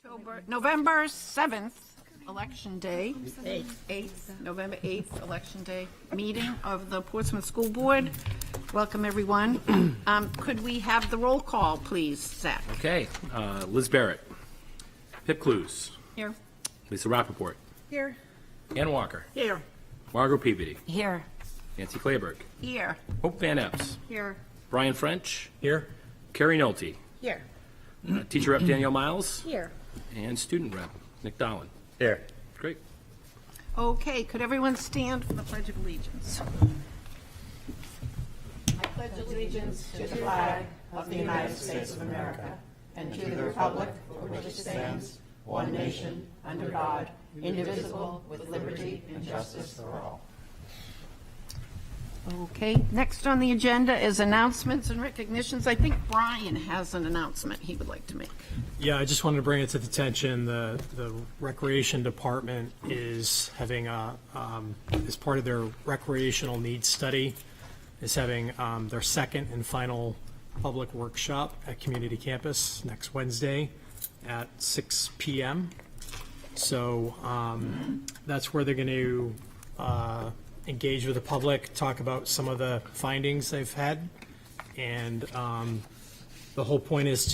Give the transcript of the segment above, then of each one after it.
November 7th, Election Day. 8th, November 8th, Election Day, meeting of the Portsmouth School Board. Welcome, everyone. Could we have the roll call, please, Zach? Okay. Liz Barrett. Pip Clues. Here. Lisa Rappaport. Here. Ann Walker. Here. Margot Peabody. Here. Nancy Clayberg. Here. Hope Van Epps. Here. Brian French. Here. Carrie Nolte. Here. Teacher Rep Danielle Miles. Here. And Student Rep Nick Dolan. Here. Great. Okay, could everyone stand for the Pledge of Allegiance? I pledge allegiance to the flag of the United States of America and to the republic for which it stands, one nation, under God, indivisible, with liberty and justice for all. Okay, next on the agenda is announcements and recognitions. I think Brian has an announcement he would like to make. Yeah, I just wanted to bring it to the attention. The Recreation Department is having as part of their recreational needs study, is having their second and final public workshop at Community Campus next Wednesday at 6 p.m. So that's where they're going to engage with the public, talk about some of the findings they've had, and the whole point is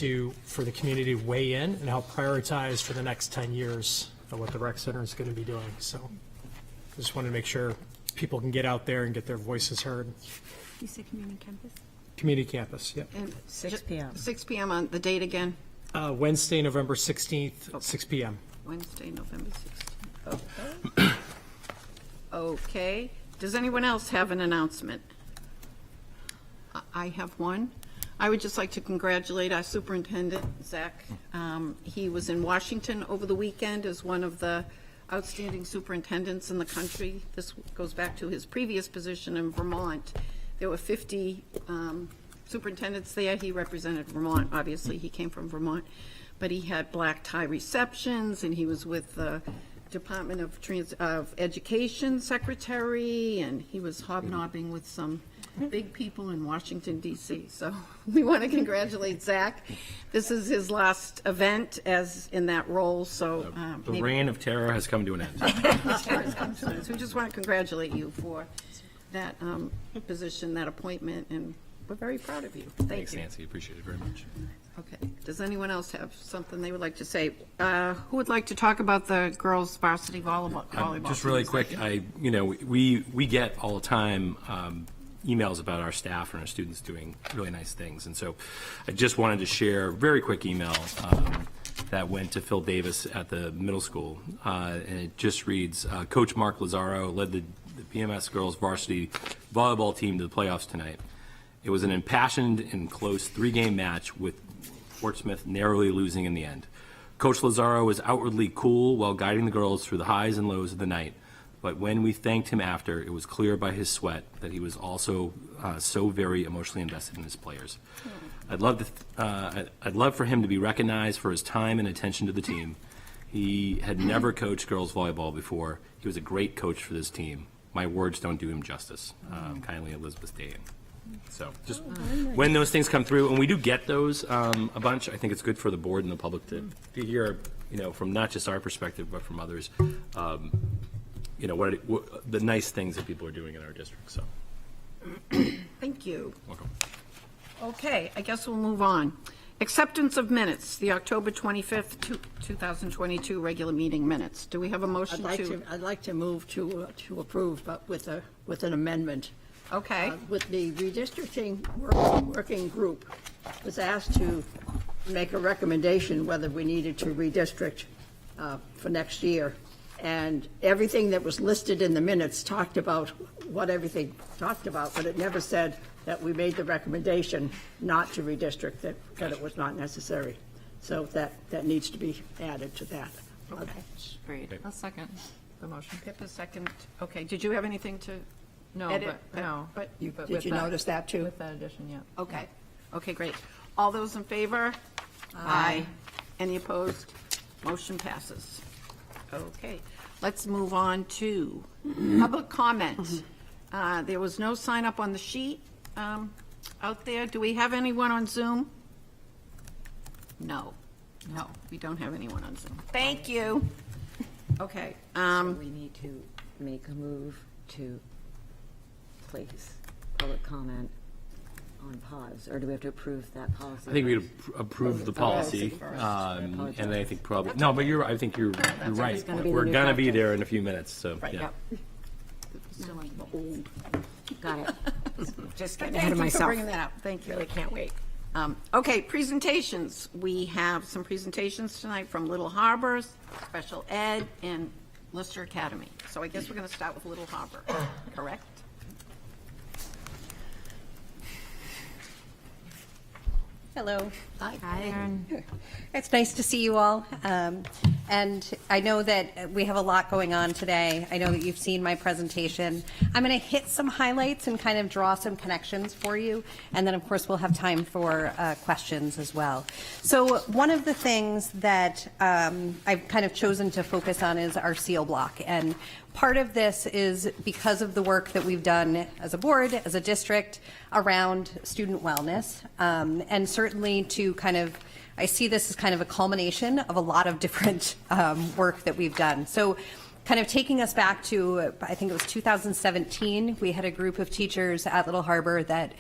for the community to weigh in and help prioritize for the next 10 years of what the rec center is going to be doing. So I just wanted to make sure people can get out there and get their voices heard. You say community campus? Community campus, yep. And 6 p.m. 6 p.m. on the date again? Wednesday, November 16th, 6 p.m. Wednesday, November 16th. Okay. Okay. Does anyone else have an announcement? I have one. I would just like to congratulate our superintendent, Zach. He was in Washington over the weekend as one of the outstanding superintendents in the country. This goes back to his previous position in Vermont. There were 50 superintendents there. He represented Vermont. Obviously, he came from Vermont. But he had black tie receptions, and he was with the Department of Education Secretary, and he was hobnobbing with some big people in Washington, D.C. So we want to congratulate Zach. This is his last event as in that role, so The reign of terror has come to an end. So we just want to congratulate you for that position, that appointment, and we're very proud of you. Thanks, you. Nancy. Appreciate it very much. Okay. Does anyone else have something they would like to say? Who would like to talk about the girls' varsity volleyball? Just really teams? quick, we get all the time emails about our staff and our students doing really nice things, and so I just wanted to share a very quick email that went to Phil Davis at the middle school, and it just reads, Coach Mark Lazaro led the PMS girls varsity volleyball team to the playoffs tonight. It was an impassioned and close 3-game match with Portsmouth narrowly losing in the end. Coach Lazaro was outwardly cool while guiding the girls through the highs and lows of the night, but when we thanked him after, it was clear by his sweat that he was also so very emotionally invested in his players. I'd love for him to be recognized for his time and attention to the team. He had never coached girls volleyball before. He was a great coach for this team. My words don't do him justice. Kindly, Elizabeth Dayan. So just when those things come through, and we do get those a bunch, I think it's good for the board and the public to hear, from not just our perspective, but from others, what the nice things that people are doing in our district. So, Thank you. welcome. Okay, I guess we'll move on. Acceptance of minutes, the October 25th, 2022 regular meeting minutes. Do we have a motion to? I'd like to move to approve, but with an amendment. Okay. With the redistricting working group was asked to make a recommendation whether we needed to redistrict for next year. And everything that was listed in the minutes talked about what everything talked about, but it never said that we made the recommendation not to redistrict, that it was not necessary. So that needs to be added to that. Okay. Great. I'll second the motion. Pip is second. Okay, did you have anything to No, edit? but no. But, But Did with you that- notice that too? With that addition, yeah. okay. Okay, great. All those in favor? Aye. Any opposed? Motion passes. Okay, let's move on to public comment. There was no sign up on the sheet out there. Do we have anyone on Zoom? No. No, we don't have anyone on Zoom. Thank you. Okay. We need to make a move to place public comment on pause, or do we have to approve that policy? I think we'd approve the policy, and then I think probably, no, but I think you're right. gonna be the We're new gonna be practice. there in a few minutes, so, yeah. Yep. Got it. Just getting Thank ahead of you for myself. bringing that up. Thank you. I can't wait. Okay, presentations. We have some presentations tonight from Little Harbors, Special Ed, and Lister Academy. So I guess we're going to start with Little Harbor, correct? Hello. Hi. It's nice to see you all. And I know that we have a lot going on today. I know that you've seen my presentation. I'm going to hit some highlights and kind of draw some connections for you. And then, of course, we'll have time for questions as well. So one of the things that I've kind of chosen to focus on is our seal block. And part of this is because of the work that we've done as a board, as a district, around student wellness, and certainly to kind of, I see this as kind of a culmination of a lot of different work that we've done. So kind of taking us back to, I think it was 2017, we had a group of teachers at Little Harbor that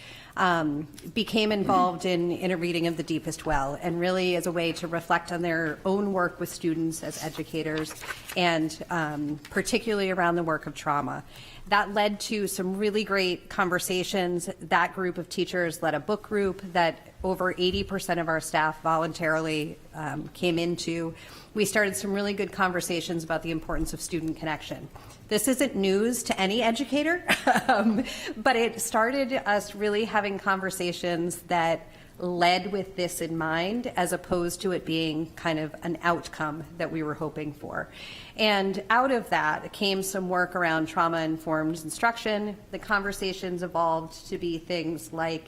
became involved in a reading of The Deepest Well, and really as a way to reflect on their own work with students as educators, and particularly around the work of trauma. That led to some really great conversations. That group of teachers led a book group that over 80% of our staff voluntarily came into. We started some really good conversations about the importance of student connection. This isn't news to any educator, but it started us really having conversations that led with this in mind, as opposed to it being kind of an outcome that we were hoping for. And out of that came some work around trauma-informed instruction. The conversations evolved to be things like,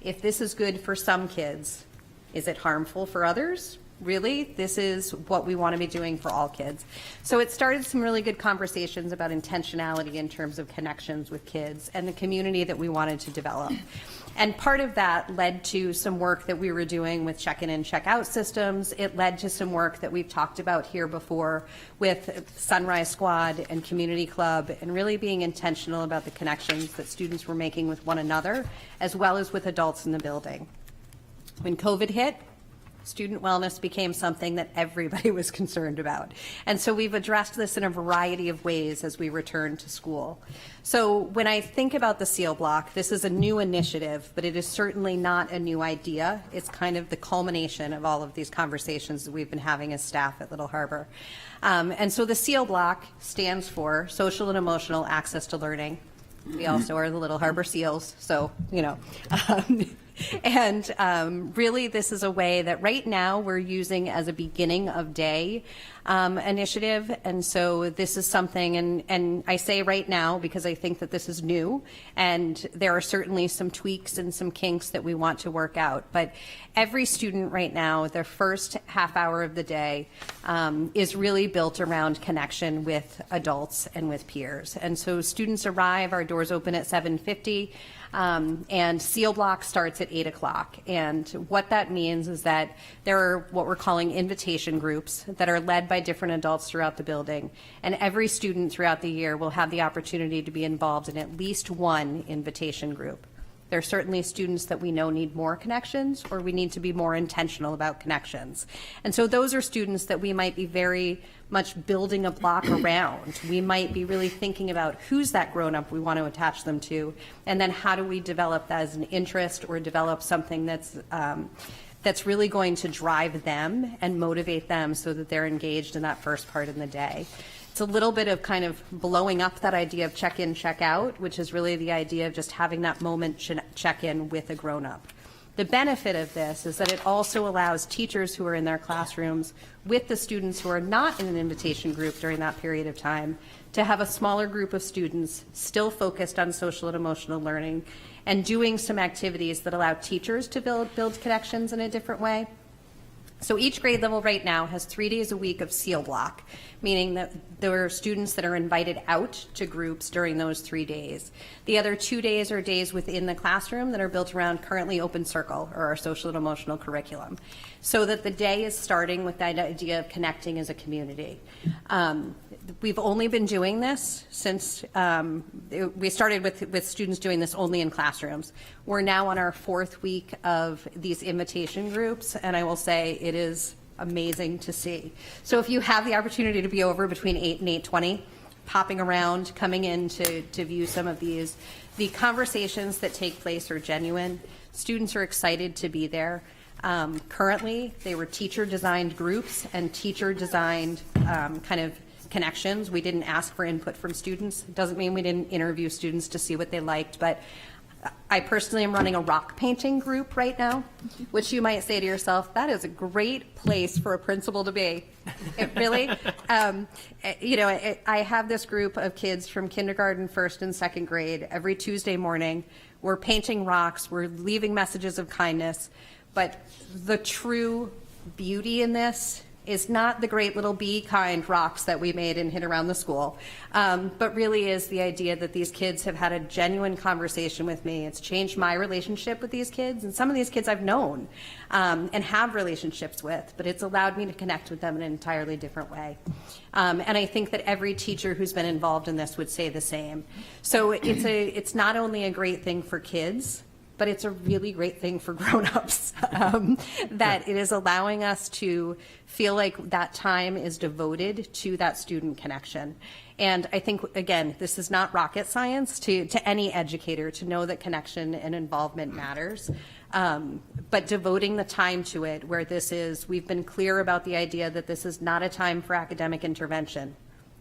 if this is good for some kids, is it harmful for others? Really, this is what we want to be doing for all kids. So it started some really good conversations about intentionality in terms of connections with kids and the community that we wanted to develop. And part of that led to some work that we were doing with check-in and check-out systems. It led to some work that we've talked about here before with Sunrise Squad and Community Club, and really being intentional about the connections that students were making with one another, as well as with adults in the building. When COVID hit, student wellness became something that everybody was concerned about. And so we've addressed this in a variety of ways as we return to school. So when I think about the SEAL block, this is a new initiative, but it is certainly not a new idea. It's kind of the culmination of all of these conversations that we've been having as staff at Little Harbor. And so the SEAL block stands for Social and Emotional Access to Learning. We also are the Little Harbor SEALs, so, you know. And really, this is a way that right now we're using as a beginning of day initiative. And so this is something, and I say right now because I think that this is new, and there are certainly some tweaks and some kinks that we want to work out. But every student right now, their first half hour of the day is really built around connection with adults and with peers. And so students arrive, our doors open at 7:50. And SEAL block starts at 8 o'clock. And what that means is that there are what we're calling invitation groups that are led by different adults throughout the building. And every student throughout the year will have the opportunity to be involved in at least one invitation group. There are certainly students that we know need more connections, or we need to be more intentional about connections. And so those are students that we might be very much building a block around. We might be really thinking about who's that grown-up we want to attach them to, and then how do we develop that as an interest, or develop something that's really going to drive them and motivate them so that they're engaged in that first part of the day. It's a little bit of kind of blowing up that idea of check-in, check-out, which is really the idea of just having that moment check-in with a grown-up. The benefit of this is that it also allows teachers who are in their classrooms with the students who are not in an invitation group during that period of time to have a smaller group of students still focused on social and emotional learning, and doing some activities that allow teachers to build connections in a different way. So each grade level right now has 3 days a week of SEAL block, meaning that there are students that are invited out to groups during those 3 days. The other 2 days are days within the classroom that are built around currently Open Circle, or our social and emotional curriculum, so that the day is starting with that idea of connecting as a community. We've only been doing this since we started with students doing this only in classrooms. We're now on our 4th week of these invitation groups, and I will say it is amazing to see. So if you have the opportunity to be over between 8 and 8:20, popping around, coming in to view some of these, the conversations that take place are genuine. Students are excited to be there. Currently, they were teacher-designed groups and teacher-designed kind of connections. We didn't ask for input from students. It doesn't mean we didn't interview students to see what they liked, but I personally am running a rock painting group right now, which you might say to yourself, that is a great place for a principal to be. It really, I have this group of kids from kindergarten, 1st and 2nd grade every Tuesday morning. We're painting rocks, we're leaving messages of kindness, but the true beauty in this is not the great little bee kind rocks that we made and hid around the school, but really is the idea that these kids have had a genuine conversation with me. It's changed my relationship with these kids, and some of these kids I've known and have relationships with, but it's allowed me to connect with them in an entirely different way. And I think that every teacher who's been involved in this would say the same. So it's not only a great thing for kids, but it's a really great thing for grown-ups, that it is allowing us to feel like that time is devoted to that student connection. And I think, again, this is not rocket science to any educator to know that connection and involvement matters. But devoting the time to it, where we've been clear about the idea that this is not a time for academic intervention.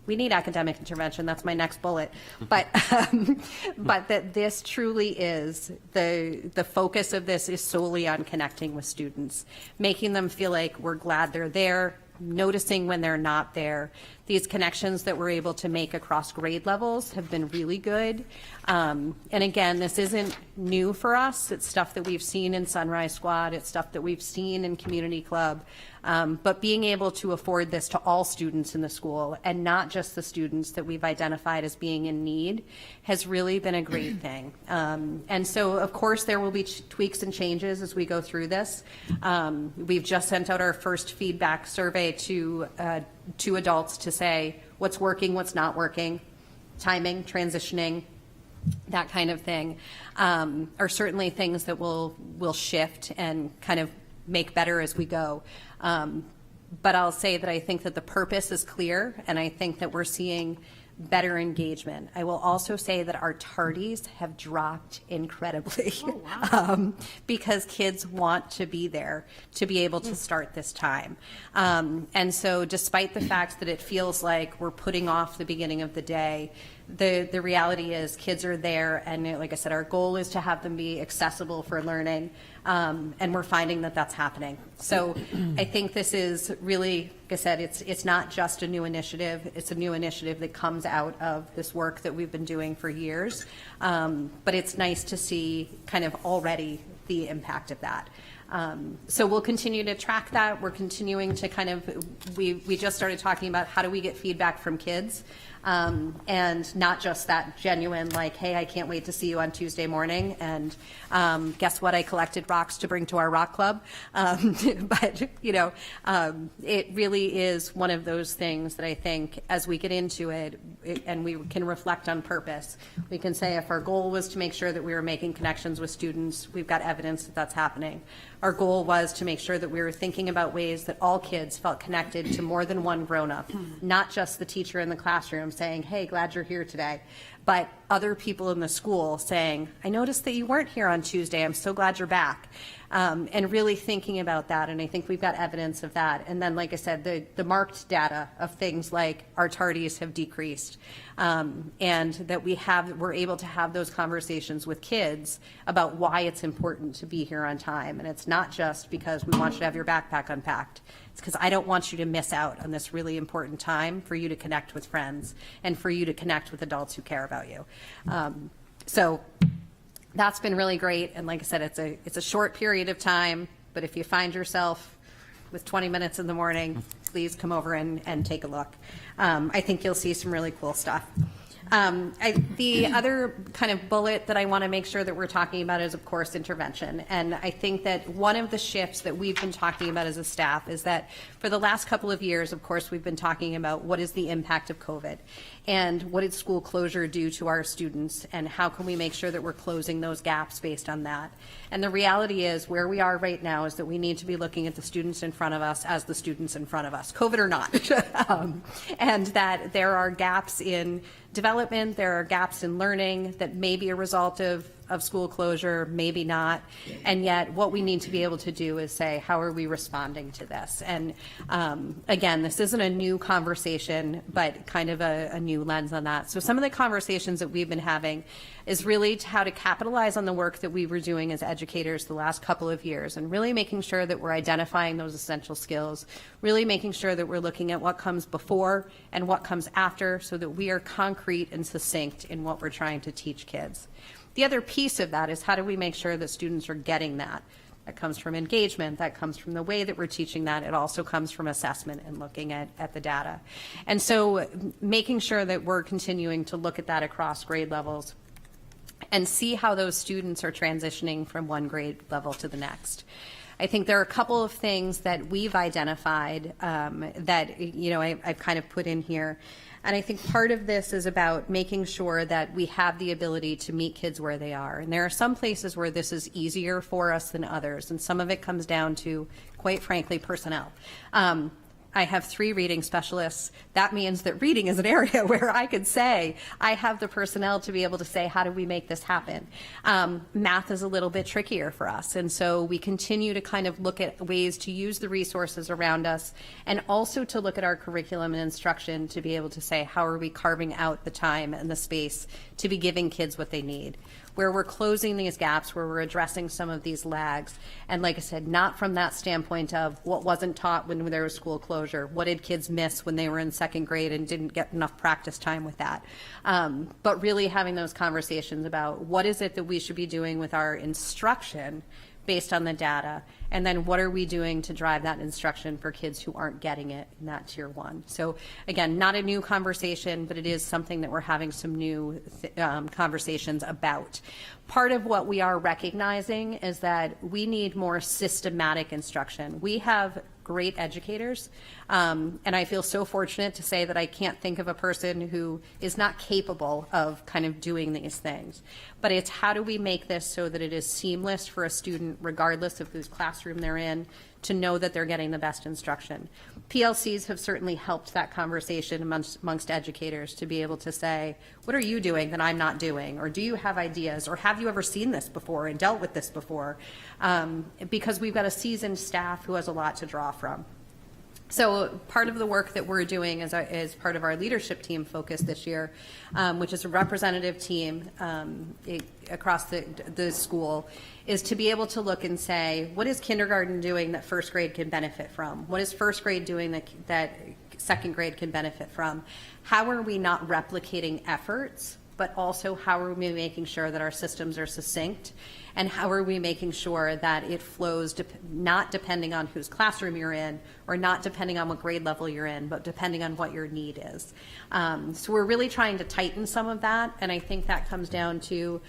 We need academic intervention. That's my next bullet. But that this truly is the focus of this is solely on connecting with students, making them feel like we're glad they're there, noticing when they're not there. These connections that we're able to make across grade levels have been really good. And again, this isn't new for us. It's stuff that we've seen in Sunrise Squad. It's stuff that we've seen in Community Club. But being able to afford this to all students in the school and not just the students that we've identified as being in need has really been a great thing. And so, of course, there will be tweaks and changes as we go through this. We've just sent out our first feedback survey to adults to say what's working, what's not working, timing, transitioning, that kind of thing, are certainly things that will shift and kind of make better as we go. But I'll say that I think that the purpose is clear, and I think that we're seeing better engagement. I will also say that our tardies have dropped incredibly because kids want to be there to be able to start this time. And so despite the fact that it feels like we're putting off the beginning of the day, the reality is kids are there, and like I said, our goal is to have them be accessible for learning, and we're finding that that's happening. So I think this is really, like I said, it's not just a new initiative. It's a new initiative that comes out of this work that we've been doing for years, but it's nice to see kind of already the impact of that. So we'll continue to track that. We're continuing to kind of, we just started talking about how do we get feedback from kids, and not just that genuine like, hey, I can't wait to see you on Tuesday morning, and guess what, I collected rocks to bring to our rock club. But, it really is one of those things that I think as we get into it, and we can reflect on purpose, we can say if our goal was to make sure that we were making connections with students, we've got evidence that that's happening. Our goal was to make sure that we were thinking about ways that all kids felt connected to more than one grown-up, not just the teacher in the classroom saying, hey, glad you're here today, but other people in the school saying, I noticed that you weren't here on Tuesday, I'm so glad you're back. And really thinking about that, and I think we've got evidence of that. And then, like I said, the marked data of things like our tardies have decreased, and that we're able to have those conversations with kids about why it's important to be here on time. And it's not just because we want you to have your backpack unpacked. It's because I don't want you to miss out on this really important time for you to connect with friends and for you to connect with adults who care about you. So that's been really great. And like I said, it's a short period of time, but if you find yourself with 20 minutes in the morning, please come over and take a look. I think you'll see some really cool stuff. The other kind of bullet that I want to make sure that we're talking about is, of course, intervention. And I think that one of the shifts that we've been talking about as a staff is that for the last couple of years, of course, we've been talking about what is the impact of COVID and what did school closure do to our students and how can we make sure that we're closing those gaps based on that. And the reality is where we are right now is that we need to be looking at the students in front of us as the students in front of us, COVID or not. And that there are gaps in development, there are gaps in learning that may be a result of school closure, maybe not. And yet what we need to be able to do is say, how are we responding to this? And again, this isn't a new conversation, but kind of a new lens on that. So some of the conversations that we've been having is really how to capitalize on the work that we were doing as educators the last couple of years and really making sure that we're identifying those essential skills, really making sure that we're looking at what comes before and what comes after so that we are concrete and succinct in what we're trying to teach kids. The other piece of that is how do we make sure that students are getting that? That comes from engagement, that comes from the way that we're teaching that. It also comes from assessment and looking at the data. And so making sure that we're continuing to look at that across grade levels and see how those students are transitioning from one grade level to the next. I think there are a couple of things that we've identified that, you know, I've kind of put in here. And I think part of this is about making sure that we have the ability to meet kids where they are. And there are some places where this is easier for us than others. And some of it comes down to, quite frankly, personnel. I have 3 reading specialists. That means that reading is an area where I could say, I have the personnel to be able to say, how do we make this happen? Math is a little bit trickier for us. And so we continue to kind of look at ways to use the resources around us and also to look at our curriculum and instruction to be able to say, how are we carving out the time and the space to be giving kids what they need? Where we're closing these gaps, where we're addressing some of these lags. And like I said, not from that standpoint of what wasn't taught when there was school closure, what did kids miss when they were in 2nd grade and didn't get enough practice time with that. But really having those conversations about what is it that we should be doing with our instruction based on the data, and then what are we doing to drive that instruction for kids who aren't getting it in that tier 1. So again, not a new conversation, but it is something that we're having some new conversations about. Part of what we are recognizing is that we need more systematic instruction. We have great educators, and I feel so fortunate to say that I can't think of a person who is not capable of kind of doing these things. But it's how do we make this so that it is seamless for a student, regardless of whose classroom they're in, to know that they're getting the best instruction. PLCs have certainly helped that conversation amongst educators to be able to say, what are you doing that I'm not doing? Or do you have ideas? Or have you ever seen this before and dealt with this before? Because we've got a seasoned staff who has a lot to draw from. So part of the work that we're doing as part of our leadership team focus this year, which is a representative team across the school, is to be able to look and say, what is kindergarten doing that 1st grade can benefit from? What is 1st grade doing that 2nd grade can benefit from? How are we not replicating efforts, but also how are we making sure that our systems are succinct? And how are we making sure that it flows not depending on whose classroom you're in or not depending on what grade level you're in, but depending on what your need is. So we're really trying to tighten some of that. And I think that comes down to,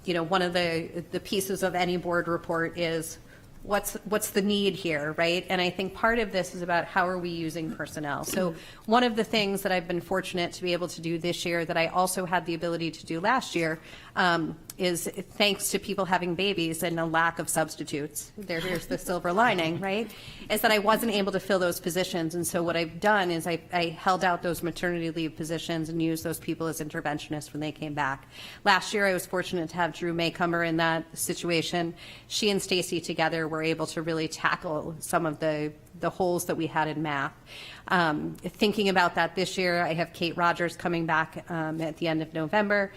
you know, one of the pieces of any board report is what's the need here, right? And I think part of this is about how are we using personnel. So one of the things that I've been fortunate to be able to do this year that I also had the ability to do last year is thanks to people having babies and a lack of substitutes. Here's the silver lining, right? Is that I wasn't able to fill those positions. And so what I've done is I held out those maternity leave positions and used those people as interventionists when they came back. Last year, I was fortunate to have Drew Maycomer in that situation. She and Stacy together were able to really tackle some of the holes that we had in math. Thinking about that this year, I have Kate Rogers coming back at the end of November.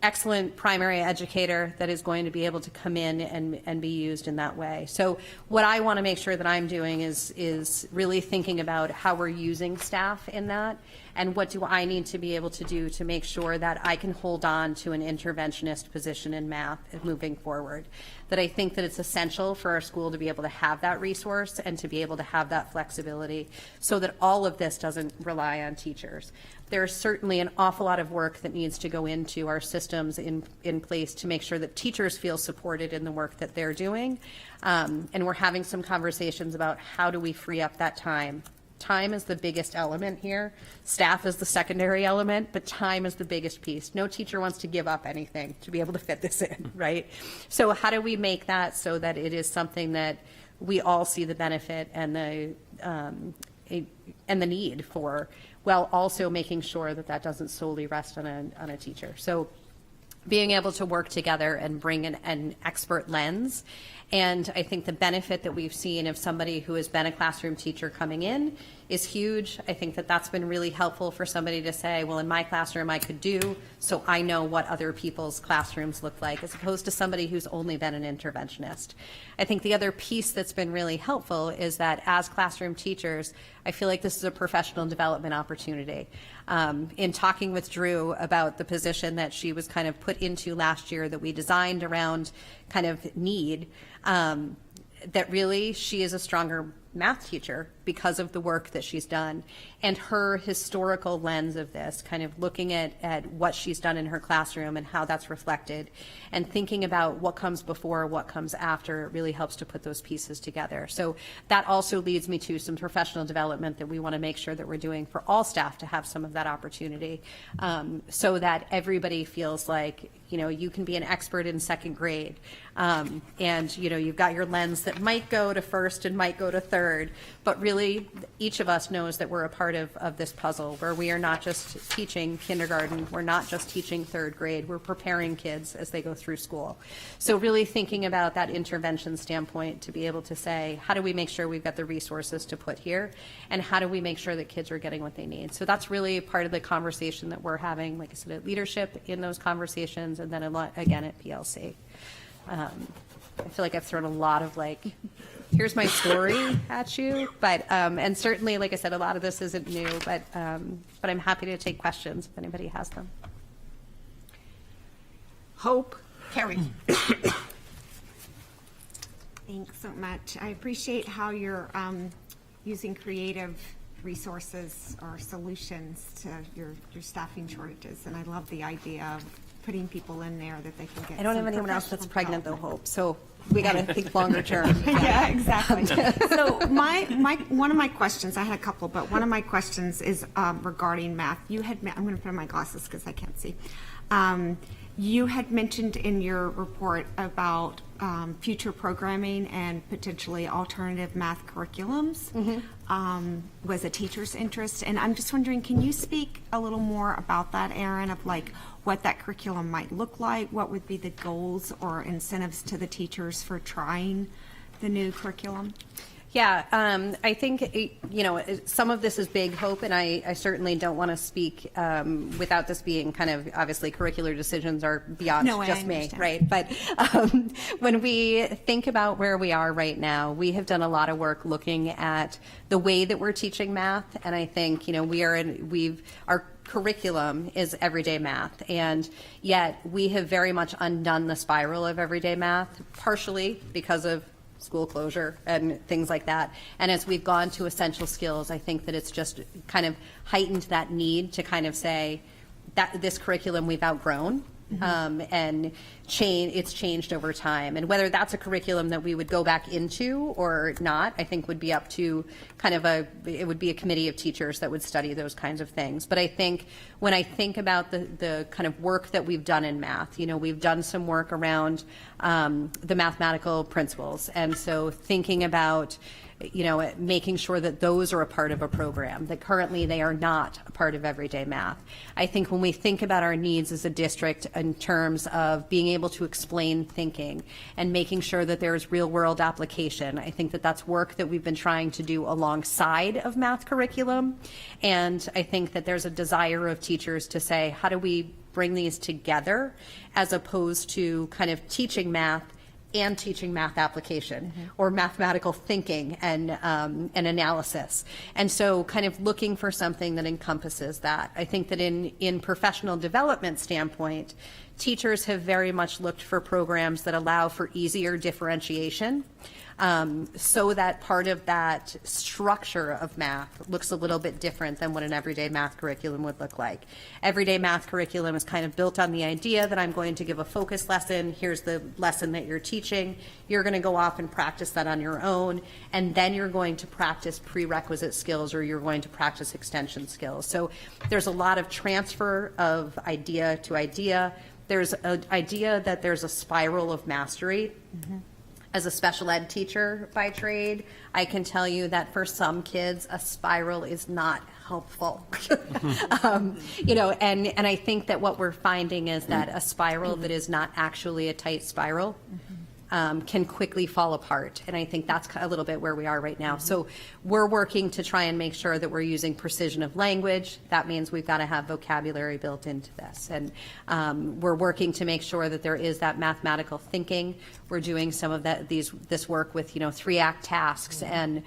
excellent primary educator that is going to be able to come in and be used in that way. So what I want to make sure that I'm doing is really thinking about how we're using staff in that, and what do I need to be able to do to make sure that I can hold on to an interventionist position in math moving forward. That I think that it's essential for our school to be able to have that resource and to be able to have that flexibility so that all of this doesn't rely on teachers. There's certainly an awful lot of work that needs to go into our systems in place to make sure that teachers feel supported in the work that they're doing. And we're having some conversations about how do we free up that time. Time is the biggest element here. Staff is the secondary element, but time is the biggest piece. No teacher wants to give up anything to be able to fit this in, right? So how do we make that so that it is something that we all see the benefit and the need for, while also making sure that that doesn't solely rest on a teacher. So being able to work together and bring an expert lens. And I think the benefit that we've seen of somebody who has been a classroom teacher coming in is huge. I think that that's been really helpful for somebody to say, well, in my classroom I could do, so I know what other people's classrooms look like, as opposed to somebody who's only been an interventionist. I think the other piece that's been really helpful is that as classroom teachers, I feel like this is a professional development opportunity. In talking with Drew about the position that she was kind of put into last year that we designed around kind of need, that really she is a stronger math teacher because of the work that she's done and her historical lens of this, kind of looking at what she's done in her classroom and how that's reflected and thinking about what comes before, what comes after. It really helps to put those pieces together. So that also leads me to some professional development that we want to make sure that we're doing for all staff to have some of that opportunity, so that everybody feels like, you know, you can be an expert in second grade, and you know, you've got your lens that might go to first and might go to third, but really each of us knows that we're a part of this puzzle where we are not just teaching kindergarten, we're not just teaching third grade, we're preparing kids as they go through school. So really thinking about that intervention standpoint to be able to say, how do we make sure we've got the resources to put here, and how do we make sure that kids are getting what they need? So that's really part of the conversation that we're having, like I said, at leadership in those conversations, and then a lot again at PLC. I feel like I've thrown a lot of like, here's my story at you, but and certainly, like I said, a lot of this isn't new, but I'm happy to take questions if anybody has them. Hope, Carrie. Thanks so much. I appreciate how you're using creative resources or solutions to your staffing shortages, and I love the idea of putting people in there that they can get. I don't have some anyone else that's professional pregnant though, development. Hope, so we got to think longer term. Yeah, exactly. So one of my questions, I had a couple, but one of my questions is regarding math. You had, I'm going to put on my glasses because I can't see. You had mentioned in your report about future programming and potentially alternative math curriculums. Was a teacher's interest, and I'm just wondering, can you speak a little more about that, Erin, of like what that curriculum might look like? What would be the goals or incentives to the teachers for trying the new curriculum? Yeah, I think, you know, some of this is big, Hope, and I certainly don't want to speak without this being kind of, obviously, curricular decisions are beyond No, I just me, understand. right? But when we think about where we are right now, we have done a lot of work looking at the way that we're teaching math, and I think, you know, our curriculum is everyday math, and yet we have very much undone the spiral of everyday math, partially because of school closure and things like that. And as we've gone to essential skills, I think that it's just kind of heightened that need to kind of say that this curriculum we've outgrown. And it's changed over time. And whether that's a curriculum that we would go back into or not, I think would be up to kind of it would be a committee of teachers that would study those kinds of things. But I think when I think about the kind of work that we've done in math, you know, we've done some work around the mathematical principles. And so thinking about, you know, making sure that those are a part of a program, that currently they are not a part of everyday math. I think when we think about our needs as a district in terms of being able to explain thinking and making sure that there's real world application, I think that that's work that we've been trying to do alongside of math curriculum. And I think that there's a desire of teachers to say, how do we bring these together as opposed to kind of teaching math and teaching math application or mathematical thinking and analysis. And so kind of looking for something that encompasses that. I think that in professional development standpoint, teachers have very much looked for programs that allow for easier differentiation. So that part of that structure of math looks a little bit different than what an everyday math curriculum would look like. Everyday math curriculum is kind of built on the idea that I'm going to give a focus lesson. Here's the lesson that you're teaching. You're going to go off and practice that on your own, and then you're going to practice prerequisite skills, or you're going to practice extension skills. So there's a lot of transfer of idea to idea. There's an idea that there's a spiral of mastery. As a special ed teacher by trade, I can tell you that for some kids, a spiral is not helpful. And I think that what we're finding is that a spiral that is not actually a tight spiral can quickly fall apart. And I think that's a little bit where we are right now. So we're working to try and make sure that we're using precision of language. That means we've got to have vocabulary built into this. And we're working to make sure that there is that mathematical thinking. We're doing some of this work with, 3-act tasks and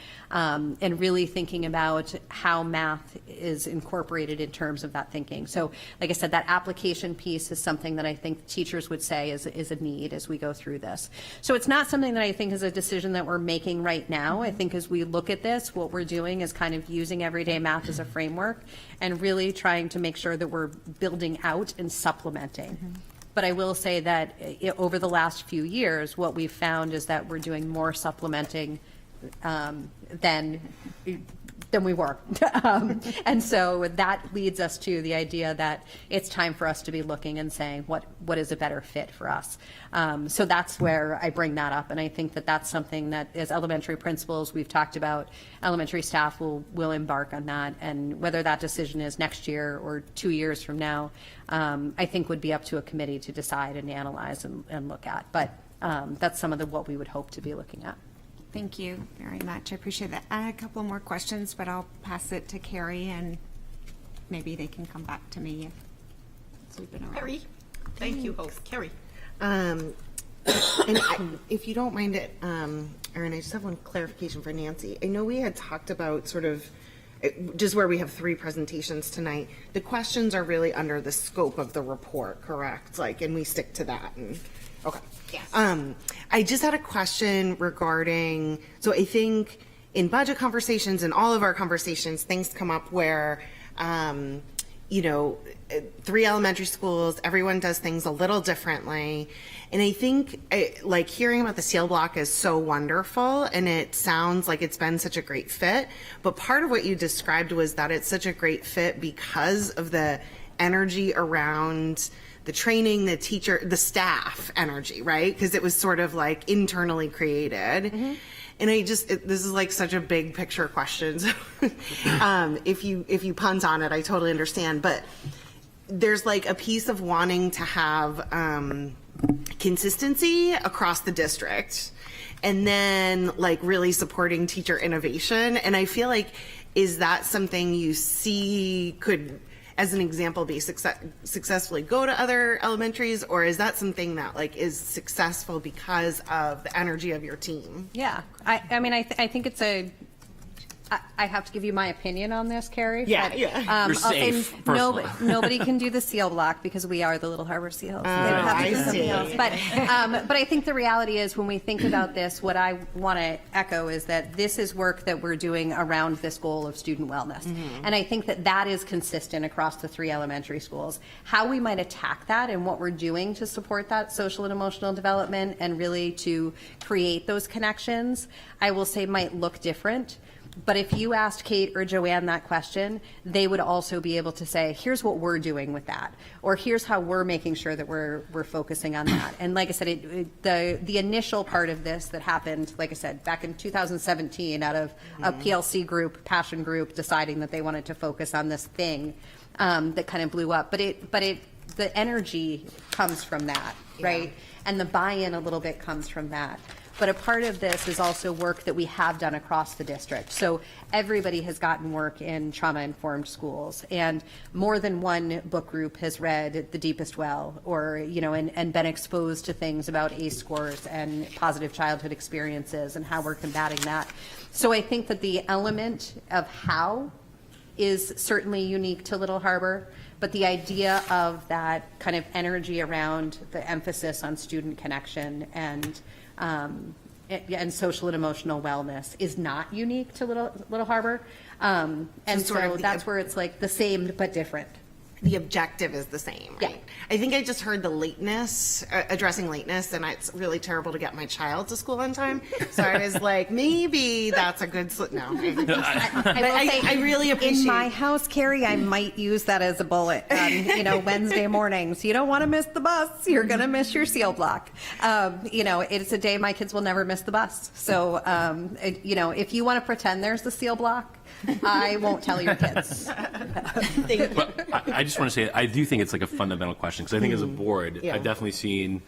really thinking about how math is incorporated in terms of that thinking. So like I said, that application piece is something that I think teachers would say is a need as we go through this. So it's not something that I think is a decision that we're making right now. I think as we look at this, what we're doing is kind of using everyday math as a framework and really trying to make sure that we're building out and supplementing. But I will say that over the last few years, what we've found is that we're doing more supplementing than we were. And so that leads us to the idea that it's time for us to be looking and saying what is a better fit for us. So that's where I bring that up. And I think that that's something that as elementary principals we've talked about, elementary staff will embark on that. And whether that decision is next year or 2 years from now, I think would be up to a committee to decide and analyze and look at. But that's some of what we would hope to be looking at. Thank you very much. I appreciate that. I had a couple more questions, but I'll pass it to Carrie, and maybe they can come back to me if we've been around. Carrie, thank you, Hope. Carrie. And if you don't mind it, Erin, I just have one clarification for Nancy. I know we had talked about sort of just where we have 3 presentations tonight. The questions are really under the scope of the report, correct? And we stick to that. Okay. Yes. I just had a question regarding, so I think in budget conversations and all of our conversations, things come up where, 3 elementary schools, everyone does things a little differently. And I think hearing about the SEAL block is so wonderful, and it sounds like it's been such a great fit. But part of what you described was that it's such a great fit because of the energy around the training, the teacher, the staff energy, right? Because it was sort of internally created. And this is such a big picture question. So if you punt on it, I totally understand. But there's a piece of wanting to have consistency across the district, and then really supporting teacher innovation. And I feel is that something you see could, as an example, be successfully go to other elementaries, or is that something that is successful because of the energy of your team? Yeah, I think it's I have to give you my opinion on this, Carrie. Yeah, but, yeah. You're safe, first of all. Nobody can do the SEAL block because we are the Little Harbor Seals. I see. But I think the reality is when we think about this, what I want to echo is that this is work that we're doing around this goal of student wellness. And I think that is consistent across the 3 elementary schools. How we might attack that and what we're doing to support that social and emotional development and really to create those connections, I will say might look different. But if you asked Kate or Joanne that question, they would also be able to say, here's what we're doing with that, or here's how we're making sure that we're focusing on that. And like I said, the initial part of this that happened, like I said, back in 2017 out of a PLC group, passion group, deciding that they wanted to focus on this thing that kind of blew up. But the energy comes from that, right? And the buy-in a little bit comes from that. But a part of this is also work that we have done across the district. So everybody has gotten work in trauma-informed schools, and more than one book group has read The Deepest Well, or, you know, and been exposed to things about ACE scores and positive childhood experiences and how we're combating that. So I think that the element of how is certainly unique to Little Harbor, but the idea of that kind of energy around the emphasis on student connection and social and emotional wellness is not unique to Little Harbor. And sort so of that's where it's like the same but different. The objective is the same, right? Yeah. I think I just heard the lateness, addressing lateness, and it's really terrible to get my child to school on time. So I was like, maybe that's a good, no. I really appreciate. In my house, Carrie, I might use that as a bullet on, you know, Wednesday mornings. You don't want to miss the bus. You're going to miss your seal block. You know, it's a day my kids will never miss the bus. So, you know, if you want to pretend there's the seal block, I won't tell your kids. But I just want to say, I do think it's like a fundamental question, because I think as a board, Yeah. I've definitely seen,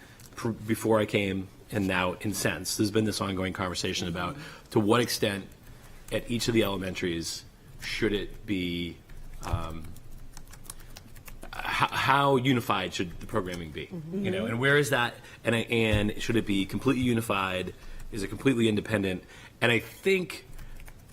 before I came and now in sense, there's been this ongoing conversation about to what extent at each of the elementaries should it be, how unified should the programming be? You know, and where is that, and should it be completely unified? Is it completely independent? And I think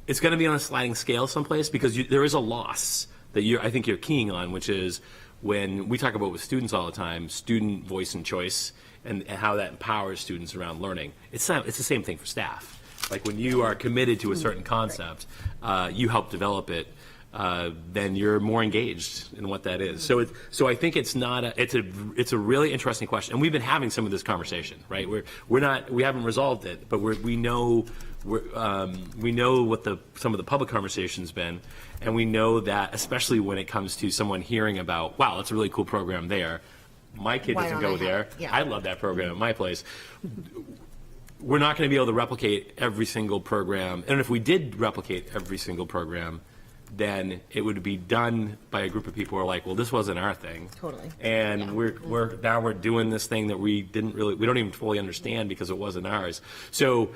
it's going to be on a sliding scale someplace, because there is a loss that I think you're keying on, which is when we talk about with students all the time, student voice and choice, and how that empowers students around learning. It's the same thing for staff. Like when you are committed to a certain concept, you help develop it, then you're more engaged in what that is. So I think it's a really interesting question, and we've been having some of this conversation, right? We haven't resolved it, but we know what some of the public conversation's been, and we know that especially when it comes to someone hearing about, wow, that's a really cool program there. My kid Why doesn't don't go I there. have it? Yeah. I love that program at my place. We're not going to be able to replicate every single program, and if we did replicate every single program, then it would be done by a group of people who are like, well, this wasn't our thing. Totally. And we're doing this thing that we don't even fully understand because it wasn't ours. So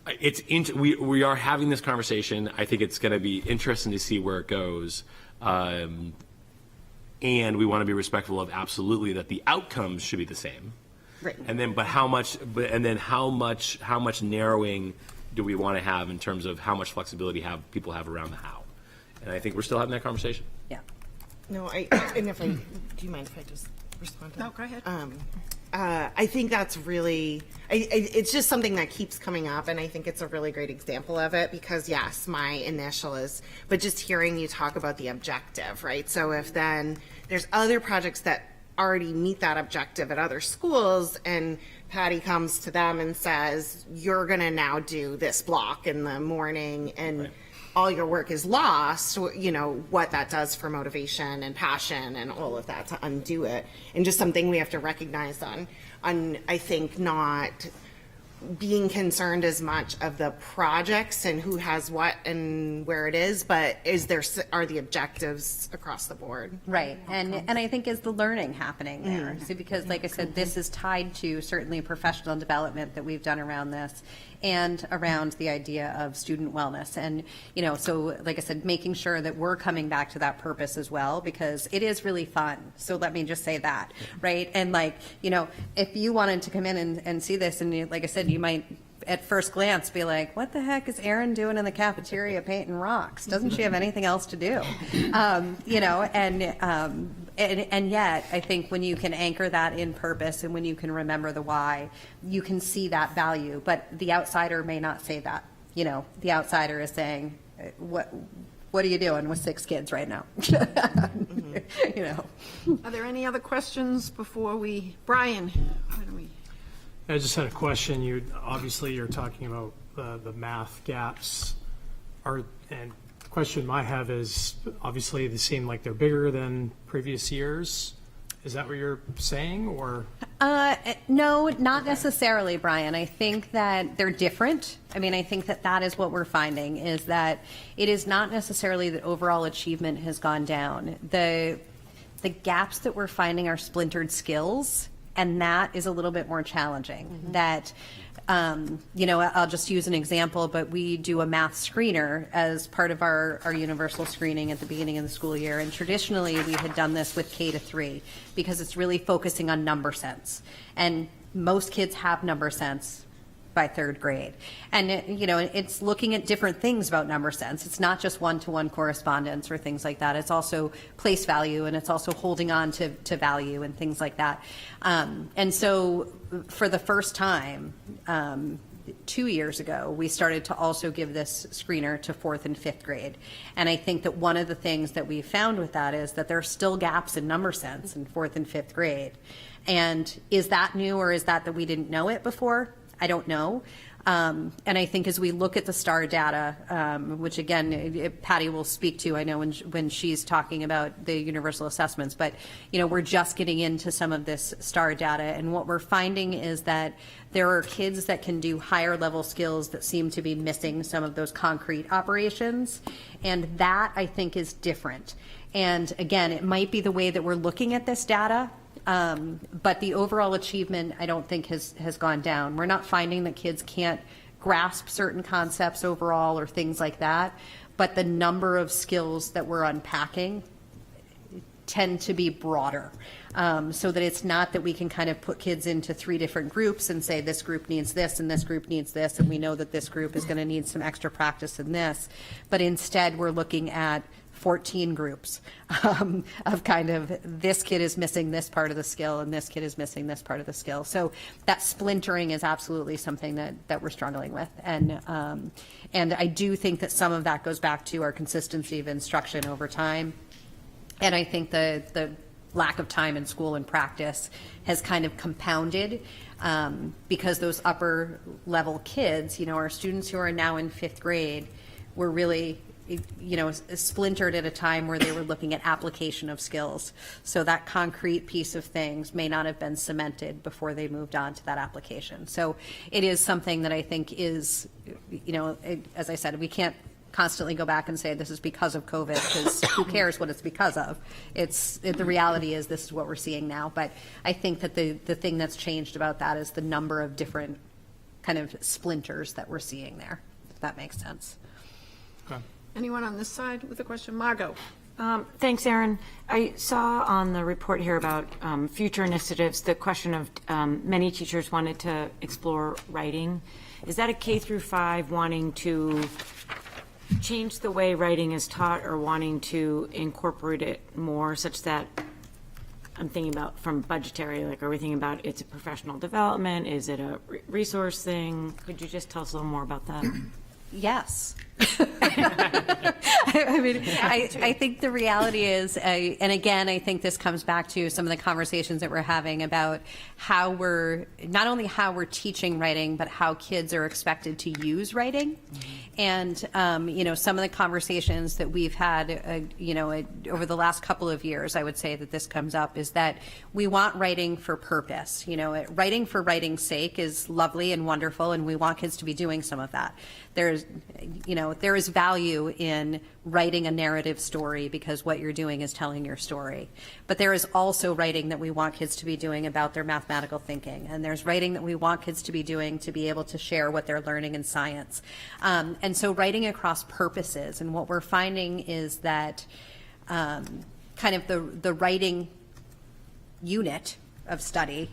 we are having this conversation. I think it's going to be interesting to see where it goes. And we want to be respectful of absolutely that the outcomes should be the same. Right. And then, how much narrowing do we want to have in terms of how much flexibility people have around the how? And I think we're still having that conversation. Yeah. No, do you mind if I just respond to that? No, go ahead. I think that's really, it's just something that keeps coming up, and I think it's a really great example of it, because yes, my initial is, but just hearing you talk about the objective, right? So if then there's other projects that already meet that objective at other schools, and Patty comes to them and says, you're going to now do this block in the morning, and right. all your work is lost, you know, what that does for motivation and passion and all of that to undo it. And just something we have to recognize on I think, not being concerned as much of the projects and who has what and where it is, but are the objectives across the board? Right, and I think is the learning happening there? So because, like I said, this is tied to certainly professional development that we've done around this, and around the idea of student wellness, and you know, so like I said, making sure that we're coming back to that purpose as well, because it is really fun. So let me just say that, right? And like, you know, if you wanted to come in and see this, and like I said, you might at first glance be like, what the heck is Erin doing in the cafeteria painting rocks? Doesn't she have anything else to do? You know, and yet I think when you can anchor that in purpose, and when you can remember the why, you can see that value. But the outsider may not say that. You know, the outsider is saying, what are you doing with 6 kids right now? You know. Are there any other questions before Brian, why don't we? I just had a question. Obviously you're talking about the math gaps. And the question I have is, obviously they seem like they're bigger than previous years. Is that what you're saying, or? No, not necessarily, Brian. I think that they're different. I mean, I think that is what we're finding, is that it is not necessarily that overall achievement has gone down. The gaps that we're finding are splintered skills And that is a little bit more challenging. That, I'll just use an example, but we do a math screener as part of our universal screening at the beginning of the school year. And traditionally, we had done this with K to 3 because it's really focusing on number sense. And most kids have number sense by third grade. And, it's looking at different things about number sense. It's not just one-to-one correspondence or things like that. It's also place value, and it's also holding on to value and things like that. And so for the first time, 2 years ago, we started to also give this screener to 4th and 5th grade. And I think that one of the things that we found with that is that there are still gaps in number sense in 4th and 5th grade. And is that new, or is that we didn't know it before? I don't know. And I think as we look at the STAR data, which again, Patty will speak to, I know when she's talking about the universal assessments, but, we're just getting into some of this STAR data. And what we're finding is that there are kids that can do higher level skills that seem to be missing some of those concrete operations. And that, I think, is different. And again, it might be the way that we're looking at this data. But the overall achievement, I don't think has gone down. We're not finding that kids can't grasp certain concepts overall or things like that, but the number of skills that we're unpacking tend to be broader, so that it's not that we can kind of put kids into 3 different groups and say this group needs this and this group needs this, and we know that this group is going to need some extra practice in this, but instead we're looking at 14 groups of kind of this kid is missing this part of the skill and this kid is missing this part of the skill. So that splintering is absolutely something that we're struggling with. And I do think that some of that goes back to our consistency of instruction over time. And I think the lack of time in school and practice has kind of compounded because those upper level kids, our students who are now in 5th grade were really splintered at a time where they were looking at application of skills. So that concrete piece of things may not have been cemented before they moved on to that application. So it is something that I think is, as I said, we can't constantly go back and say this is because of COVID, because who cares what it's because of. The reality is this is what we're seeing now. But I think that the thing that's changed about that is the number of different kind of splinters that we're seeing there, if that makes sense. Okay. Anyone on this side with a question? Margot? Thanks, Erin. I saw on the report here about future initiatives, the question of many teachers wanted to explore writing. Is that a K through 5 wanting to change the way writing is taught or wanting to incorporate it more such that, I'm thinking about from budgetary, are we thinking about it's a professional development? Is it a resource thing? Could you just tell us a little more about that? Yes. I think the reality is, and again, I think this comes back to some of the conversations that we're having about how not only how we're teaching writing, but how kids are expected to use writing. And, some of the conversations that we've had, over the last couple of years, I would say that this comes up, is that we want writing for purpose. Writing for writing's sake is lovely and wonderful, and we want kids to be doing some of that. There is value in writing a narrative story because what you're doing is telling your story. But there is also writing that we want kids to be doing about their mathematical thinking. And there's writing that we want kids to be doing to be able to share what they're learning in science. And so writing across purposes. And what we're finding is that kind of the writing unit of study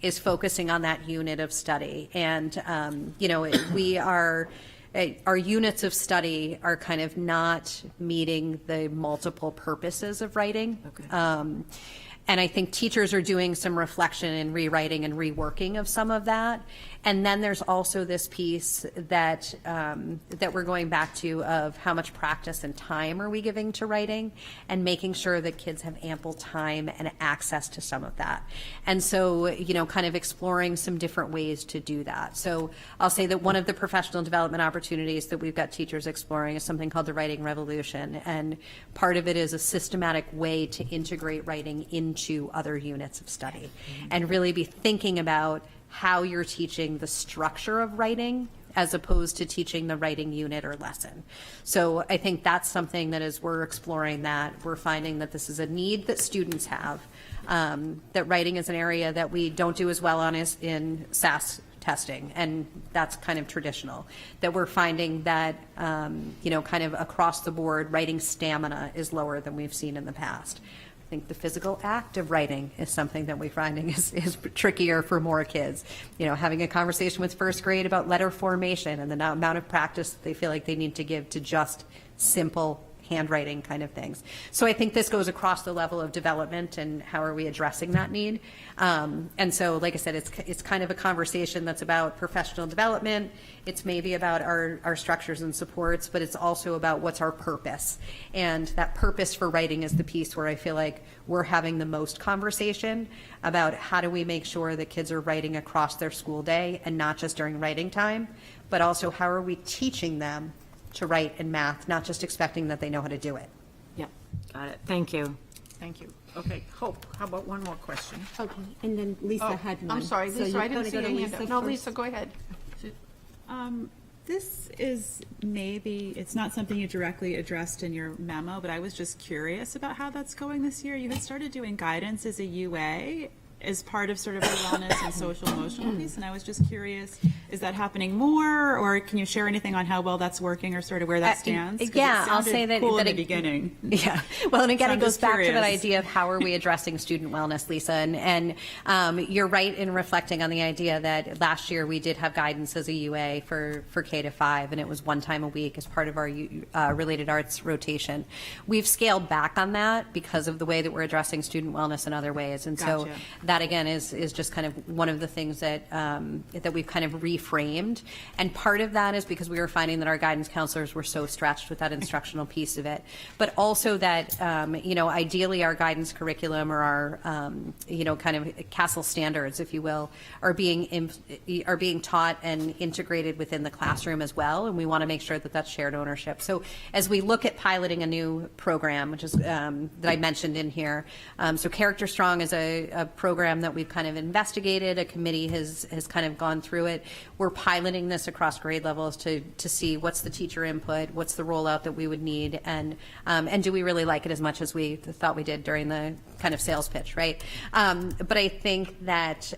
is focusing on that unit of study. And, our units of study are kind of not meeting the multiple purposes of writing. Okay. And I think teachers are doing some reflection and rewriting and reworking of some of that. And then there's also this piece that that we're going back to of how much practice and time are we giving to writing, and making sure that kids have ample time and access to some of that. And so, kind of exploring some different ways to do that. So I'll say that one of the professional development opportunities that we've got teachers exploring is something called the Writing Revolution. And part of it is a systematic way to integrate writing into other units of study and really be thinking about how you're teaching the structure of writing as opposed to teaching the writing unit or lesson. So I think that's something that as we're exploring that, we're finding that this is a need that students have, that writing is an area that we don't do as well on as in SAS testing, and that's kind of traditional. That we're finding that, kind of across the board, writing stamina is lower than we've seen in the past. I think the physical act of writing is something that we're finding is trickier for more kids. Having a conversation with first grade about letter formation and the amount of practice they feel like they need to give to just simple handwriting kind of things. So I think this goes across the level of development and how are we addressing that need. And so, like I said, it's kind of a conversation that's about professional development. It's maybe about our structures and supports, but it's also about what's our purpose. And that purpose for writing is the piece where I feel like we're having the most conversation about how do we make sure that kids are writing across their school day and not just during writing time, but also how are we teaching them to write in math, not just expecting that they know how to do it. Yep, got it. Thank you. Thank you. Okay, Hope, how about one more question? Okay, and then Lisa Oh, had one. I'm sorry, So Lisa, you're I didn't gonna see go to your hand Lisa up. No, first? Lisa, go ahead. This is maybe, it's not something you directly addressed in your memo, but I was just curious about how that's going this year. You had started doing guidance as a UA as part of sort of the wellness and social emotional piece, and I was just curious, is that happening more, or can you share anything on how well that's working or sort of where that stands? 'Cause Yeah, it I'll sounded say that. cool that in the beginning. Yeah. Well, and again, So it I'm goes just back to that curious. idea of how are we addressing student wellness, Lisa? And you're right in reflecting on the idea that last year we did have guidance as a UA for K to 5, and it was one time a week as part of our related arts rotation. We've scaled back on that because of the way that we're addressing student wellness in other ways. And so Gotcha. that, again, is just kind of one of the things that that we've kind of reframed. And part of that is because we were finding that our guidance counselors were so stretched with that instructional piece of it, but also that ideally our guidance curriculum or our kind of CASEL standards, if you will, are being taught and integrated within the classroom as well. And we want to make sure that that's shared ownership. So as we look at piloting a new program, which is that I mentioned in here, so Character Strong is a program that we've kind of investigated. A committee has kind of gone through it. We're piloting this across grade levels to see what's the teacher input, what's the rollout that we would need, and do we really like it as much as we thought we did during the kind of sales pitch, right? But I think that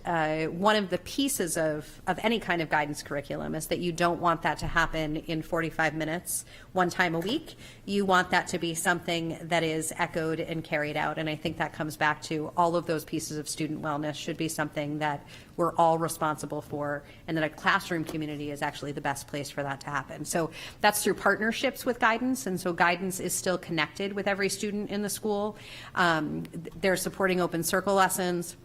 one of the pieces of any kind of guidance curriculum is that you don't want that to happen in 45 minutes, one time a week. You want that to be something that is echoed and carried out. And I think that comes back to all of those pieces of student wellness should be something that we're all responsible for, and that a classroom community is actually the best place for that to happen. So that's through partnerships with guidance, and so guidance is still connected with every student in the school. They're supporting open circle lessons.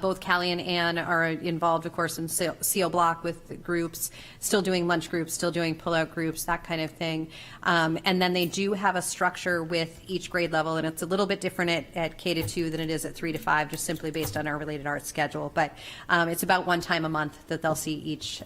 Both Callie and Ann are involved, of course, in SEAL Block with groups, still doing lunch groups, still doing pull-out groups, that kind of thing. And then they do have a structure with each grade level, and it's a little bit different at K to 2 than it is at 3 to 5, just simply based on our related arts schedule. But it's about one time a month that they'll see each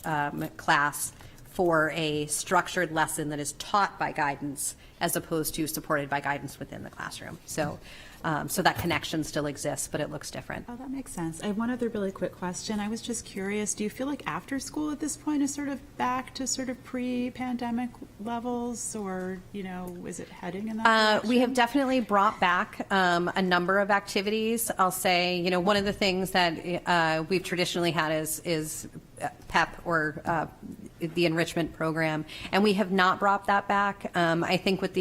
class for a structured lesson that is taught by guidance as opposed to supported by guidance within the classroom. So that connection still exists, but it looks different. Oh, that makes sense. I have one other really quick question. I was just curious, do you feel like after school at this point is sort of back to sort of pre-pandemic levels, or, is it heading in that direction? We have definitely brought back a number of activities. I'll say, one of the things that we've traditionally had is PEP, or the enrichment program, and we have not brought that back. I think with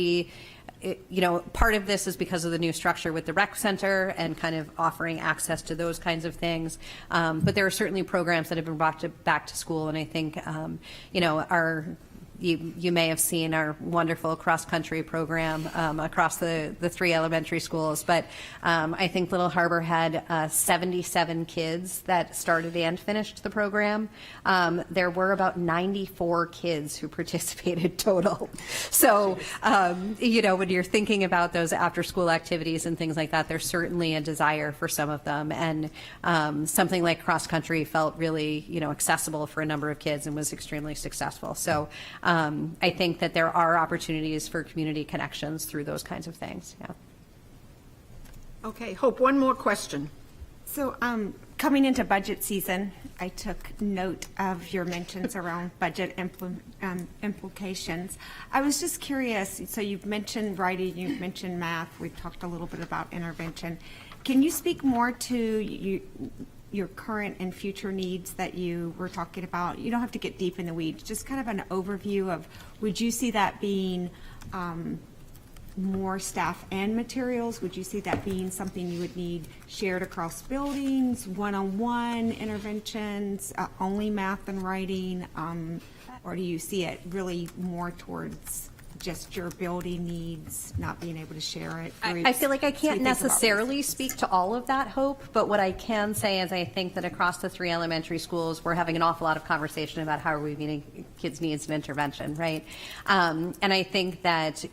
part of this is because of the new structure with the rec center and kind of offering access to those kinds of things. But there are certainly programs that have been brought back to school, and I think, you may have seen our wonderful cross-country program across the 3 elementary schools. But I think Little Harbor had 77 kids that started and finished the program. There were about 94 kids who participated total. So, when you're thinking about those after-school activities and things like that, there's certainly a desire for some of them. And something like cross-country felt really, accessible for a number of kids and was extremely successful. So I think that there are opportunities for community connections through those kinds of things. Yeah. Okay, Hope, one more question. So, coming into budget season, I took note of your mentions around budget implications. I was just curious, so you've mentioned writing, you've mentioned math, we've talked a little bit about intervention. Can you speak more to your current and future needs that you were talking about? You don't have to get deep in the weeds, just kind of an overview of, would you see that being more staff and materials? Would you see that being something you would need shared across buildings, one-on-one interventions, only math and writing? Or do you see it really more towards just your building needs, not being able to share it? I feel like I So you can't think about necessarily resources. speak to all of that, Hope, but what I can say is I think that across the 3 elementary schools, we're having an awful lot of conversation about how are we meeting kids' needs and intervention, right? And I think that,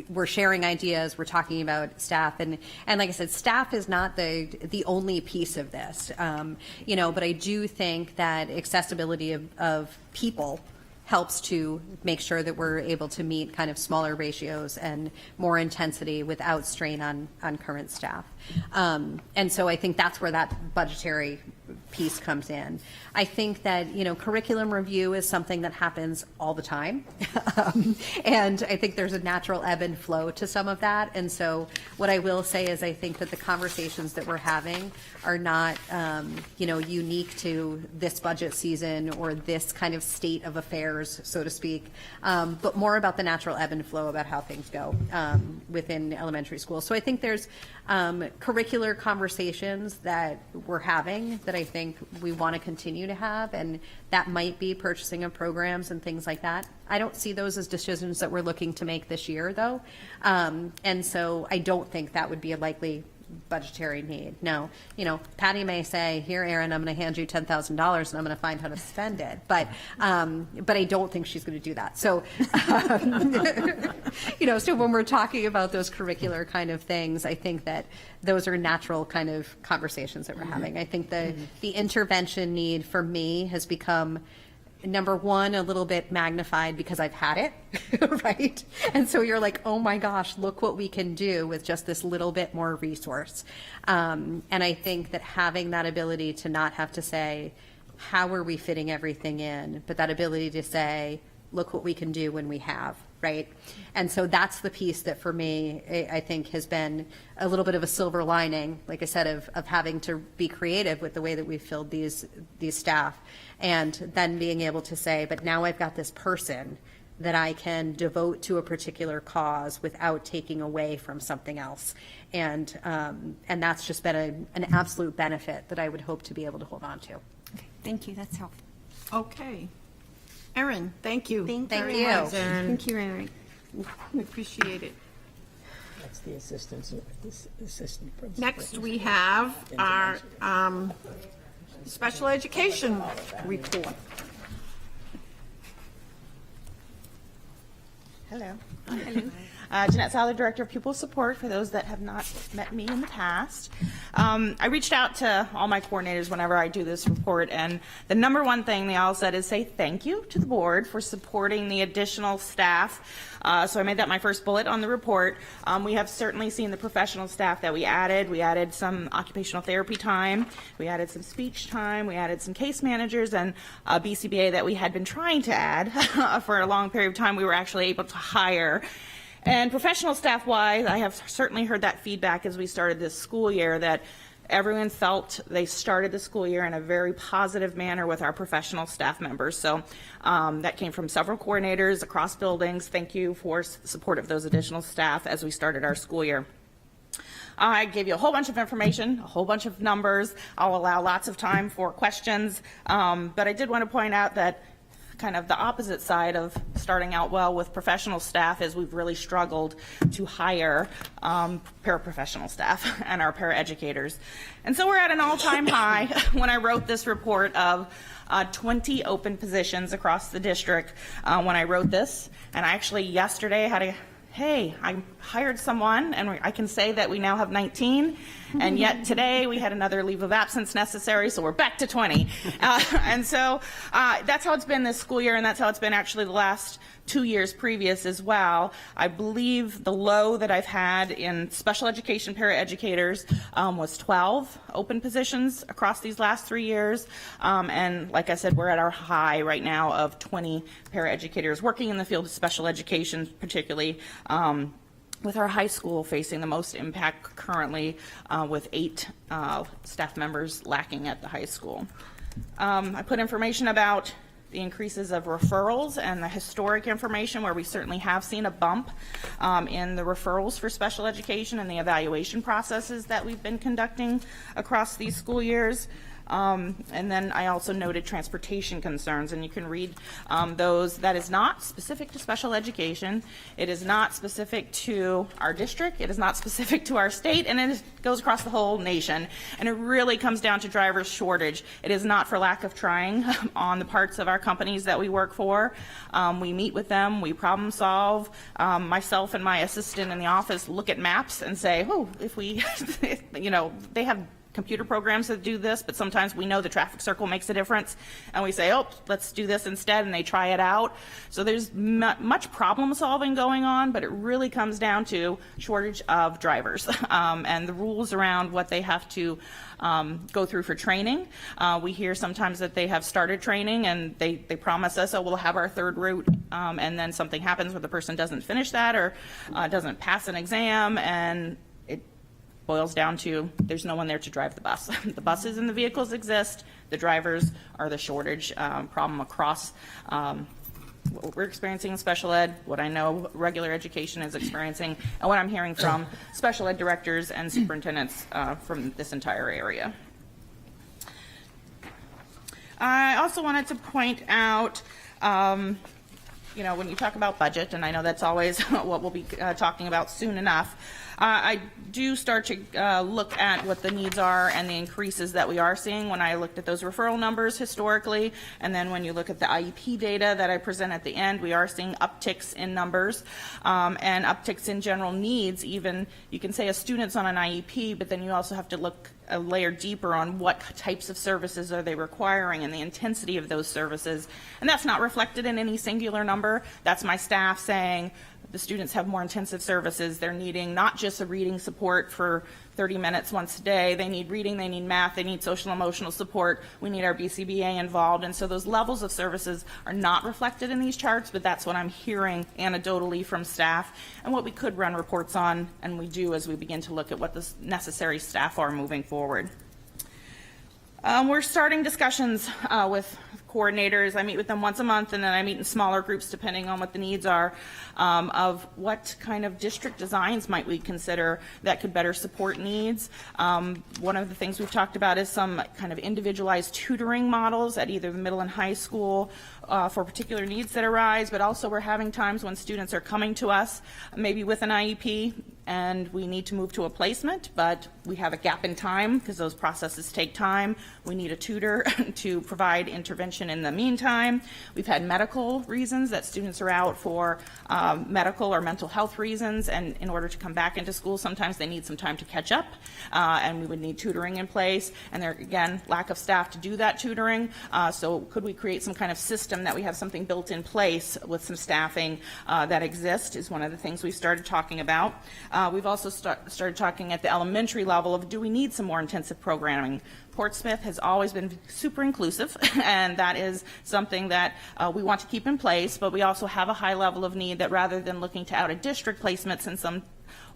we're sharing ideas, we're talking about staff, and like I said, staff is not the only piece of this, but I do think that accessibility of people helps to make sure that we're able to meet kind of smaller ratios and more intensity without strain on current staff. And so I think that's where that budgetary piece comes in. I think that, curriculum review is something that happens all the time. And I think there's a natural ebb and flow to some of that. And so what I will say is I think that the conversations that we're having are not, unique to this budget season or this kind of state of affairs, so to speak, but more about the natural ebb and flow about how things go within elementary school. So I think there's curricular conversations that we're having that I think we want to continue to have, and that might be purchasing of programs and things like that. I don't see those as decisions that we're looking to make this year, though, and so I don't think that would be a likely budgetary need. No, Patty may say, "Here, Aaron, I'm going to hand you $10,000 and I'm going to find how to spend it," but I don't think she's going to do that. So, so when we're talking about those curricular kind of things, I think that those are natural kind of conversations that we're having. I think the intervention need for me has become, number one, a little bit magnified because I've had it, right? And so you're like, oh my gosh, look what we can do with just this little bit more resource. And I think that having that ability to not have to say, how are we fitting everything in, but that ability to say, look what we can do when we have, right? And so that's the piece that for me, I think has been a little bit of a silver lining, like I said, of having to be creative with the way that we filled these staff, and then being able to say, but now I've got this person that I can devote to a particular cause without taking away from something else. And that's just been an absolute benefit that I would hope to be able to hold on to. Okay, thank you, that's helpful. Okay. Erin, thank you. Thank very you. much. Thank you, Erin. We appreciate it. That's the assistant principal. Next, we have our special education report. Hello. Jeanette Sowler, Director of Pupil Support, for those that have not met me in the past. I reached out to all my coordinators whenever I do this report, and the number one thing they all said is say thank you to the board for supporting the additional staff. So I made that my first bullet on the report. We have certainly seen the professional staff that we added. We added some occupational therapy time. We added some speech time. We added some case managers, and BCBA that we had been trying to add for a long period of time, we were actually able to hire. And professional staff-wise, I have certainly heard that feedback as we started this school year, that everyone felt they started the school year in a very positive manner with our professional staff members. So that came from several coordinators across buildings. Thank you for support of those additional staff as we started our school year. I gave you a whole bunch of information, a whole bunch of numbers. I'll allow lots of time for questions, but I did want to point out that kind of the opposite side of starting out well with professional staff is we've really struggled to hire paraprofessional staff and our paraeducators. And so we're at an all-time high when I wrote this report of 20 open positions across the district when I wrote this. And I actually yesterday had I hired someone, and I can say that we now have 19, And yet today we had another leave of absence necessary, so we're back to 20. And so that's how it's been this school year, and that's how it's been actually the last 2 years previous as well. I believe the low that I've had in special education paraeducators was 12 open positions across these last 3 years. And like I said, we're at our high right now of 20 paraeducators working in the field of special education, particularly with our high school facing the most impact currently with 8 staff members lacking at the high school. I put information about the increases of referrals and the historic information where we certainly have seen a bump in the referrals for special education and the evaluation processes that we've been conducting across these school years. And then I also noted transportation concerns, and you can read those. That is not specific to special education. It is not specific to our district. It is not specific to our state, and it goes across the whole nation. And it really comes down to driver shortage. It is not for lack of trying on the parts of our companies that we work for. We meet with them. We problem solve. Myself and my assistant in the office look at maps and say, oh, if we, you know, they have computer programs that do this, but sometimes we know the traffic circle makes a difference, and we say, oh, let's do this instead, and they try it out. So there's much problem solving going on, but it really comes down to shortage of drivers and the rules around what they have to go through for training. We hear sometimes that they have started training and they promise us, oh, we'll have our third route, and then something happens where the person doesn't finish that or doesn't pass an exam, and it boils down to there's no one there to drive the bus. The buses and the vehicles exist. The drivers are the shortage problem across what we're experiencing in special ed, what I know regular education is experiencing, and what I'm hearing from special ed directors and superintendents from this entire area. I also wanted to point out, you know, when you talk about budget, and I know that's always what we'll be talking about soon enough, I do start to look at what the needs are and the increases that we are seeing when I looked at those referral numbers historically, and then when you look at the IEP data that I present at the end, we are seeing upticks in numbers and upticks in general needs. Even you can say a student's on an IEP, but then you also have to look a layer deeper on what types of services are they requiring and the intensity of those services. And that's not reflected in any singular number. That's my staff saying the students have more intensive services. They're needing not just a reading support for 30 minutes once a day. They need reading, they need math, they need social emotional support. We need our BCBA involved. And so those levels of services are not reflected in these charts, but that's what I'm hearing anecdotally from staff and what we could run reports on, and we do as we begin to look at what the necessary staff are moving forward. We're starting discussions with coordinators. I meet with them once a month, and then I meet in smaller groups depending on what the needs are, of what kind of district designs might we consider that could better support needs. One of the things we've talked about is some kind of individualized tutoring models at either the middle and high school for particular needs that arise, but also we're having times when students are coming to us maybe with an IEP and we need to move to a placement, but we have a gap in time because those processes take time. We need a tutor to provide intervention in the meantime. We've had medical reasons that students are out for medical or mental health reasons, and in order to come back into school, sometimes they need some time to catch up, and we would need tutoring in place. And there, again, lack of staff to do that tutoring. So could we create some kind of system that we have something built in place with some staffing that exists is one of the things we started talking about. We've also started talking at the elementary level of, do we need some more intensive programming? Portsmouth has always been super inclusive, and that is something that we want to keep in place, but we also have a high level of need that rather than looking to out-of-district placements in some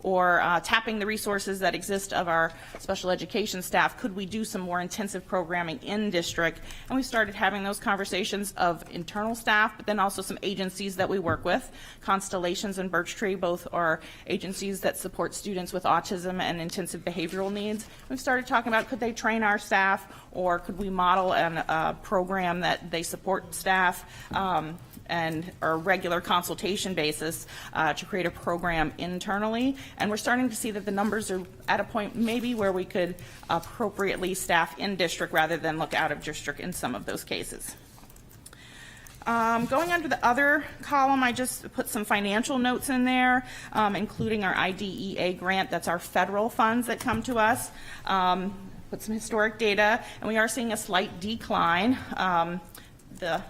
or tapping the resources that exist of our special education staff, could we do some more intensive programming in district? And we started having those conversations of internal staff, but then also some agencies that we work with. Constellations and Birch Tree both are agencies that support students with autism and intensive behavioral needs. We've started talking about, could they train our staff, or could we model a program that they support staff and a regular consultation basis to create a program internally. And we're starting to see that the numbers are at a point maybe where we could appropriately staff in district rather than look out of district in some of those cases. Going under the other column, I just put some financial notes in there, including our IDEA grant. That's our federal funds that come to us. Put some historic data, and we are seeing a slight decline. The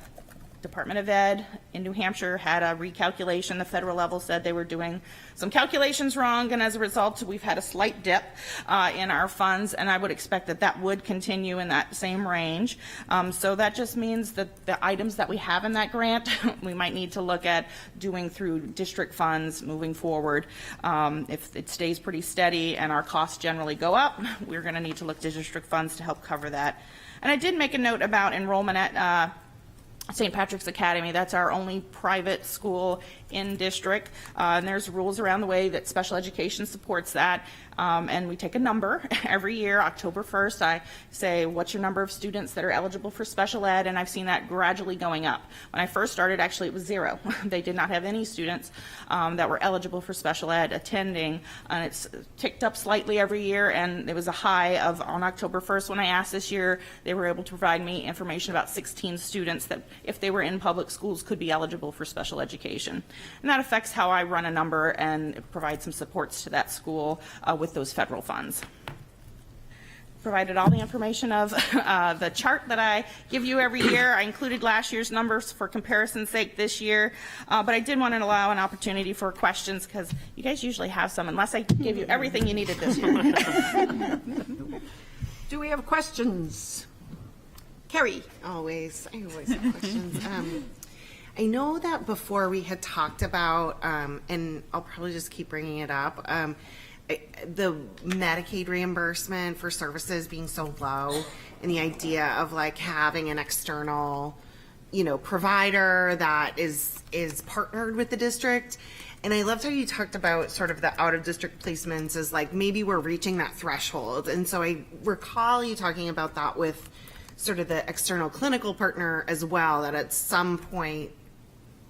Department of Ed in New Hampshire had a recalculation. The federal level said they were doing some calculations wrong, and as a result, we've had a slight dip in our funds, and I would expect that that would continue in that same range. So that just means that the items that we have in that grant, we might need to look at doing through district funds moving forward. If it stays pretty steady and our costs generally go up, we're going to need to look to district funds to help cover that. And I did make a note about enrollment at St. Patrick's Academy. That's our only private school in district, and there's rules around the way that special education supports that, and we take a number every year. October 1st, I say, what's your number of students that are eligible for special ed, and I've seen that gradually going up. When I first started, actually, it was 0. They did not have any students that were eligible for special ed attending, and it's ticked up slightly every year, and it was a high of, on October 1st, when I asked this year, they were able to provide me information about 16 students that, if they were in public schools, could be eligible for special education. And that affects how I run a number and provide some supports to that school with those federal funds. Provided all the information of the chart that I give you every year. I included last year's numbers for comparison's sake this year, but I did want to allow an opportunity for questions because you guys usually have some, unless I give you everything you needed this year. Do we have questions? Carrie? I always have questions. I know that before we had talked about, and I'll probably just keep bringing it up, the Medicaid reimbursement for services being so low, and the idea of like having an external, provider that is partnered with the district. And I loved how you talked about sort of the out-of-district placements as like maybe we're reaching that threshold. And so I recall you talking about that with sort of the external clinical partner as well, that at some point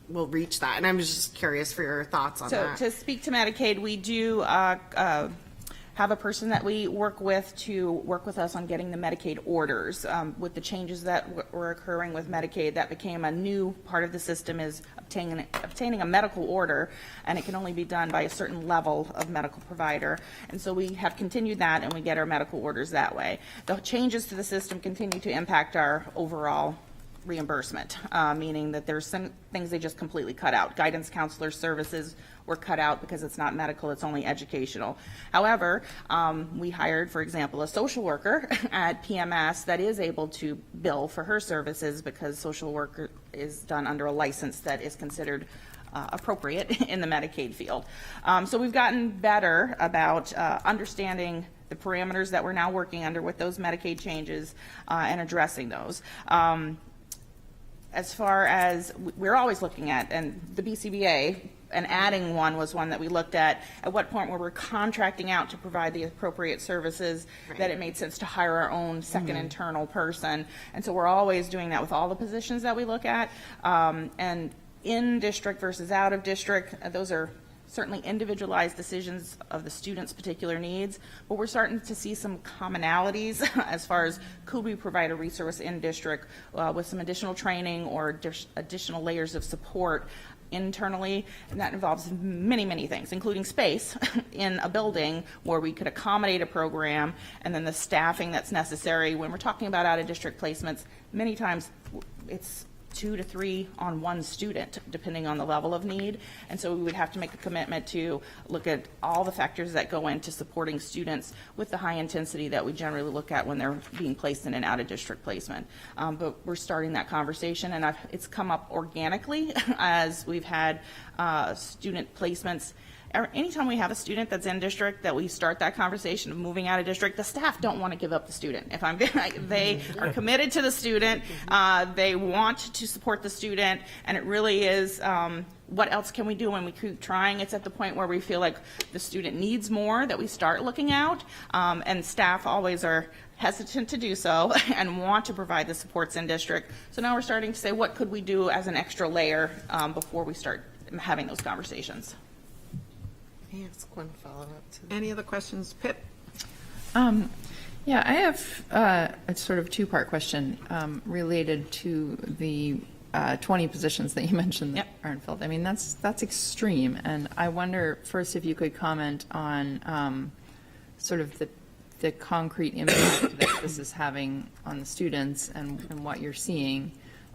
we'll reach that. And I'm just curious for your thoughts on that. So to speak to Medicaid, we do have a person that we work with to work with us on getting the Medicaid orders. With the changes that were occurring with Medicaid, that became a new part of the system, is obtaining a medical order, and it can only be done by a certain level of medical provider. And so we have continued that, and we get our medical orders that way. The changes to the system continue to impact our overall reimbursement, meaning that there's some things they just completely cut out. Guidance counselor services were cut out because it's not medical, it's only educational. However, we hired, for example, a social worker at PMS that is able to bill for her services because social work is done under a license that is considered appropriate in the Medicaid field. So we've gotten better about understanding the parameters that we're now working under with those Medicaid changes and addressing those. As far as we're always looking at, and the BCBA, and adding one was one that we looked at what point where we're contracting out to provide the appropriate services, that it made sense to hire our own second internal person. And so we're always doing that with all the positions that we look at. And in district versus out of district, those are certainly individualized decisions of the student's particular needs, but we're starting to see some commonalities as far as could we provide a resource in district with some additional training or additional layers of support internally, and that involves many, many things, including space in a building where we could accommodate a program, and then the staffing that's necessary. When we're talking about out-of-district placements, many times it's 2 to 3 on one student, depending on the level of need. And so we would have to make a commitment to look at all the factors that go into supporting students with the high intensity that we generally look at when they're being placed in an out-of-district placement. But we're starting that conversation, and it's come up organically as we've had student placements. Anytime we have a student that's in district, that we start that conversation of moving out of district, the staff don't want to give up the student. If I'm they are committed to the student, they want to support the student, and it really is what else can we do when we keep trying? It's at the point where we feel like the student needs more that we start looking out, and staff always are hesitant to do so and want to provide the supports in district. So now we're starting to say, what could we do as an extra layer before we start having those conversations? Yes, one follow-up to that. Any other questions? Pip? Yeah, I have a sort of two-part question related to the 20 positions that you mentioned that Yep. aren't filled. I mean, that's extreme. And I wonder, first, if you could comment on sort of the concrete impact that this is having on the students and what you're seeing.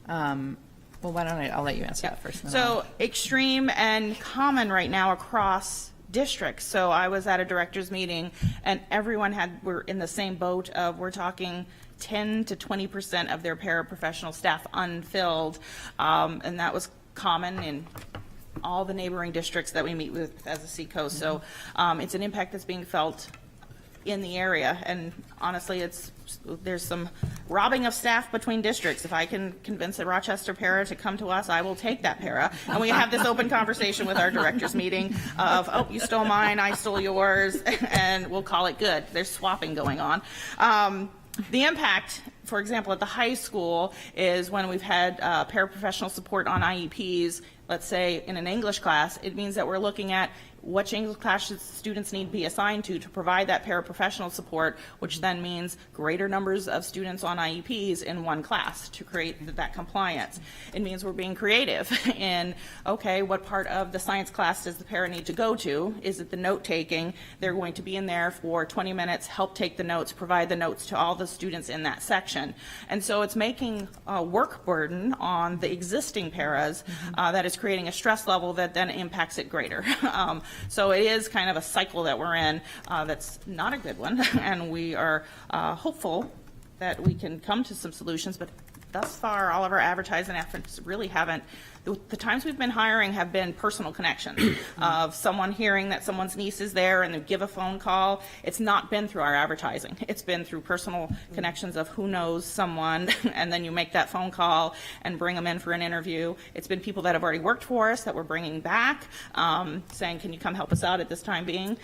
Well, why don't I'll let you answer that first. and then So extreme and common right now across districts. So I was at a director's meeting and everyone were in the same boat of, we're talking 10 to 20% of their paraprofessional staff unfilled. And that was common in all the neighboring districts that we meet with as a Seacoast. So it's an impact that's being felt in the area. And honestly, there's some robbing of staff between districts. If I can convince a Rochester para to come to us, I will take that para. And we have this open conversation with our directors meeting of, oh, you stole mine, I stole yours, and we'll call it good. There's swapping going on. The impact, for example, at the high school is when we've had paraprofessional support on IEPs, let's say in an English class, it means that we're looking at which English classes students need to be assigned to provide that paraprofessional support, which then means greater numbers of students on IEPs in one class to create that compliance. It means we're being creative in, okay, what part of the science class does the para need to go to? Is it the note taking? They're going to be in there for 20 minutes, help take the notes, provide the notes to all the students in that section. And so it's making a work burden on the existing paras that is creating a stress level that then impacts it greater. So it is kind of a cycle that we're in that's not a good one, and we are hopeful that we can come to some solutions, but thus far, all of our advertising efforts really haven't. The times we've been hiring have been personal connections of someone hearing that someone's niece is there and they give a phone call. It's not been through our advertising. It's been through personal connections of who knows someone, and then you make that phone call and bring them in for an interview. It's been people that have already worked for us that we're bringing back, saying, can you come help us out at this time being?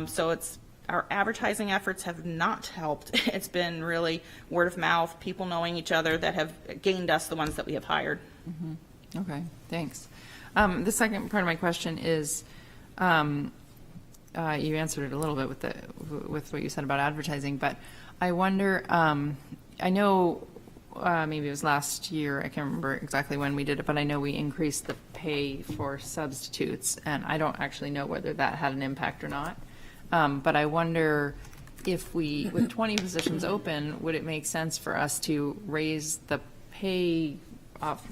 So our advertising efforts have not helped. It's been really word of mouth, people knowing each other that have gained us the ones that we have hired. Okay, thanks. The second part of my question is, you answered it a little bit with what you said about advertising, but I wonder, I know maybe it was last year, I can't remember exactly when we did it, but I know we increased the pay for substitutes, and I don't actually know whether that had an impact or not. But I wonder if with 20 positions open, would it make sense for us to raise the pay,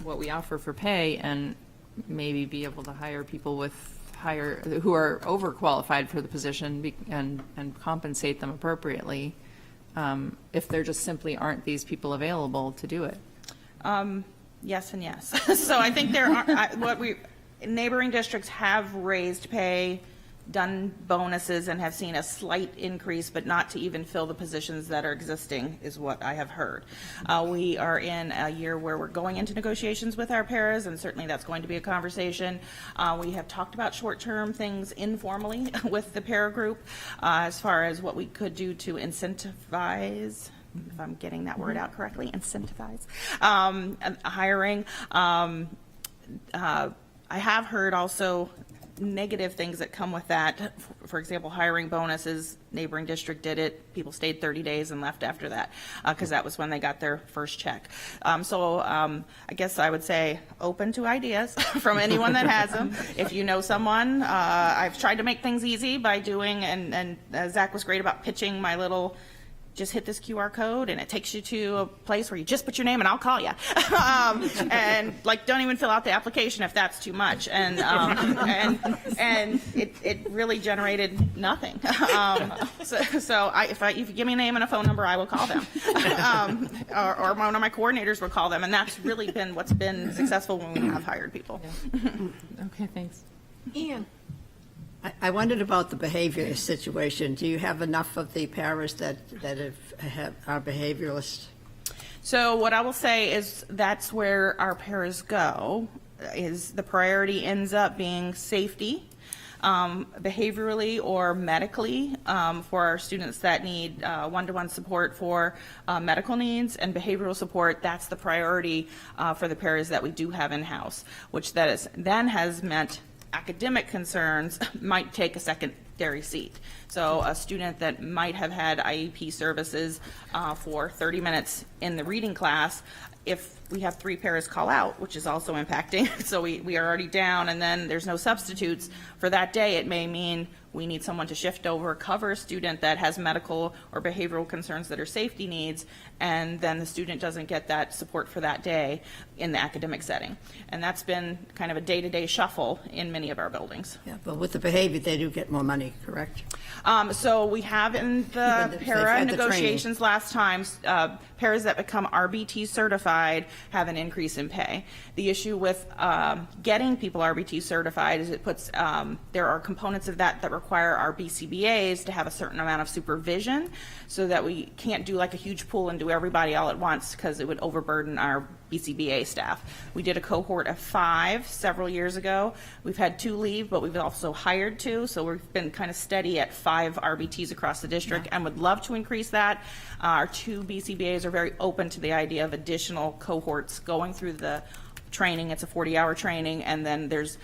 what we offer for pay, and maybe be able to hire people who are overqualified for the position and compensate them appropriately, if there just simply aren't these people available to do it? Yes and yes. So I think there are, neighboring districts have raised pay, done bonuses, and have seen a slight increase, but not to even fill the positions that are existing, is what I have heard. We are in a year where we're going into negotiations with our paras, and certainly that's going to be a conversation. We have talked about short-term things informally with the para group, as far as what we could do to incentivize, if I'm getting that word out correctly, incentivize hiring. I have heard also negative things that come with that. For example, hiring bonuses, neighboring district did it. People stayed 30 days and left after that because that was when they got their first check. So I guess I would say open to ideas from anyone that has them. If you know someone, I've tried to make things easy by doing, and Zach was great about pitching my little, just hit this QR code and it takes you to a place where you just put your name and I'll call you. And like, don't even fill out the application if that's too much. And it really generated nothing. So if you give me a name and a phone number, I will call them. Or one of my coordinators will call them. And that's really been what's been successful when we have hired people. Okay, thanks. Ian. I wondered about the behavior situation. Do you have enough of the paras that are behavioralists? So what I will say is that's where our paras go, is the priority ends up being safety, behaviorally or medically, for our students that need one-to-one support for medical needs, and behavioral support. That's the priority for the paras that we do have in-house, which then has meant academic concerns might take a secondary seat. So a student that might have had IEP services for 30 minutes in the reading class if we have 3 paras call out, which is also impacting, so we are already down, and then there's no substitutes for that day, it may mean we need someone to shift over, cover a student that has medical or behavioral concerns that are safety needs, and then the student doesn't get that support for that day in the academic setting. And that's been kind of a day-to-day shuffle in many of our buildings. Yeah, but with the behavior, they do get more money, correct? So we have in the They've para had the negotiations last time, paras that become RBT certified have an increase in pay. The issue with getting people RBT certified is it puts, there are components of that that require our BCBAs to have a certain amount of supervision, so that we can't do like a huge pool and do everybody all at once, because it would overburden our BCBA staff. We did a cohort of 5 several years ago. We've had 2 leave, but we've also hired 2, so we've been kind of steady at 5 RBTs across the district, and would love to increase that. Our 2 BCBAs are very open to the idea of additional cohorts going through the training. It's a 40-hour training, and then there's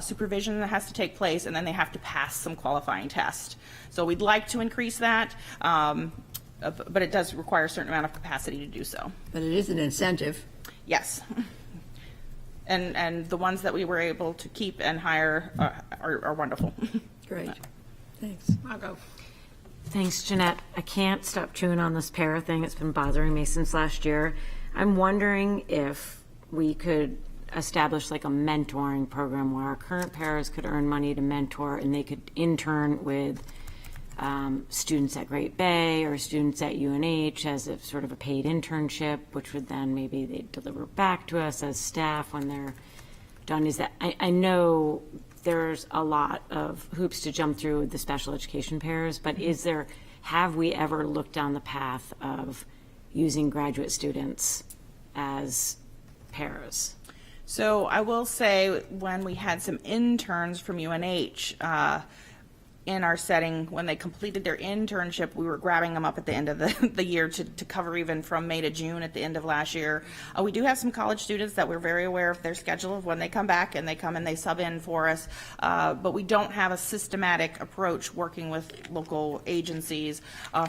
supervision that has to take place, and then they have to pass some qualifying tests. So we'd like to increase that, but it does require a certain amount of capacity to do so. But it is an incentive. Yes. And the ones that we were able to keep and hire are wonderful. Great. Thanks. Margot. Thanks, Jeanette. I can't stop chewing on this para thing. It's been bothering me since last year. I'm wondering if we could establish like a mentoring program where our current paras could earn money to mentor, and they could intern with students at Great Bay or students at UNH as a sort of a paid internship, which would then maybe they deliver back to us as staff when they're done. Is that, I know there's a lot of hoops to jump through with the special education paras, but have we ever looked down the path of using graduate students as paras? So I will say, when we had some interns from UNH in our setting, when they completed their internship, we were grabbing them up at the end of the year to cover even from May to June at the end of last year. We do have some college students that we're very aware of their schedule of when they come back, and they come and they sub in for us, but we don't have a systematic approach working with local agencies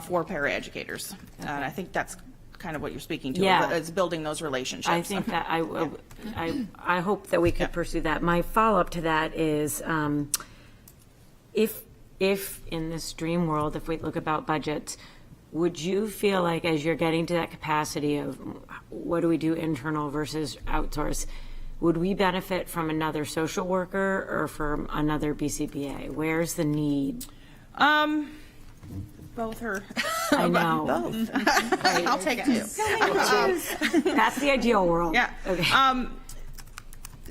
for paraeducators. And I think that's kind of what you're speaking to, is building those relationships. I think that I hope that we could pursue that. My follow-up to that is, if in this dream world, if we look about budgets, would you feel like, as you're getting to that capacity of what do we do internal versus outsource, would we benefit from another social worker or from another BCBA? Where's the need? Both are. I know. Both. I'll take 2. That's the ideal world. Yeah. Okay.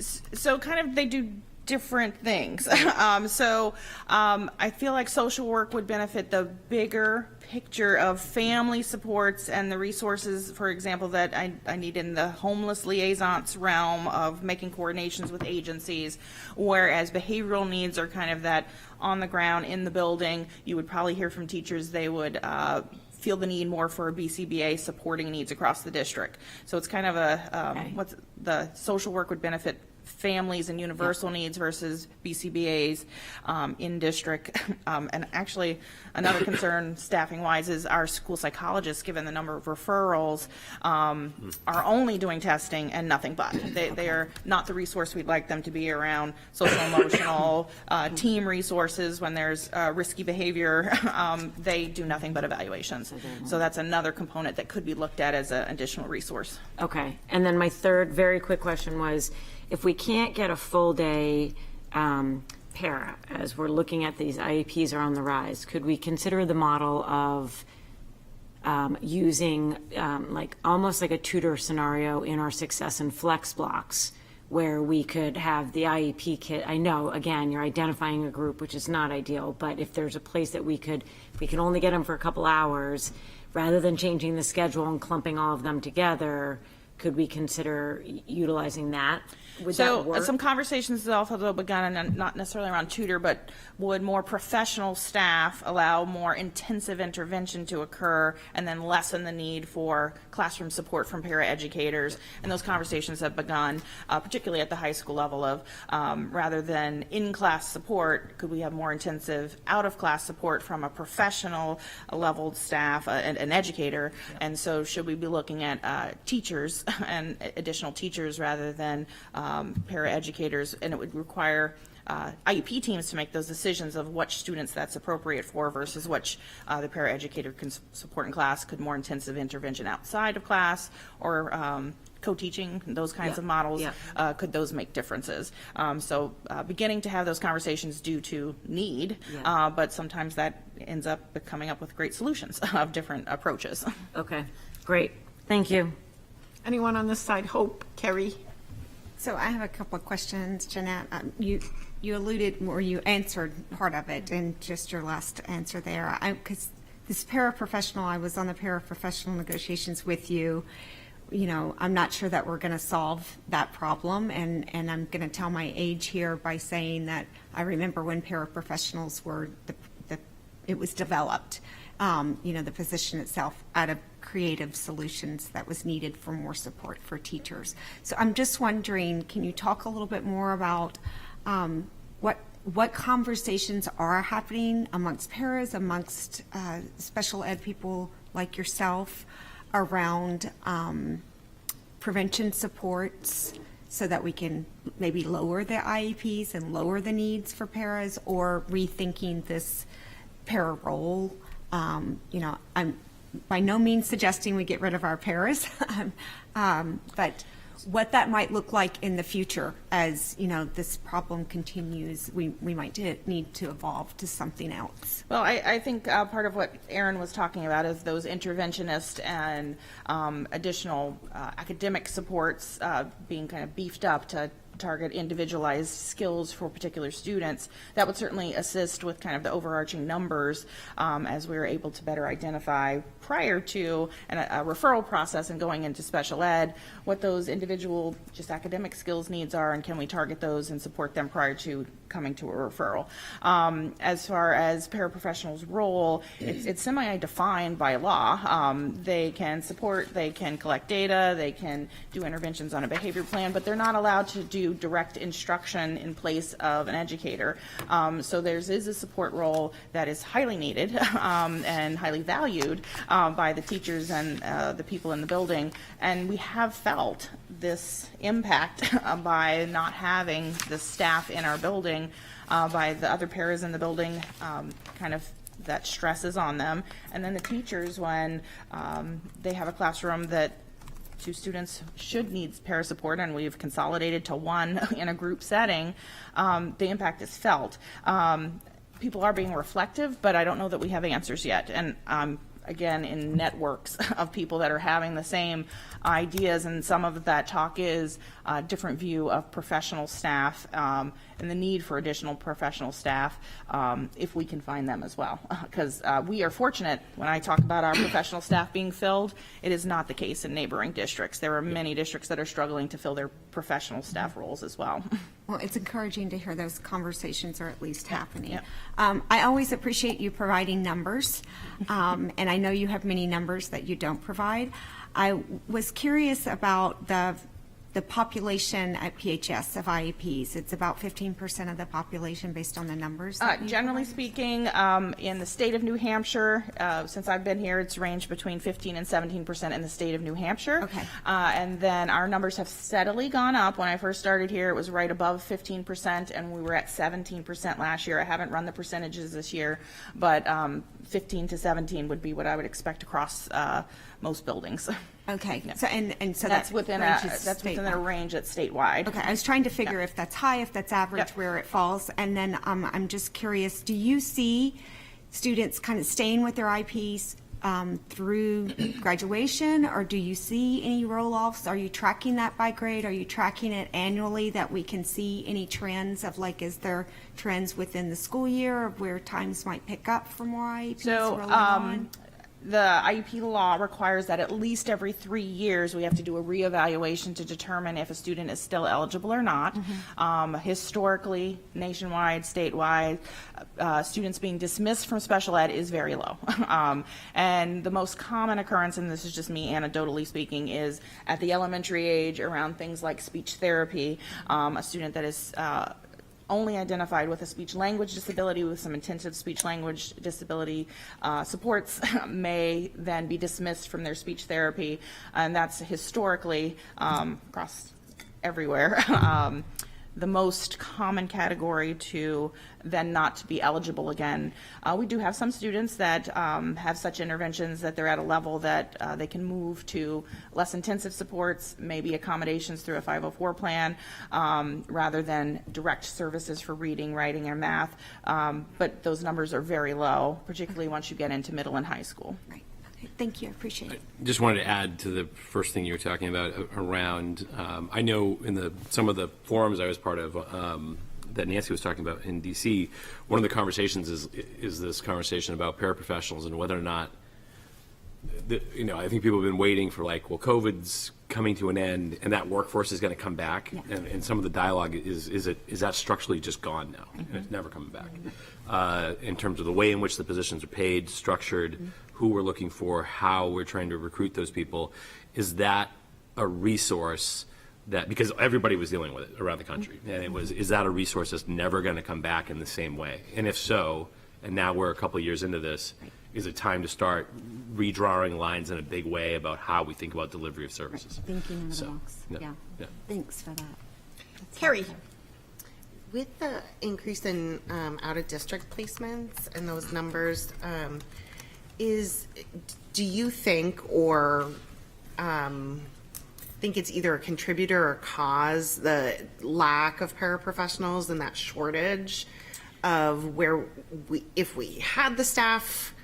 So kind of they do different things. I feel like social work would benefit the bigger picture of family supports and the resources, for example, that I need in the homeless liaisons realm of making coordinations with agencies, whereas behavioral needs are kind of that on the ground in the building. You would probably hear from teachers they would feel the need more for a BCBA supporting needs across the district. So it's kind of what's the social work would benefit families and universal needs versus BCBA's in district. And actually, another concern staffing-wise is our school psychologists, given the number of referrals, are only doing testing and nothing but. They are not the resource we'd like them to be around social, emotional, team resources when there's risky behavior. They do nothing but evaluations. So that's another component that could be looked at as an additional resource. Okay. And then my third very quick question was, if we can't get a full day para, as we're looking at these IEPs are on the rise, could we consider the model of using like almost like a tutor scenario in our Success and Flex blocks, where we could have the IEP kit? I know, again, you're identifying a group, which is not ideal, but if there's a place that we can only get them for a couple hours, rather than changing the schedule and clumping all of them together, could we consider utilizing that? Would that work? Some conversations have also begun, and not necessarily around tutor, but would more professional staff allow more intensive intervention to occur and then lessen the need for classroom support from paraeducators? And those conversations have begun, particularly at the high school level of rather than in-class support, could we have more intensive out-of-class support from a professional level staff, an educator? And so should we be looking at teachers and additional teachers rather than paraeducators, and it would require IEP teams to make those decisions of which students that's appropriate for versus which the paraeducator can support in class. Could more intensive intervention outside of class or co-teaching, those kinds of models, could those make differences? So beginning to have those conversations due to need, but sometimes that ends up coming up with great solutions of different approaches. Okay, great. Thank you. Anyone on this side? Hope, Kerry? So I have a couple of questions, Jeanette. You alluded, or you answered part of it in just your last answer there. Because this paraprofessional, I was on the paraprofessional negotiations with you. You know, I'm not sure that we're going to solve that problem, and I'm going to tell my age here by saying that I remember when paraprofessionals were it was developed. You know, the position itself out of creative solutions that was needed for more support for teachers. So I'm just wondering, can you talk a little bit more about what conversations are happening amongst paras, amongst special ed people like yourself around prevention supports so that we can maybe lower the IEPs and lower the needs for paras, or rethinking this para role? You know, I'm by no means suggesting we get rid of our paras, but what that might look like in the future as, you know, this problem continues, we might need to evolve to something else. Well, I think part of what Erin was talking about is those interventionist and additional academic supports being kind of beefed up to target individualized skills for particular students. That would certainly assist with kind of the overarching numbers as we were able to better identify prior to a referral process and going into special ed what those individual just academic skills needs are, and can we target those and support them prior to coming to a referral. As far as paraprofessionals' role, it's semi-defined by law. They can support, they can collect data, they can do interventions on a behavior plan, but they're not allowed to do direct instruction in place of an educator. So there is a support role that is highly needed and highly valued by the teachers and the people in the building. And we have felt this impact by not having the staff in our building, by the other paras in the building, kind of that stresses on them. And then the teachers, when they have a classroom that 2 students should need para support and we've consolidated to 1 in a group setting, the impact is felt. People are being reflective, but I don't know that we have answers yet. And again, in networks of people that are having the same ideas, and some of that talk is a different view of professional staff and the need for additional professional staff if we can find them as well. Because we are fortunate, when I talk about our professional staff being filled, it is not the case in neighboring districts. There are many districts that are struggling to fill their professional staff roles as well. Well, it's encouraging to hear those conversations are at least happening. I always appreciate you providing numbers, and I know you have many numbers that you don't provide. I was curious about the population at PHS of IEPs. It's about 15% of the population based on the numbers. Generally speaking, in the state of New Hampshire, since I've been here, it's ranged between 15 and 17% in the state of New Hampshire. Okay. And then our numbers have steadily gone up. When I first started here, it was right above 15%, and we were at 17% last year. I haven't run the percentages this year, but 15 to 17 would be what I would expect across most buildings. Okay. Yeah. So and so that's within a statewide. range that's statewide. Okay, I was trying to figure if that's high, if that's average, where it falls. And then I'm just curious, do you see students kind of staying with their IPs through graduation, or do you see any roll-offs? Are you tracking that by grade? Are you tracking it annually, that we can see any trends of, like, is there trends within the school year of where times might pick up for more IEPs rolling on? The IEP law requires that at least every 3 years we have to do a reevaluation to determine if a student is still eligible or not. Historically, nationwide, statewide, students being dismissed from special ed is very low. And the most common occurrence, and this is just me anecdotally speaking, is at the elementary age around things like speech therapy. A student that is only identified with a speech language disability with some intensive speech language disability supports may then be dismissed from their speech therapy, and that's historically across everywhere. The most common category to then not to be eligible again. We do have some students that have such interventions that they're at a level that they can move to less intensive supports, maybe accommodations through a 504 plan, rather than direct services for reading, writing, or math. But those numbers are very low, particularly once you get into middle and high school. Right. Okay. Thank you. I appreciate it. Just wanted to add to the first thing you were talking about around, I know in some of the forums I was part of that Nancy was talking about in DC, one of the conversations is this conversation about paraprofessionals and whether or not, I think people have been waiting for like, well, COVID's coming to an end and that workforce is going to come back. Yeah. And some of the dialogue is that structurally just gone now? Mm-hmm. And it's never coming back. In terms of the way in which the positions are paid, structured, mm-hmm. who we're looking for, how we're trying to recruit those people. Is that a resource that, because everybody was dealing with it around the country, and is that a resource that's never going to come back in the same way? And if so, and now we're a couple of years into this, is it time to start redrawing lines in a big way about how we think about delivery of services? Thinking out of the box. Yeah. Thanks for that. Carrie. With the increase in out-of-district placements and those numbers, do you think or think it's either a contributor or cause the lack of paraprofessionals and that shortage of where if we had the staff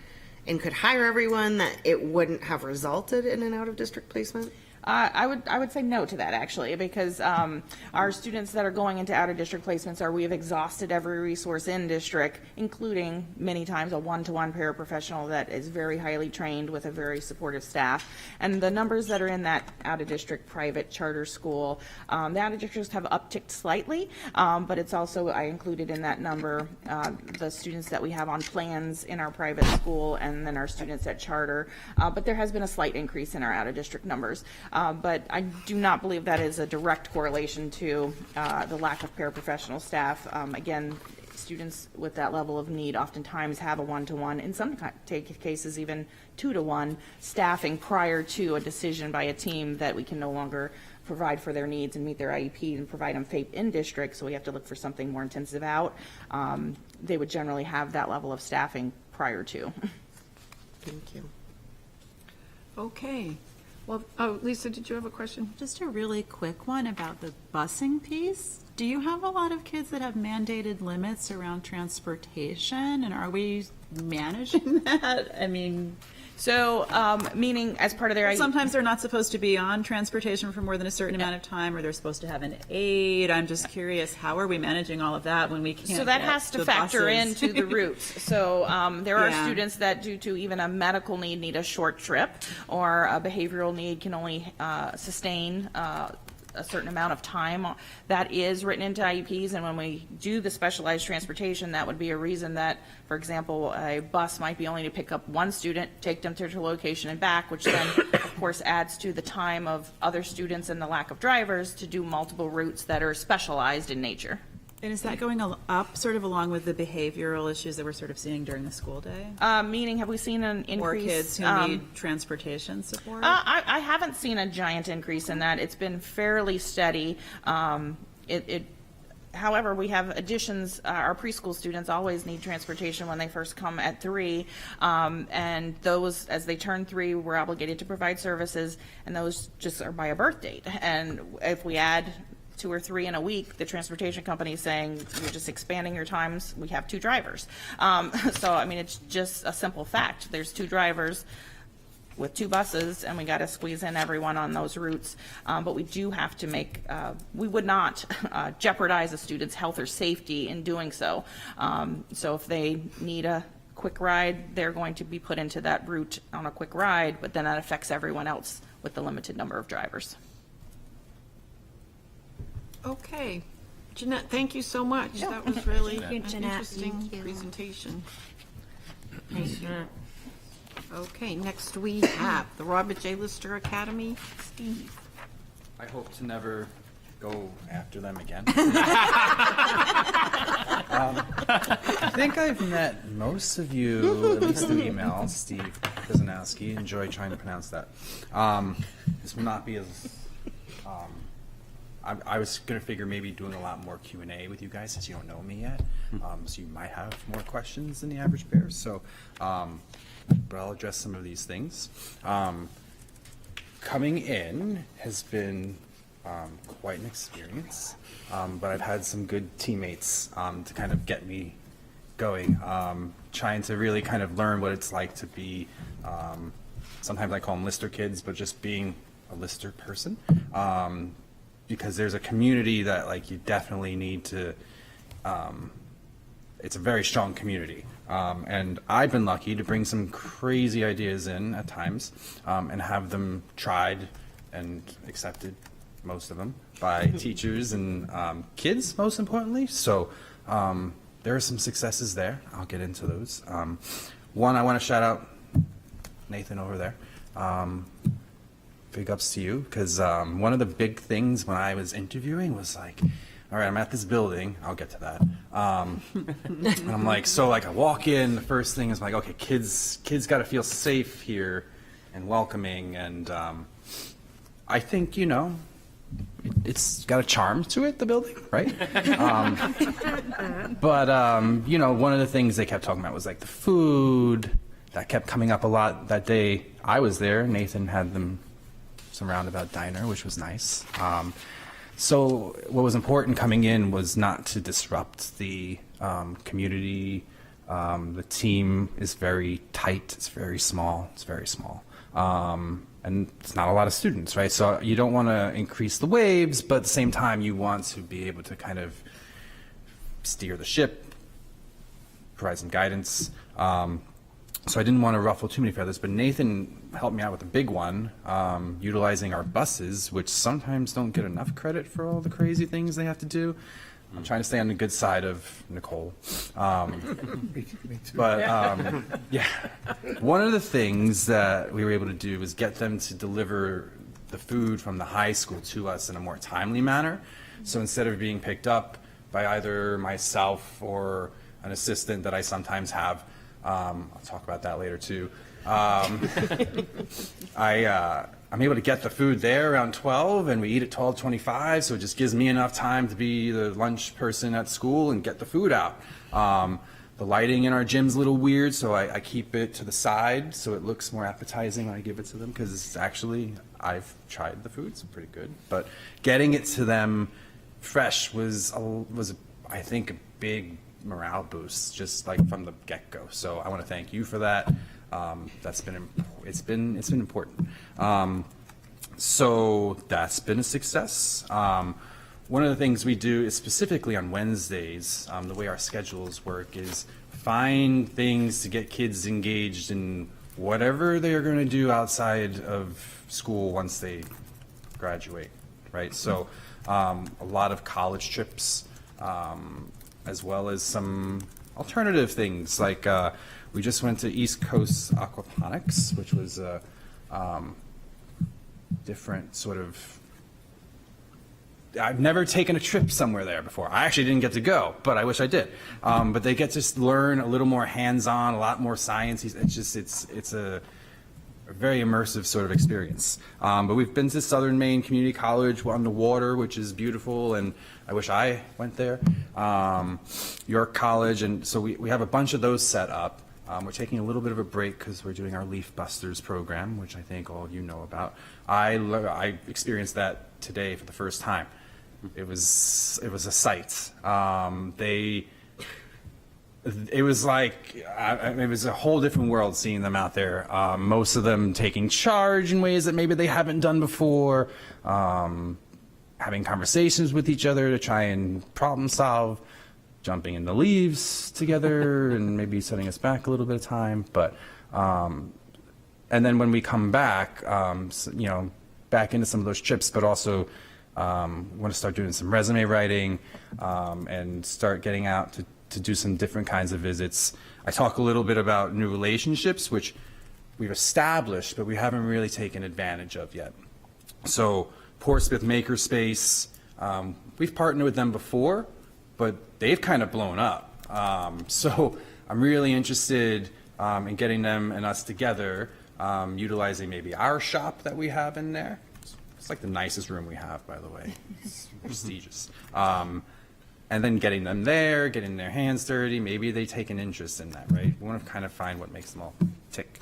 and could hire everyone, that it wouldn't have resulted in an out-of-district placement? I would say no to that, actually, because our students that are going into out-of-district placements we have exhausted every resource in district, including many times a one-to-one paraprofessional that is very highly trained with a very supportive staff. And the numbers that are in that out-of-district private charter school, the out-of-districts have upticked slightly, but it's also, I included in that number the students that we have on plans in our private school and then our students at charter. But there has been a slight increase in our out-of-district numbers. But I do not believe that is a direct correlation to the lack of paraprofessional staff. Again, students with that level of need oftentimes have a one-to-one, in some cases even 2-to-1 staffing prior to a decision by a team that we can no longer provide for their needs and meet their IEP and provide them FAPE in district, so we have to look for something more intensive out. They would generally have that level of staffing prior to. Thank you. Okay. Well, Lisa, did you have a question? Just a really quick one about the busing piece. Do you have a lot of kids that have mandated limits around transportation, and are we managing that? I mean, so meaning as part of their sometimes they're not supposed to be on transportation for more than a certain amount of time, or they're supposed to have an aide. I'm just curious, how are we managing all of that when we can't? So that get has to the factor buses? into the routes. So there are Yeah. students that, due to even a medical need a short trip, or a behavioral need can only sustain a certain amount of time. That is written into IEPs, and when we do the specialized transportation, that would be a reason that, for example, a bus might be only to pick up one student, take them to their location and back, which then, of course, adds to the time of other students and the lack of drivers to do multiple routes that are specialized in nature. And is that going up sort of along with the behavioral issues that we're sort of seeing during the school day? Meaning, have we seen an increase? Or kids who need transportation support? I haven't seen a giant increase in that. It's been fairly steady. However, we have additions. Our preschool students always need transportation when they first come at 3, and those, as they turn 3, we're obligated to provide services, and those just are by a birth date. And if we add 2 or 3 in a week, the transportation company is saying, you're just expanding your times, we have 2 drivers. So, I mean, it's just a simple fact. There's 2 drivers with 2 buses, and we got to squeeze in everyone on those routes. But we do have to make, we would not jeopardize a student's health or safety in doing so. So if they need a quick ride, they're going to be put into that route on a quick ride, but then that affects everyone else with the limited number of drivers. Okay. Jeanette, thank you so much. That was really Thank you, an Jeanette. interesting Thank you. presentation. Okay, next we have the Robert J. Lister Academy. Steve. I hope to never go after them again. I think I've met most of you, at least through email. Steve Kazanowski, enjoy trying to pronounce that. This will not be as... I was going to figure maybe doing a lot more Q&A with you guys since you don't know me yet. So you might have more questions than the average bear. So, but I'll address some of these things. Coming in has been quite an experience, but I've had some good teammates to kind of get me going, trying to really kind of learn what it's like to be, sometimes I call them Lister kids, but just being a Lister person, because there's a community that like you definitely need to, it's a very strong community. And I've been lucky to bring some crazy ideas in at times and have them tried and accepted, most of them, by teachers and kids, most importantly. So there are some successes there. I'll get into those. One, I want to shout out Nathan over there. Big ups to you, because one of the big things when I was interviewing was like, all right, I'm at this building. I'll get to that. And I'm like, so like I walk in, the first thing is like, okay, kids got to feel safe here and welcoming. And I think, you know, it's got a charm to it, the building, right? But, you know, one of the things they kept talking about was like the food that kept coming up a lot that day I was there. Nathan had them some roundabout diner, which was nice. So what was important coming in was not to disrupt the community. The team is very tight. It's very small. It's very small. And it's not a lot of students, right? So you don't want to increase the waves, but at the same time, you want to be able to kind of steer the ship, provide some guidance. So I didn't want to ruffle too many feathers, but Nathan helped me out with a big one, utilizing our buses, which sometimes don't get enough credit for all the crazy things they have to do. I'm trying to stay on the good side of Nicole. But yeah, one of the things that we were able to do was get them to deliver the food from the high school to us in a more timely manner. So instead of being picked up by either myself or an assistant that I sometimes have, I'll talk about that later too. I'm able to get the food there around 12, and we eat at 12:25, so it just gives me enough time to be the lunch person at school and get the food out. The lighting in our gym's a little weird, so I keep it to the side so it looks more appetizing when I give it to them, because it's actually, I've tried the food, it's pretty good. But getting it to them fresh was I think, a big morale boost, just like from the get-go. So I want to thank you for that. It's been important. So that's been a success. One of the things we do is specifically on Wednesdays, the way our schedules work is find things to get kids engaged in whatever they are going to do outside of school once they graduate, right? So a lot of college trips, as well as some alternative things like we just went to East Coast Aquaponics, which was a different sort of, I've never taken a trip somewhere there before. I actually didn't get to go, but I wish I did. But they get to learn a little more hands-on, a lot more science. It's a very immersive sort of experience. But we've been to Southern Maine Community College on the water, which is beautiful, and I wish I went there. York College, and so we have a bunch of those set up. We're taking a little bit of a break because we're doing our Leaf Busters program, which I think all of you know about. I experienced that today for the first time. It was a sight. It was like, it was a whole different world seeing them out there. Most of them taking charge in ways that maybe they haven't done before, having conversations with each other to try and problem solve, jumping in the leaves together and maybe setting us back a little bit of time. But, and then when we come back, back into some of those trips, but also want to start doing some resume writing and start getting out to do some different kinds of visits. I talk a little bit about new relationships, which we've established, but we haven't really taken advantage of yet. So Portsmouth Makerspace, We've partnered with them before, but they've kind of blown up. So I'm really interested in getting them and us together, utilizing maybe our shop that we have in there. It's like the nicest room we have, by the way. It's prestigious. And then getting them there, getting their hands dirty, maybe they take an interest in that, right? We want to kind of find what makes them all tick.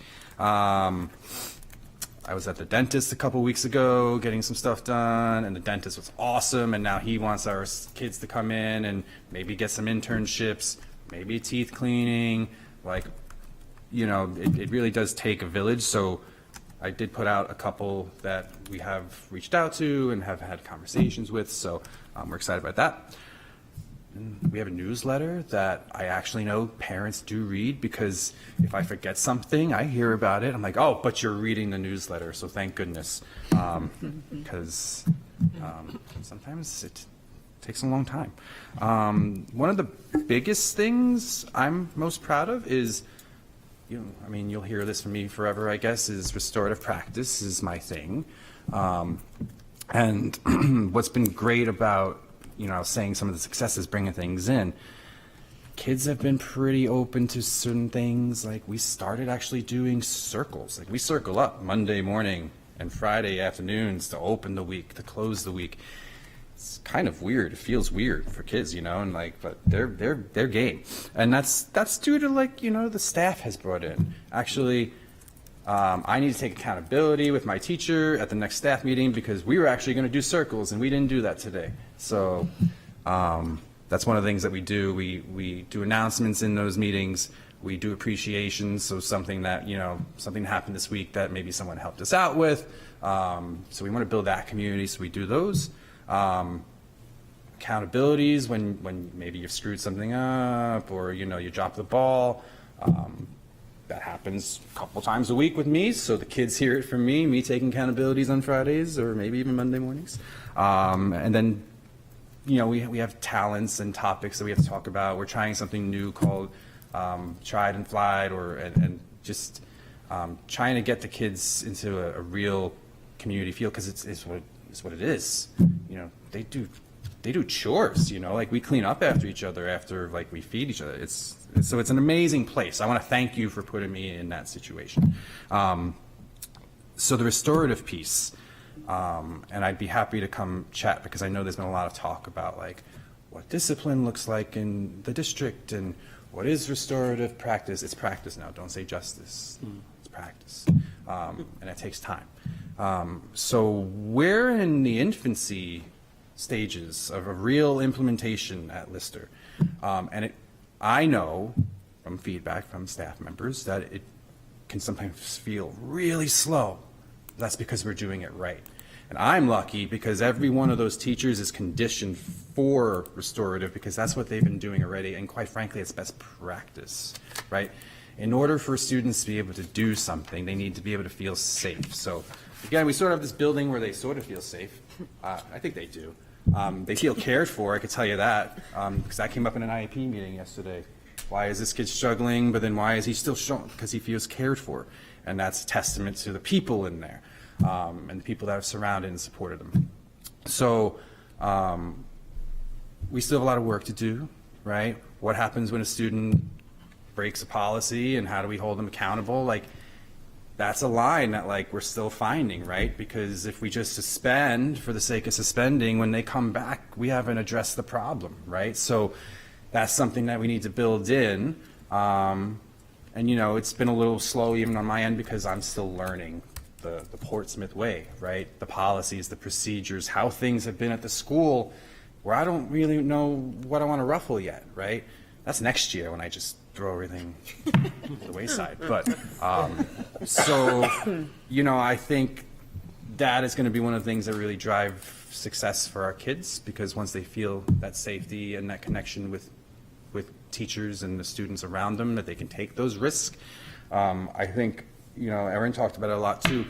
I was at the dentist a couple weeks ago getting some stuff done, and the dentist was awesome, and now he wants our kids to come in and maybe get some internships, maybe teeth cleaning. Like, you know, it really does take a village. So I did put out a couple that we have reached out to and have had conversations with, so we're excited about that. And we have a newsletter that I actually know parents do read, because if I forget something, I hear about it. I'm like, oh, but you're reading the newsletter, so thank goodness. Because sometimes it takes a long time. One of the biggest things I'm most proud of is, I mean, you'll hear this from me forever, I guess, is restorative practice is my thing. And what's been great about, saying some of the successes bringing things in, kids have been pretty open to certain things. Like, we started actually doing circles. Like, we circle up Monday morning and Friday afternoons to open the week, to close the week. It's kind of weird. It feels weird for kids, and but they're game. And that's due to the staff has brought in. Actually, I need to take accountability with my teacher at the next staff meeting, because we were actually going to do circles and we didn't do that today. So that's one of the things that we do. We do announcements in those meetings. We do appreciations. So something that, something happened this week that maybe someone helped us out with. So we want to build that community. So we do those. Accountabilities when maybe you've screwed something up, or, you drop the ball. That happens a couple times a week with me, so the kids hear it from me taking accountabilities on Fridays or maybe even Monday mornings. And then, we have talents and topics that we have to talk about. We're trying something new called Tried and Flied, and just trying to get the kids into a real community feel, because it's what it is. They do chores, like we clean up after each other after we feed each other. So it's an amazing place. I want to thank you for putting me in that situation. So the restorative piece, and I'd be happy to come chat, because I know there's been a lot of talk about what discipline looks like in the district and what is restorative practice. It's practice now. Don't say justice. It's practice. And it takes time. So we're in the infancy stages of a real implementation at Lister. And I know from feedback from staff members that it can sometimes feel really slow. That's because we're doing it right. And I'm lucky because every one of those teachers is conditioned for restorative, because that's what they've been doing already. And quite frankly, it's best practice, right? In order for students to be able to do something, they need to be able to feel safe. So again, we sort of have this building where they sort of feel safe. I think they do. They feel cared for, I could tell you that, because that came up in an IEP meeting yesterday. Why is this kid struggling, but then why is he still struggling? Because he feels cared for. And that's a testament to the people in there, and the people that have surrounded and supported them. So we still have a lot of work to do, right? What happens when a student breaks a policy, and how do we hold them accountable? That's a line that we're still finding, right? Because if we just suspend for the sake of suspending, when they come back, we haven't addressed the problem, right? So that's something that we need to build in. And it's been a little slow even on my end, because I'm still learning the Portsmouth way, right? The policies, the procedures, how things have been at the school, where I don't really know what I want to ruffle yet, right? That's next year when I just throw everything to the wayside. But I think that is going to be one of the things that really drive success for our kids, because once they feel that safety and that connection with teachers and the students around them, that they can take those risks. I think, Erin talked about it a lot too.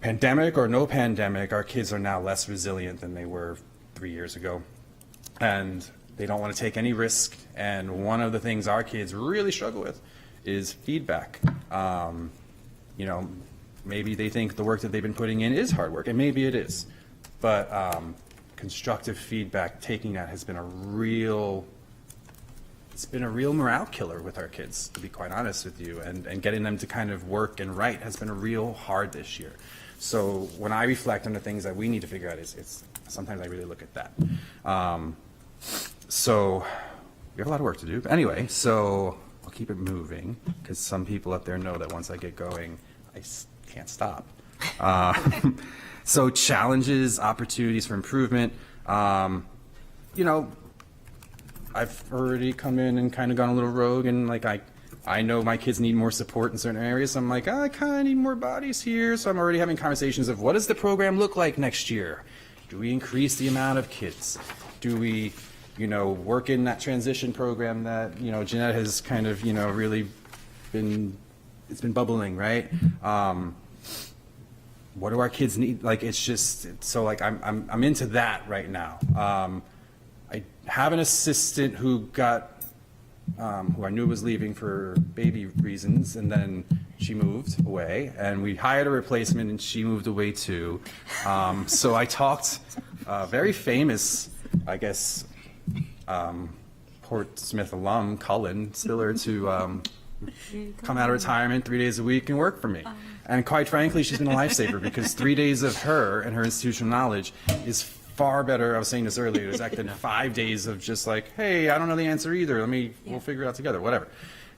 Pandemic or no pandemic, our kids are now less resilient than they were 3 years ago. And they don't want to take any risk. And one of the things our kids really struggle with is feedback. Maybe they think the work that they've been putting in is hard work, and maybe it is. But constructive feedback, taking that has been it's been a real morale killer with our kids, to be quite honest with you, and getting them to kind of work and write has been a real hard this year. So when I reflect on the things that we need to figure out, it's sometimes I really look at that. So we have a lot of work to do. But anyway, so I'll keep it moving, because some people up there know that once I get going, can't stop. So challenges, opportunities for improvement. You know, I've already come in and kind of gone a little rogue, and like I know my kids need more support in certain areas. So I'm like, I kind of need more bodies here. So I'm already having conversations of what does the program look like next year? Do we increase the amount of kids? Do we, work in that transition program that, Jeanette has kind of, really it's been bubbling, right? What do our kids need? Like, it's just, so like, I'm into that right now. I have an assistant who who I knew was leaving for baby reasons, and then she moved away, and we hired a replacement, and she moved away too. So I talked, very famous, I guess, Portsmouth alum, Cullen Spiller, to come out of retirement 3 days a week and work for me. And quite frankly, she's been a lifesaver, because 3 days of her and her institutional knowledge is far better, I was saying this earlier, Zach, than 5 days of just like, hey, I don't know the answer either, we'll figure it out together, whatever.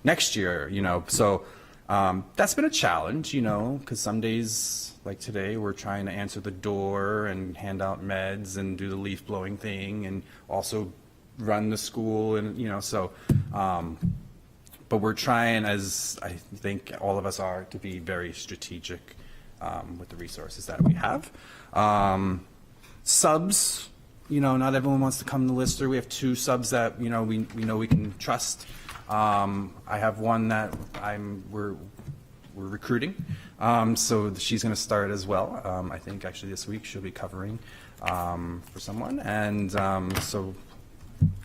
Next year, so that's been a challenge, because some days, like today, we're trying to answer the door and hand out meds and do the leaf blowing thing and also run the school, and, but we're trying, as I think all of us are, to be very strategic with the resources that we have. Subs, not everyone wants to come to Lister. We have 2 subs that, we know we can trust. I have one that we're recruiting, so she's going to start as well. I think actually this week she'll be covering for someone, and so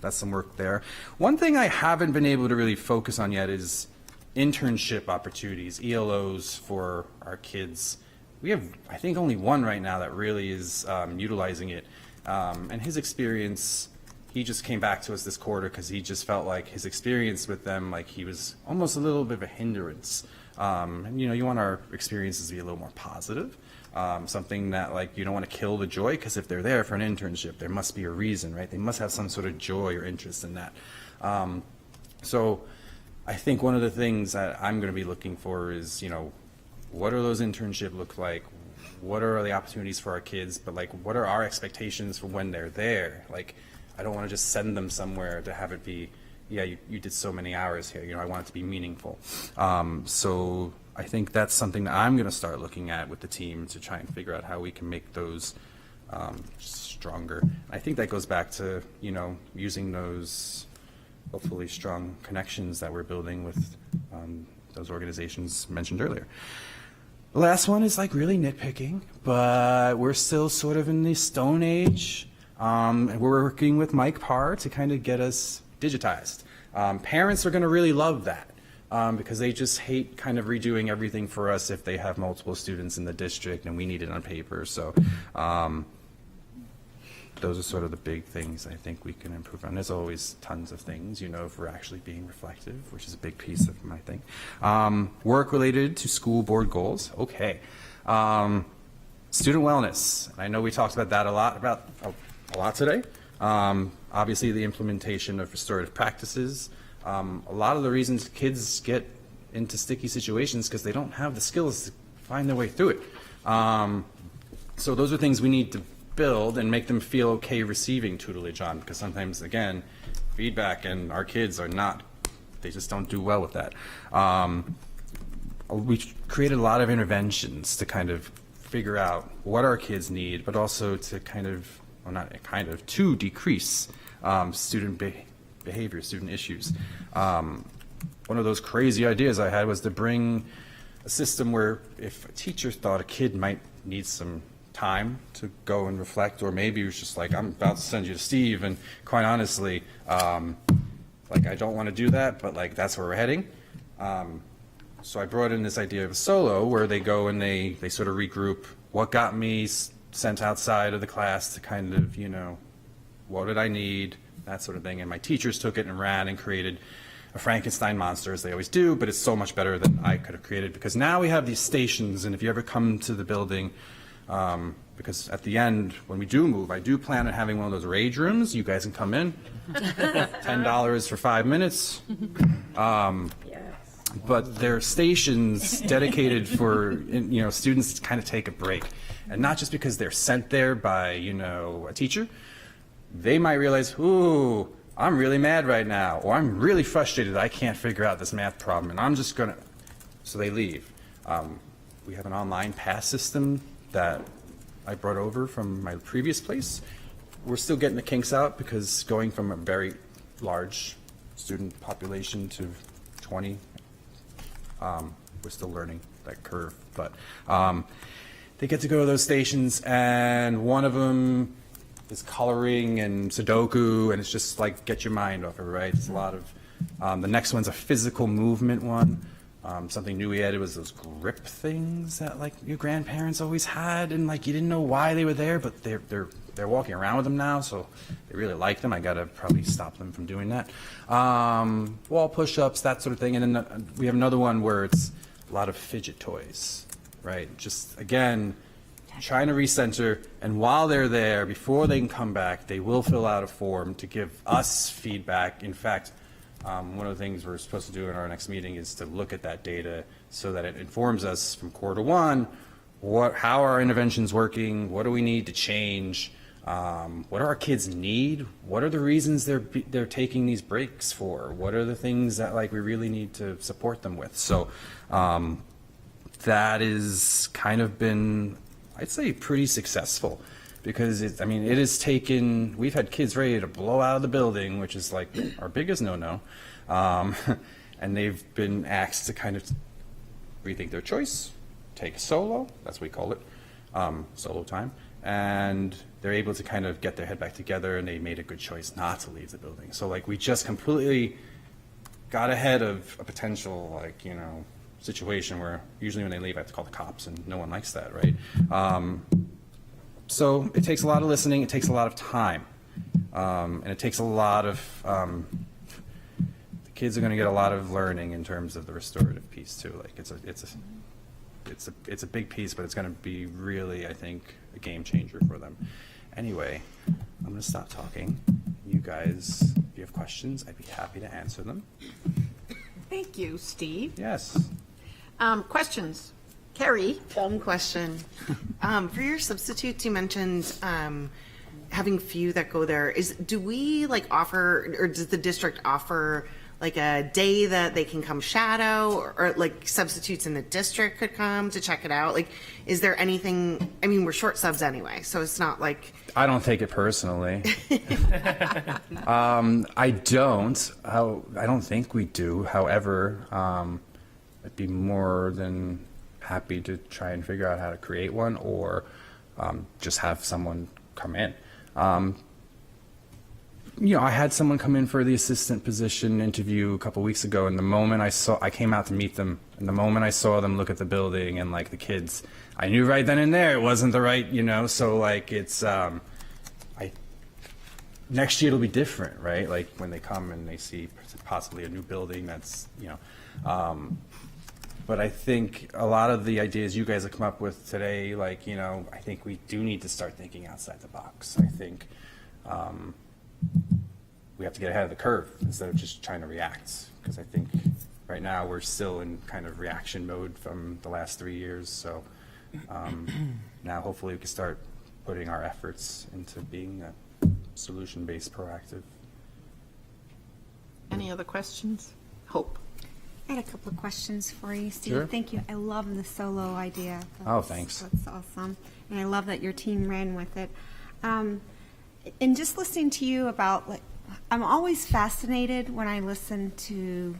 that's some work there. One thing I haven't been able to really focus on yet is internship opportunities, ELOs for our kids. We have, I think, only one right now that really is utilizing it. And his experience, he just came back to us this quarter because he just felt like his experience with them, like he was almost a little bit of a hindrance. And you want our experiences to be a little more positive. Something that, like, you don't want to kill the joy, because if they're there for an internship, there must be a reason, right? They must have some sort of joy or interest in that. So I think one of the things that I'm going to be looking for is, what do those internships look like? What are the opportunities for our kids? But like, what are our expectations for when they're there? Like, I don't want to just send them somewhere to have it be, yeah, you did so many hours here. I want it to be meaningful. So I think that's something that I'm going to start looking at with the team to try and figure out how we can make those stronger. I think that goes back to, using those hopefully strong connections that we're building with those organizations mentioned earlier. The last one is like really nitpicking, but we're still sort of in the Stone Age. We're working with Mike Parr to kind of get us digitized. Parents are going to really love that because they just hate kind of redoing everything for us if they have multiple students in the district and we need it on paper. So those are sort of the big things I think we can improve on. There's always tons of things, if we're actually being reflective, which is a big piece of my thing. Work related to school board goals. Okay. Student wellness. I know we talked about that a lot today. Obviously, the implementation of restorative practices. A lot of the reasons kids get into sticky situations because they don't have the skills to find their way through it. So those are things we need to build and make them feel okay receiving tutelage on, because sometimes, again, feedback and our kids are not, they just don't do well with that. We created a lot of interventions to kind of figure out what our kids need, but also to to decrease student behavior, student issues. One of those crazy ideas I had was to bring a system where if a teacher thought a kid might need some time to go and reflect, or maybe it was just like, I'm about to send you to Steve, and quite honestly, I don't want to do that, but like that's where we're heading. So I brought in this idea of a solo where they go and they sort of regroup. What got me sent outside of the class to kind of, what did I need, that sort of thing. And my teachers took it and ran and created a Frankenstein monster, as they always do, but it's so much better than I could have created, because now we have these stations, and if you ever come to the building, because at the end, when we do move, I do plan on having one of those rage rooms. You guys can come in. $10 for 5 minutes. But they're stations dedicated for, students to kind of take a break. And not just because they're sent there by, a teacher. They might realize, ooh, I'm really mad right now, or I'm really frustrated I can't figure out this math problem, and I'm just going to, so they leave. We have an online pass system that I brought over from my previous place. We're still getting the kinks out, because going from a very large student population to 20, we're still learning that curve. But they get to go to those stations, and one of them is coloring and Sudoku, and it's just like, get your mind off it, right? It's a lot of, the next one's a physical movement one. Something new we added was those grip things that like your grandparents always had, and like you didn't know why they were there, but they're walking around with them now, so they really like them. I gotta probably stop them from doing that. Wall push-ups, that sort of thing, and then we have another one where it's a lot of fidget toys, right? Just again, trying to recenter, and while they're there, before they can come back, they will fill out a form to give us feedback. In fact, one of the things we're supposed to do in our next meeting is to look at that data so that it informs us from quarter one, how are our interventions working, what do we need to change, what do our kids need, what are the reasons they're taking these breaks for, what are the things that like we really need to support them with. So that is kind of been, I'd say, pretty successful, because it has taken, we've had kids ready to blow out of the building, which is like our biggest no-no, and they've been asked to kind of rethink their choice, take a solo, that's what we call it, solo time, and they're able to kind of get their head back together, and they made a good choice not to leave the building. So like we just completely got ahead of a potential situation where usually when they leave I have to call the cops, and no one likes that, right? So it takes a lot of listening, it takes a lot of time, and it takes a lot of, the kids are going to get a lot of learning in terms of the restorative piece too. Like it's a big piece, but it's going to be really, I think, a game changer for them. Anyway, I'm going to stop talking. You guys, if you have questions, I'd be happy to answer them. Thank you, Steve. Yes. Questions? Carrie? Dumb question. For your substitutes, you mentioned having few that go there. Do we offer, or does the district offer like a day that they can come shadow, or like substitutes in the district could come to check it out? Like, is there anything, we're short subs anyway, so it's not like. I don't take it personally. I don't think we do. However, I'd be more than happy to try and figure out how to create one, or just have someone come in. I had someone come in for the assistant position interview a couple weeks ago, and the moment I came out to meet them, and the moment I saw them look at the building and like the kids, I knew right then and there it wasn't the right, so like it's, next year it'll be different, right? Like when they come and they see possibly a new building that's, but I think a lot of the ideas you guys have come up with today, like, I think we do need to start thinking outside the box. I think we have to get ahead of the curve instead of just trying to react, because I think right now we're still in kind of reaction mode from the last 3 years. So now hopefully we can start putting our efforts into being a solution-based proactive. Any other questions? Hope. I had a couple of questions for you, Steve. Sure. Thank you. I love the solo idea. Thanks. That's awesome. And I love that your team ran with it. And just listening to you about, I'm always fascinated when I listen to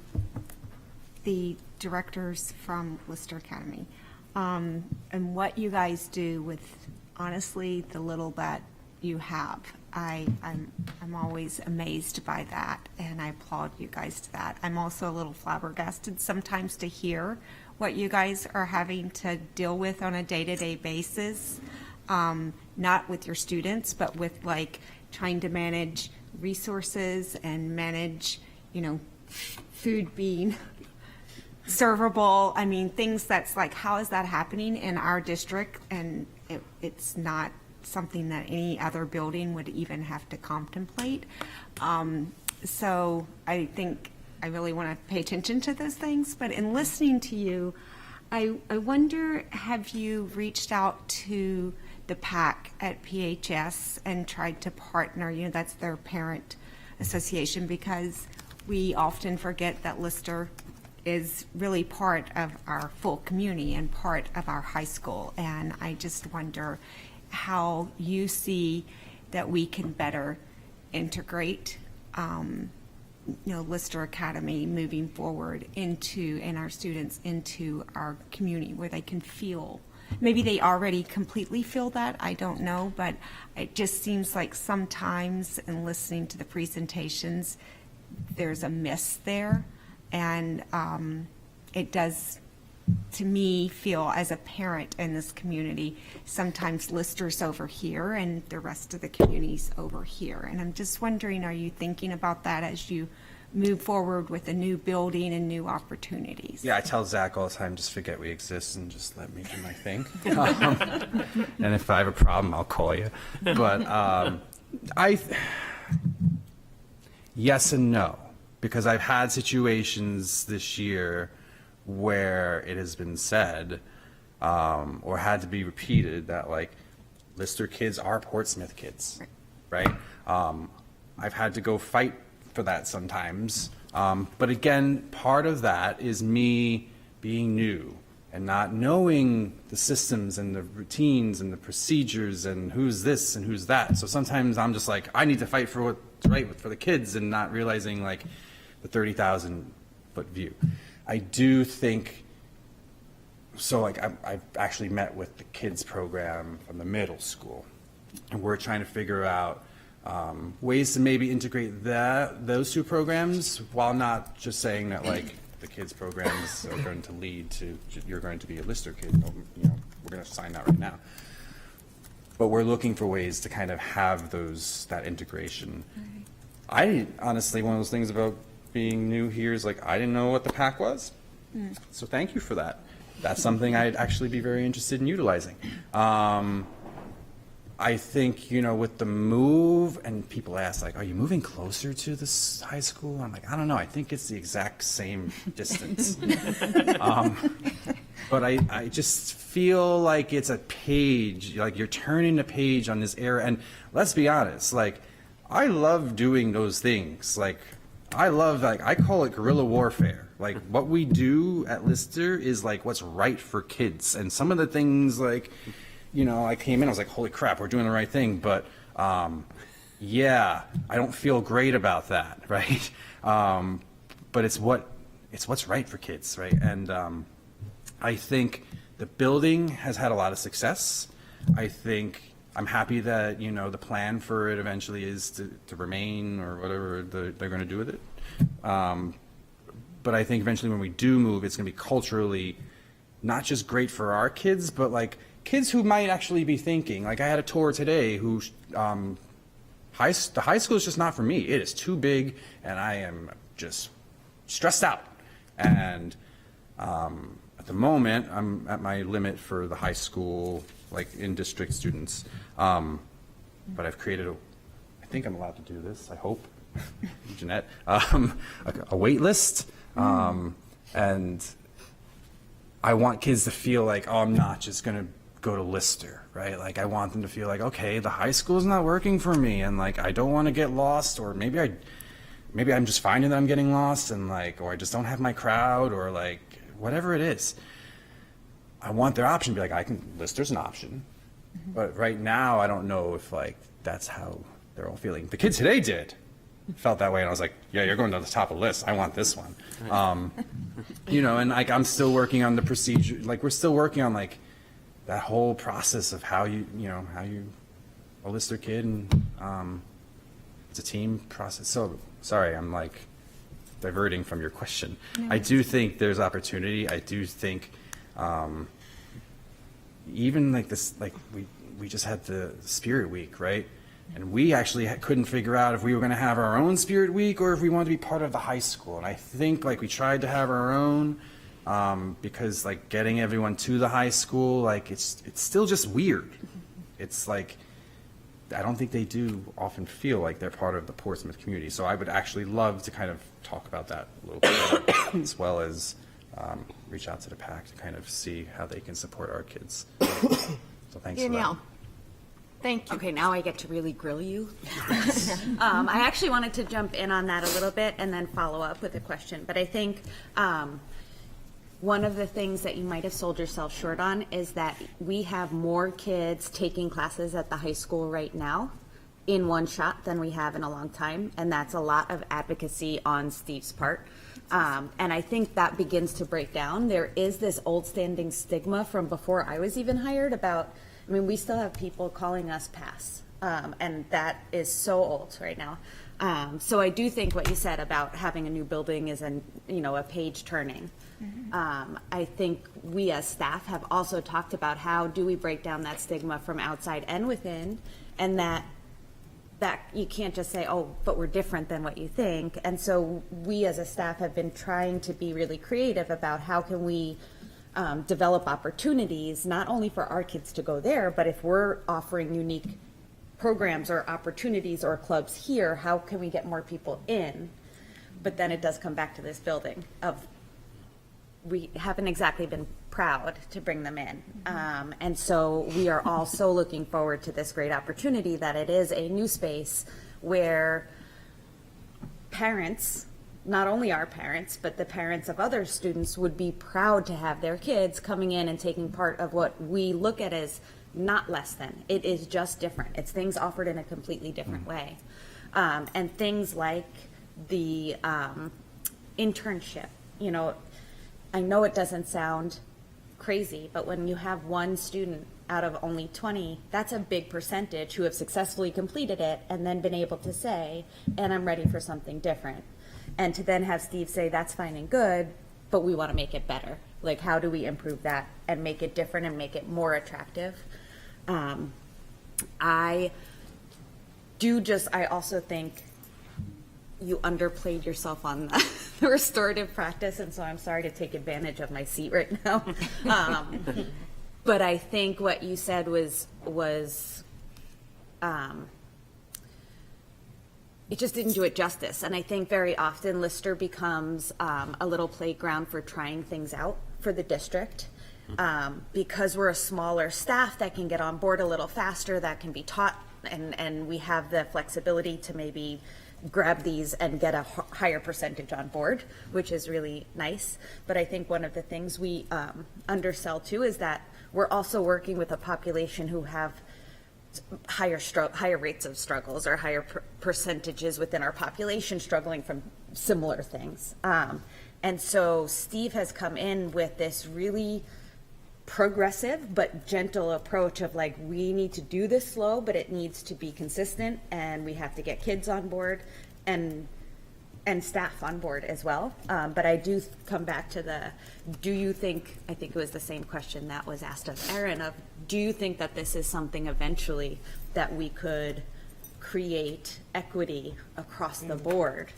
the directors from Lister Academy, and what you guys do with, honestly, the little that you have. I'm always amazed by that, and I applaud you guys to that. I'm also a little flabbergasted sometimes to hear what you guys are having to deal with on a day-to-day basis. not with your students, but with like trying to manage resources and manage, food being servable. I mean, things that's like, how is that happening in our district? And it's not something that any other building would even have to contemplate. So I think I really want to pay attention to those things. But in listening to you, I wonder, have you reached out to the PAC at PHS and tried to partner? That's their parent association, because we often forget that Lister is really part of our full community and part of our high school. And I just wonder how you see that we can better integrate Lister Academy moving forward and our students into our community, where they can feel, maybe they already completely feel that, I don't know, but it just seems like sometimes in listening to the presentations, there's a miss there. And it does, to me, feel as a parent in this community, sometimes Lister's over here and the rest of the community's over here. And I'm just wondering, are you thinking about that as you move forward with a new building and new opportunities? Yeah, I tell Zach all the time, just forget we exist and just let me do my thing. And if I have a problem, I'll call you. But yes and no, because I've had situations this year where it has been said or had to be repeated that, like, Lister kids are Portsmouth kids, right? I've had to go fight for that sometimes. But again, part of that is me being new and not knowing the systems and the routines and the procedures and who's this and who's that. So sometimes I'm just like, I need to fight for what's right for the kids and not realizing, like, the 30,000-foot view. I do think, so like I've actually met with the kids program from the middle school, and we're trying to figure out ways to maybe integrate those two programs while not just saying that, like, the kids programs are going to lead to, you're going to be a Lister kid, we're going to sign that right now. But we're looking for ways to kind of have that integration. I honestly, one of those things about being new here is, like, I didn't know what the PAC was. So thank you for that. That's something I'd actually be very interested in utilizing. I think, with the move, and people ask, like, are you moving closer to this high school? I'm like, I don't know. I think it's the exact same distance. But I just feel like it's a page, like you're turning a page on this era. And let's be honest, like, I love doing those things. Like, I call it guerrilla warfare. Like, what we do at Lister is, like, what's right for kids. And some of the things, like, I came in, I was like, holy crap, we're doing the right thing. But, yeah, I don't feel great about that, right? But it's what's right for kids, right? And I think the building has had a lot of success. I think I'm happy that, the plan for it eventually is to remain, or whatever they're going to do with it. But I think eventually when we do move, it's going to be culturally not just great for our kids, but, like, kids who might actually be thinking, like, I had a tour today who, the high school is just not for me. It is too big, and I am just stressed out. And at the moment, I'm at my limit for the high school, like, in-district students. But I've created I think I'm allowed to do this, I hope, Jeanette, a wait list. And I want kids to feel like, oh, I'm not just going to go to Lister, right? Like, I want them to feel like, okay, the high school is not working for me, and, like, I don't want to get lost, or maybe I'm just finding that I'm getting lost, and, like, or I just don't have my crowd, or, like, whatever it is. I want their option to be like, Lister's an option. But right now, I don't know if, like, that's how they're all feeling. The kids today felt that way, and I was like, yeah, you're going to the top of the list. I want this one. And, like, I'm still working on the procedure. Like, we're still working on, like, that whole process of how you a Lister kid, and it's a team process. So, sorry, I'm, like, diverting from your question. No. I do think there's opportunity. I do think even like this, like we just had the Spirit Week, right? And we actually couldn't figure out if we were going to have our own Spirit Week or if we wanted to be part of the high school. And I think like we tried to have our own because like getting everyone to the high school, like it's still just weird. It's like, I don't think they do often feel like they're part of the Portsmouth community. So I would actually love to kind of talk about that a little bit more, as well as reach out to the PAC to kind of see how they can support our kids. So thanks for that. Danielle. Thank you. Okay, now I get to really grill you. I actually wanted to jump in on that a little bit and then follow up with a question. But I think one of the things that you might have sold yourself short on is that we have more kids taking classes at the high school right now in one shot than we have in a long time. And that's a lot of advocacy on Steve's part. And I think that begins to break down. There is this old standing stigma from before I was even hired about, I mean, we still have people calling us pass, and that is so old right now. So I do think what you said about having a new building is a page turning. I think we as staff have also talked about how do we break down that stigma from outside and within, and that you can't just say, oh, but we're different than what you think. And so we as a staff have been trying to be really creative about how can we develop opportunities, not only for our kids to go there, but if we're offering unique programs or opportunities or clubs here, how can we get more people in? But then it does come back to this building of we haven't exactly been proud to bring them in. And so we are all so looking forward to this great opportunity that it is a new space where parents, not only our parents, but the parents of other students would be proud to have their kids coming in and taking part of what we look at as not less than. It is just different. It's things offered in a completely different way. And things like the internship, I know it doesn't sound crazy, but when you have one student out of only 20, that's a big percentage who have successfully completed it and then been able to say, and I'm ready for something different. And to then have Steve say, that's fine and good, but we want to make it better. Like, how do we improve that and make it different and make it more attractive? I also think you underplayed yourself on the restorative practice, and so I'm sorry to take advantage of my seat right now. But I think what you said was it just didn't do it justice. And I think very often Lister becomes a little playground for trying things out for the district. Because we're a smaller staff that can get on board a little faster, that can be taught, and we have the flexibility to maybe grab these and get a higher percentage on board, which is really nice. But I think one of the things we undersell too is that we're also working with a population who have higher rates of struggles or higher percentages within our population struggling from similar things. And so Steve has come in with this really progressive but gentle approach of like, we need to do this slow, but it needs to be consistent, and we have to get kids on board and staff on board as well. But I do come back to I think it was the same question that was asked of Erin of, do you think that this is something eventually that we could create equity across the board?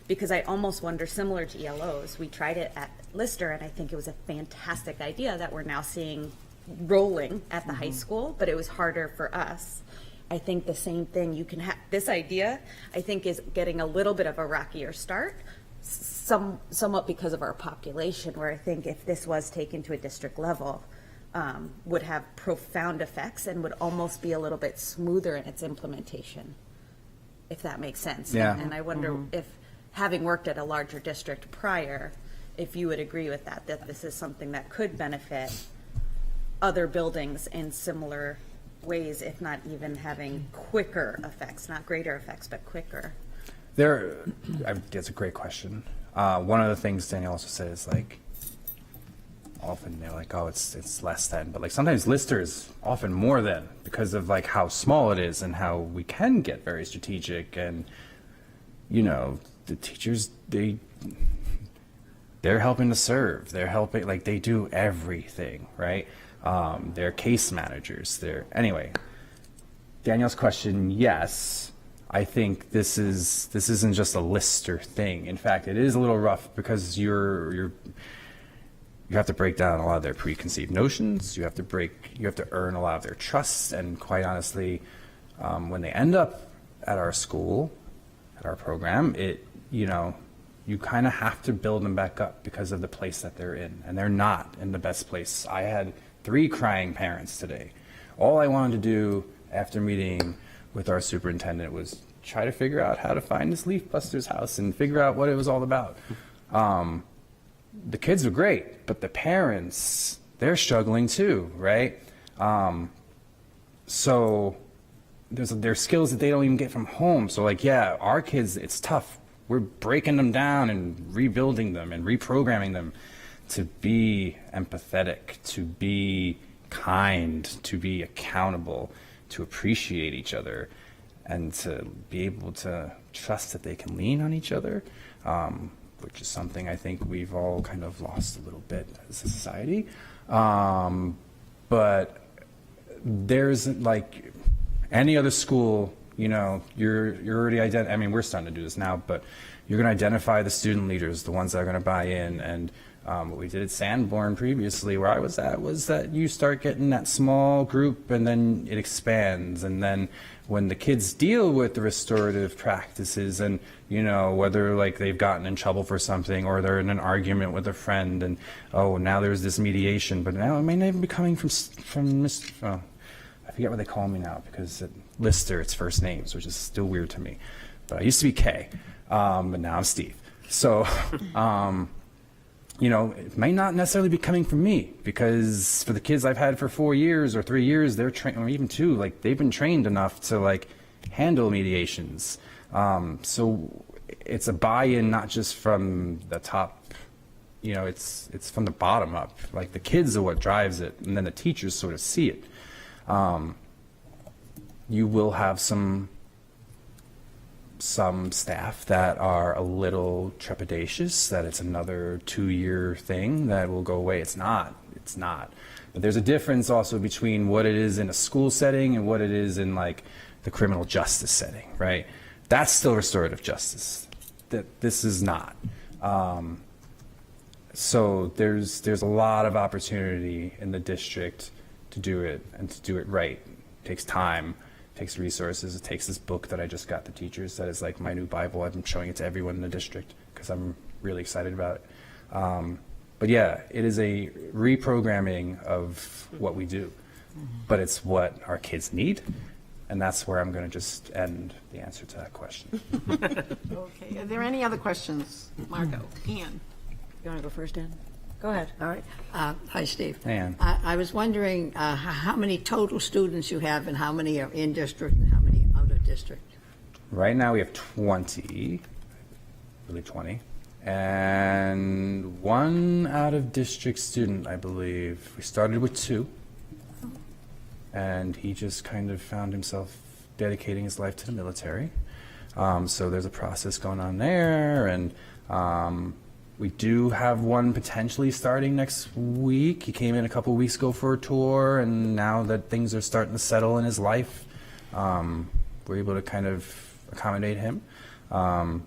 Because I almost wonder, similar to ELOs, we tried it at Lister, and I think it was a fantastic idea that we're now seeing rolling at the high school, but it was harder for us. I think the same thing, you can have, this idea, I think, is getting a little bit of a rockier start, somewhat because of our population, where I think if this was taken to a district level, would have profound effects and would almost be a little bit smoother in its implementation, if that makes sense. Yeah. And I wonder if, having worked at a larger district prior, if you would agree with that this is something that could benefit other buildings in similar ways, if not even having quicker effects, not greater effects, but quicker. That's a great question. One of the things Danielle also said is like, often they're like, oh, it's less than, but like sometimes Lister is often more than, because of like how small it is and how we can get very strategic, and the teachers, they're helping to serve. They're helping, like they do everything, right? They're case managers. Anyway, Danielle's question, yes. I think this isn't just a Lister thing. In fact, it is a little rough because you have to break down a lot of their preconceived notions. You have to earn a lot of their trust. And quite honestly, when they end up at our school, at our program, you kind of have to build them back up because of the place that they're in. And they're not in the best place. I had 3 crying parents today. All I wanted to do after meeting with our superintendent was try to figure out how to find this Leaf Buster's house and figure out what it was all about. The kids are great, but the parents, they're struggling too, right? So there's skills that they don't even get from home. So our kids, it's tough. We're breaking them down and rebuilding them and reprogramming them to be empathetic, to be kind, to be accountable, to appreciate each other, and to be able to trust that they can lean on each other, which is something I think we've all kind of lost a little bit as a society. But there's like any other school, you're already we're starting to do this now, but you're going to identify the student leaders, the ones that are going to buy in. And what we did at Sanborn previously, where I was at, was that you start getting that small group and then it expands. And then when the kids deal with the restorative practices and, whether they've gotten in trouble for something or they're in an argument with a friend and, now there's this mediation, but now it may not even be coming from Mr. I forget what they call me now because at Lister it's first names, which is still weird to me. But I used to be Kay, but now I'm Steve. So, it may not necessarily be coming from me because for the kids I've had for 4 years or 3 years, they're trained, or even 2, they've been trained enough to handle mediations. So it's a buy-in not just from the top, it's from the bottom up. The kids are what drives it, and then the teachers sort of see it. You will have some staff that are a little trepidatious that it's another 2-year thing that will go away. It's not. But there's a difference also between what it is in a school setting and what it is in the criminal justice setting, right? That's still restorative justice. This is not. So there's a lot of opportunity in the district to do it and to do it right. It takes time. Takes resources. It takes this book that I just got the teachers that is my new Bible. I've been showing it to everyone in the district because I'm really excited about it. But yeah, it is a reprogramming of what we do, but it's what our kids need. And that's where I'm going to just end the answer to that question. Okay, are there any other questions? Margot, Ann. You want to go first, Dan? Go ahead. All right. Hi, Steve. Hey, Ann. I was wondering how many total students you have and how many are in district and how many out of district? Right now we have 20, really 20, and 1 out of district student, I believe. We started with 2, and he just kind of found himself dedicating his life to the military. So there's a process going on there, and we do have 1 potentially starting next week. He came in a couple weeks ago for a tour, and now that things are starting to settle in his life, we're able to kind of accommodate him. Well,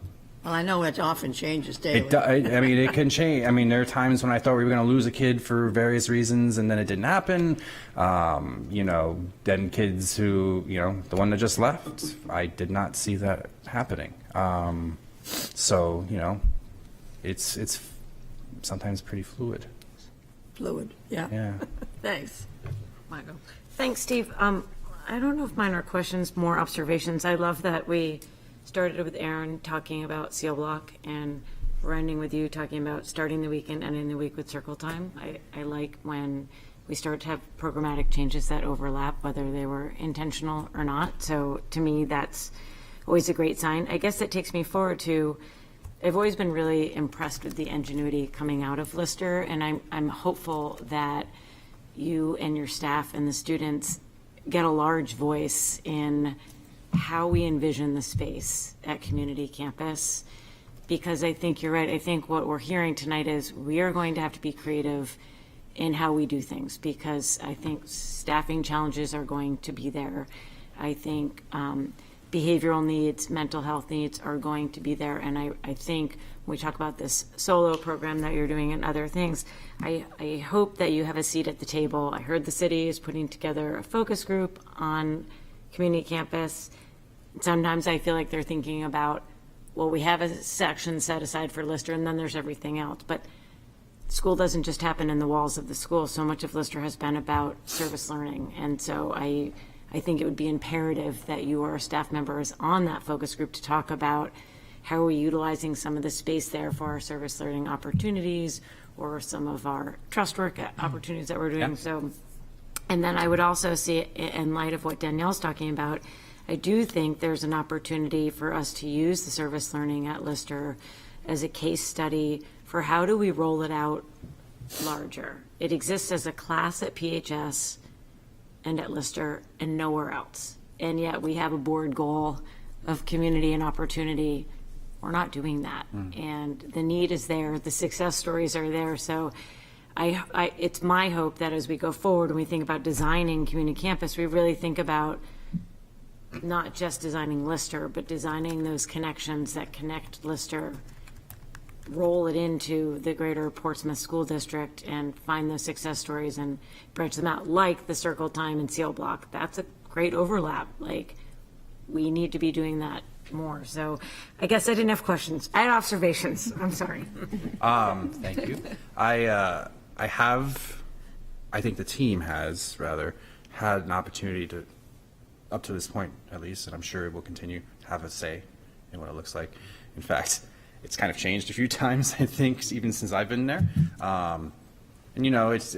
I know it often changes daily. It can change. There are times when I thought we were going to lose a kid for various reasons, and then it didn't happen. Then kids who, the one that just left, I did not see that happening. So, it's sometimes pretty fluid. Fluid, yeah. Yeah. Thanks. Margot. Thanks, Steve. I don't know if mine are questions, more observations. I love that we started with Aaron talking about Seal Block, and we're ending with you talking about starting the week and ending the week with Circle Time. I like when we start to have programmatic changes that overlap, whether they were intentional or not. So to me, that's always a great sign. I guess that takes me forward to, I've always been really impressed with the ingenuity coming out of Lister, and I'm hopeful that you and your staff and the students get a large voice in how we envision the space at Community Campus, because I think you're right. I think what we're hearing tonight is we are going to have to be creative in how we do things, because I think staffing challenges are going to be there. I think behavioral needs, mental health needs are going to be there. And I think when we talk about this solo program that you're doing and other things, I hope that you have a seat at the table. I heard the city is putting together a focus group on community campus. Sometimes I feel like they're thinking about, well, we have a section set aside for Lister and then there's everything else. But school doesn't just happen in the walls of the school. So much of Lister has been about service learning. And so I think it would be imperative that your staff members on that focus group to talk about how are we utilizing some of the space there for our service learning opportunities or some of our trust work opportunities that we're doing. Yeah. So, and then I would also see, in light of what Danielle's talking about, I do think there's an opportunity for us to use the service learning at Lister as a case study for how do we roll it out larger. It exists as a class at PHS and at Lister and nowhere else. And yet we have a board goal of community and opportunity. We're not doing that. And the need is there. The success stories are there. So it's my hope that as we go forward and we think about designing community campus, we really think about not just designing Lister, but designing those connections that connect Lister, roll it into the greater Portsmouth School District and find those success stories and branch them out, like the Circle Time and Seal Block. That's a great overlap. Like, we need to be doing that more. So I guess I didn't have questions. I had observations. I'm sorry. Thank you. I think the team has, rather, had an opportunity to, up to this point at least, and I'm sure it will continue to have a say in what it looks like. In fact, it's kind of changed a few times, I think, even since I've been there. And you know, it's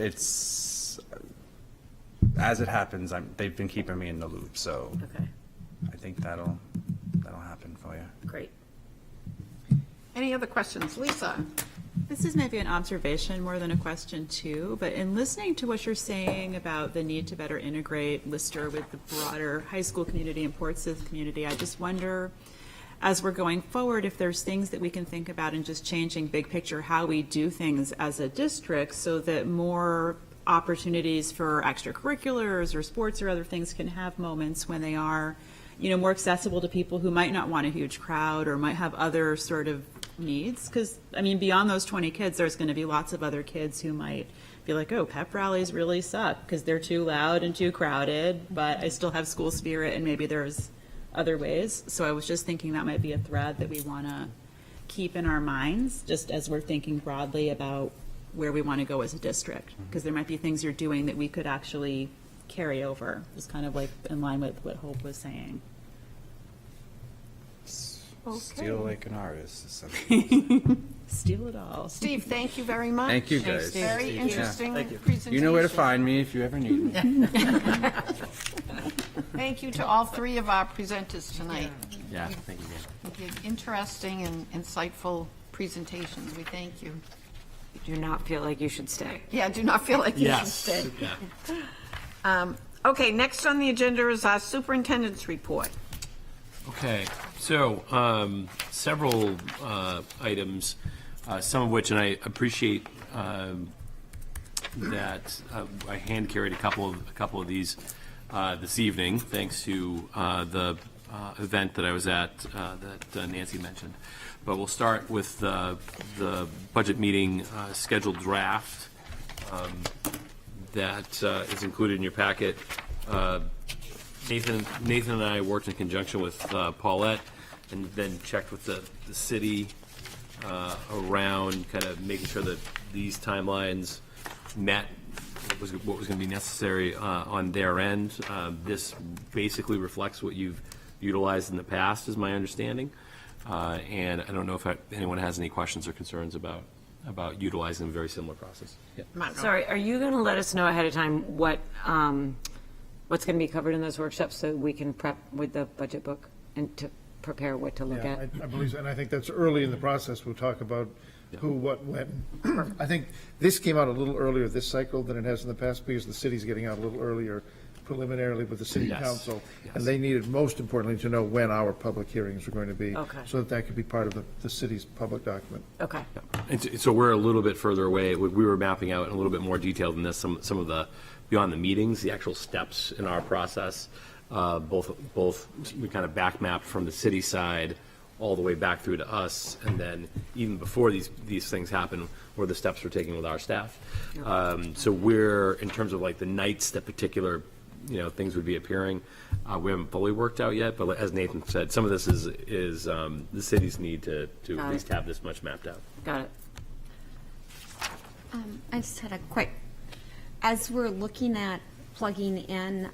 as it happens, they've been keeping me in the loop, so Okay, I think that'll happen for you. great. Any other questions? Lisa? This is maybe an observation more than a question too, but in listening to what you're saying about the need to better integrate Lister with the broader high school community and Portsmouth community, I just wonder, as we're going forward, if there's things that we can think about in just changing big picture how we do things as a district so that more opportunities for extracurriculars or sports or other things can have moments when they are, you know, more accessible to people who might not want a huge crowd or might have other sort of needs. Because, I mean, beyond those 20 kids, there's going to be lots of other kids who might be like, oh, pep rallies really suck because they're too loud and too crowded, but I still have school spirit and maybe there's other ways. So I was just thinking that might be a thread that we want to keep in our minds just as we're thinking broadly about where we want to go as a district, because there might be things you're doing that we could actually carry over. It's kind of like in line with what Hope was saying. Steal like an artist. Is something. Steal it all. Steve, thank you very much. Thank you, guys. Very interesting presentation. You know where to find me if you ever need me. Thank you to all three of our presenters tonight. Yeah, thank you, Dan. You did interesting and insightful presentations. We thank you. Do not feel like you should stay. Yeah, do not feel like you should stay. Okay, next on the agenda is our superintendent's report. Okay, so several items, some of which, and I appreciate that I hand carried a couple of these this evening, thanks to the event that I was at that Nancy mentioned. But we'll start with the budget meeting scheduled draft that is included in your packet. Nathan and I worked in conjunction with Paulette and then checked with the city around kind of making sure that these timelines met what was going to be necessary on their end. This basically reflects what you've utilized in the past, is my understanding. And I don't know if anyone has any questions or concerns about utilizing a very similar process. Yeah. Sorry, are you going to let us know ahead of time what's going to be covered in those workshops so we can prep with the budget book and to prepare what to look at? I believe so, and I think that's early in the process. We'll talk about who, what, when. I think this came out a little earlier this cycle than it has in the past because the city's getting out a little earlier preliminarily with the city Yes, council. yes. And they needed, most importantly, to know when our public hearings were going to be. Okay. So that could be part of the city's public document. Okay. So we're a little bit further away. We were mapping out in a little bit more detail than this, some of the, beyond the meetings, the actual steps in our process. Both we kind of back mapped from the city side all the way back through to us, and then even before these things happen, where the steps we're taking with our staff. So we're, in terms of like the nights that particular, things would be appearing, we haven't fully worked out yet, but as Nathan said, some of this is the city's need to at least have this much mapped out. Got it. I just had a quick, as we're looking at plugging in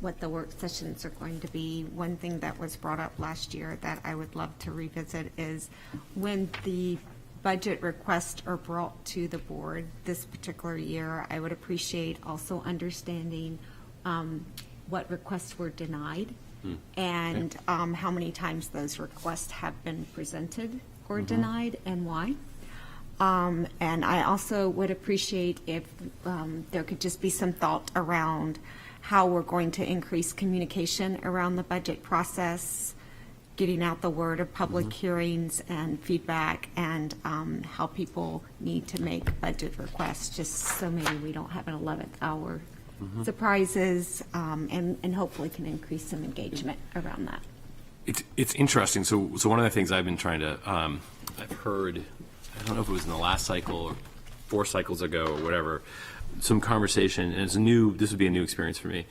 what the work sessions are going to be, one thing that was brought up last year that I would love to revisit is when the budget requests are brought to the board this particular year, I would appreciate also understanding what requests were denied and how many times those requests have been presented or denied and why. And I also would appreciate if there could just be some thought around how we're going to increase communication around the budget process, getting out the word of public hearings and feedback, and how people need to make budget requests, just so maybe we don't have an 11th hour surprises, and hopefully can increase some engagement around that. It's interesting. So one of the things I've been trying to, I've heard, I don't know if it was in the last cycle or 4 cycles ago or whatever, some conversation, and this would be a new experience for me,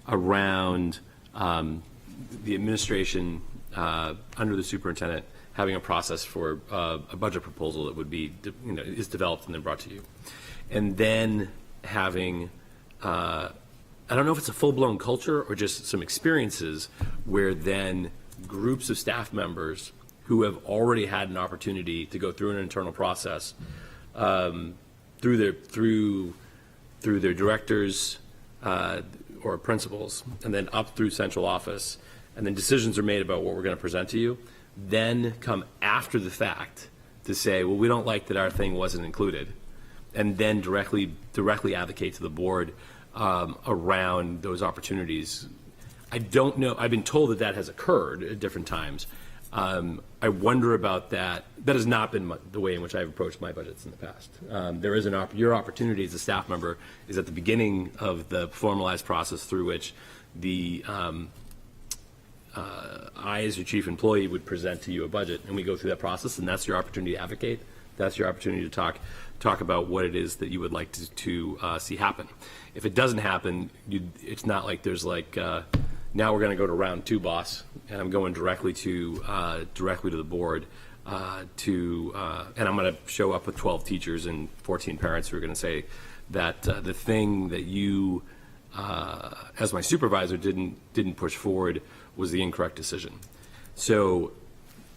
around the administration under the superintendent having a process for a budget proposal that would be, is developed and then brought to you. And then having, I don't know if it's a full-blown culture or just some experiences where then groups of staff members who have already had an opportunity to go through an internal process through their directors or principals, and then up through central office, and then decisions are made about what we're going to present to you, then come after the fact to say, well, we don't like that our thing wasn't included, and then directly advocate to the board around those opportunities. I don't know. I've been told that has occurred at different times. I wonder about that. That has not been the way in which I've approached my budgets in the past. There is your opportunity as a staff member is at the beginning of the formalized process through which the I, as your chief employee, would present to you a budget, and we go through that process, and that's your opportunity to advocate. That's your opportunity to talk about what it is that you would like to see happen. If it doesn't happen, it's not like there's like, now we're going to go to round 2, boss, and I'm going directly to the board and I'm going to show up with 12 teachers and 14 parents who are going to say that the thing that you, as my supervisor, didn't push forward was the incorrect decision. So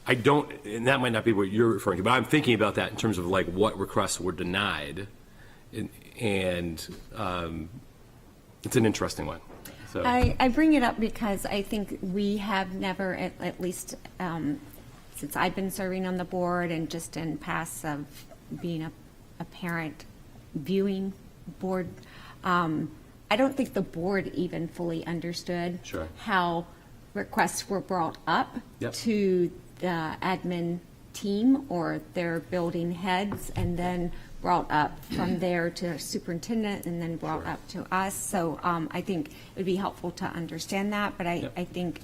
I don't, and that might not be what you're referring to, but I'm thinking about that in terms of like what requests were denied, and it's an interesting one. So. I bring it up because I think we have never, at least since I've been serving on the board and just in past of being a parent viewing board, I don't think the board even fully understood how requests were brought up to the admin team or their building heads, and then brought up from there to superintendent, and then brought up to us. So I think it would be helpful to understand that, but I think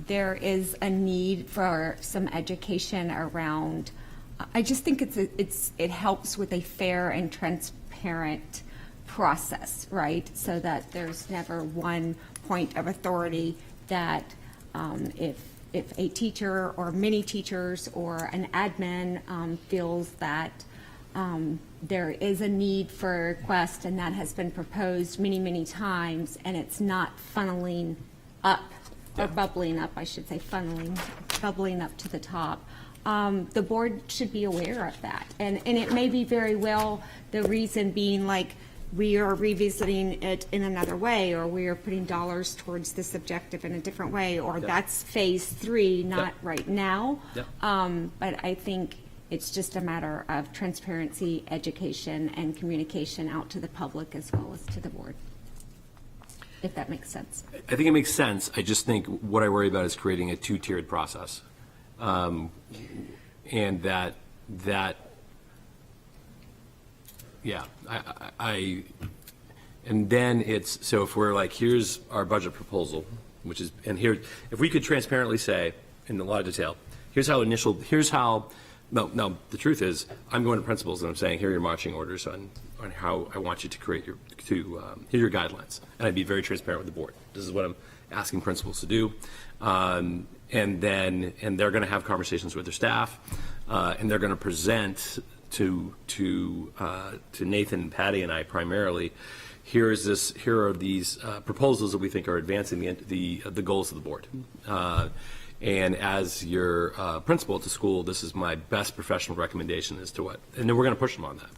there is a need for some education around, I just think it helps with a fair and transparent process, right? So that there's never one point of authority that if a teacher or many teachers or an admin feels that there is a need for a request and that has been proposed many, many times, and it's not funneling up, or bubbling up, I should say, bubbling up to the top, the board should be aware of that. And it may be very well the reason being like, we are revisiting it in another way, or we are putting dollars towards this objective in a different way, or that's phase 3, not right now. But I think it's just a matter of transparency, education, and communication out to the public as well as to the board. if that makes sense. I think it makes sense. I just think what I worry about is creating a two-tiered process. And that, yeah, and then it's, so if we're like, here's our budget proposal, which is, and here, if we could transparently say, in a lot of detail, here's how, no, the truth is, I'm going to principals and I'm saying, here are your marching orders on how I want you to create here are your guidelines. And I'd be very transparent with the board. This is what I'm asking principals to do. And they're going to have conversations with their staff, and they're going to present to Nathan and Patty and I primarily, here are these proposals that we think are advancing the goals of the board. And as your principal at the school, this is my best professional recommendation as to what, and then we're going to push them on that.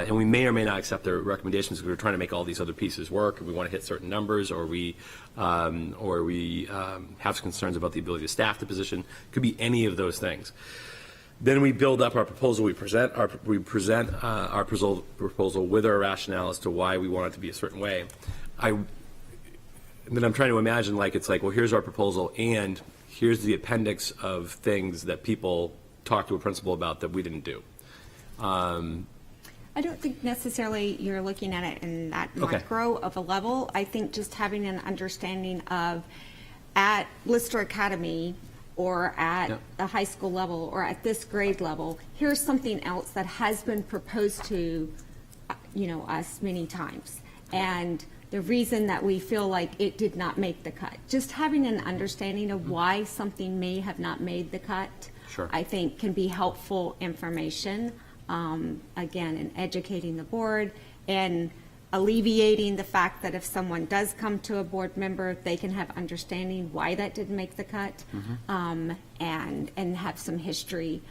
And we may or may not accept their recommendations because we're trying to make all these other pieces work, and we want to hit certain numbers, or we have concerns about the ability to staff the position. Could be any of those things. Then we build up our proposal. We present our proposal with our rationale as to why we want it to be a certain way. Then I'm trying to imagine, like, it's like, well, here's our proposal, and here's the appendix of things that people talk to a principal about that we didn't do. I don't think necessarily you're looking at it in that Okay. macro of a level. I think just having an understanding of at Lister Academy or at Yep. the high school level or at this grade level, here's something else that has been proposed to, us many times. And the reason that we feel like it did not make the cut. Just having an understanding of why something may have not made the cut, Sure. I think can be helpful information. Again, in educating the board and alleviating the fact that if someone does come to a board member, they can have understanding why that didn't make the cut, and have some history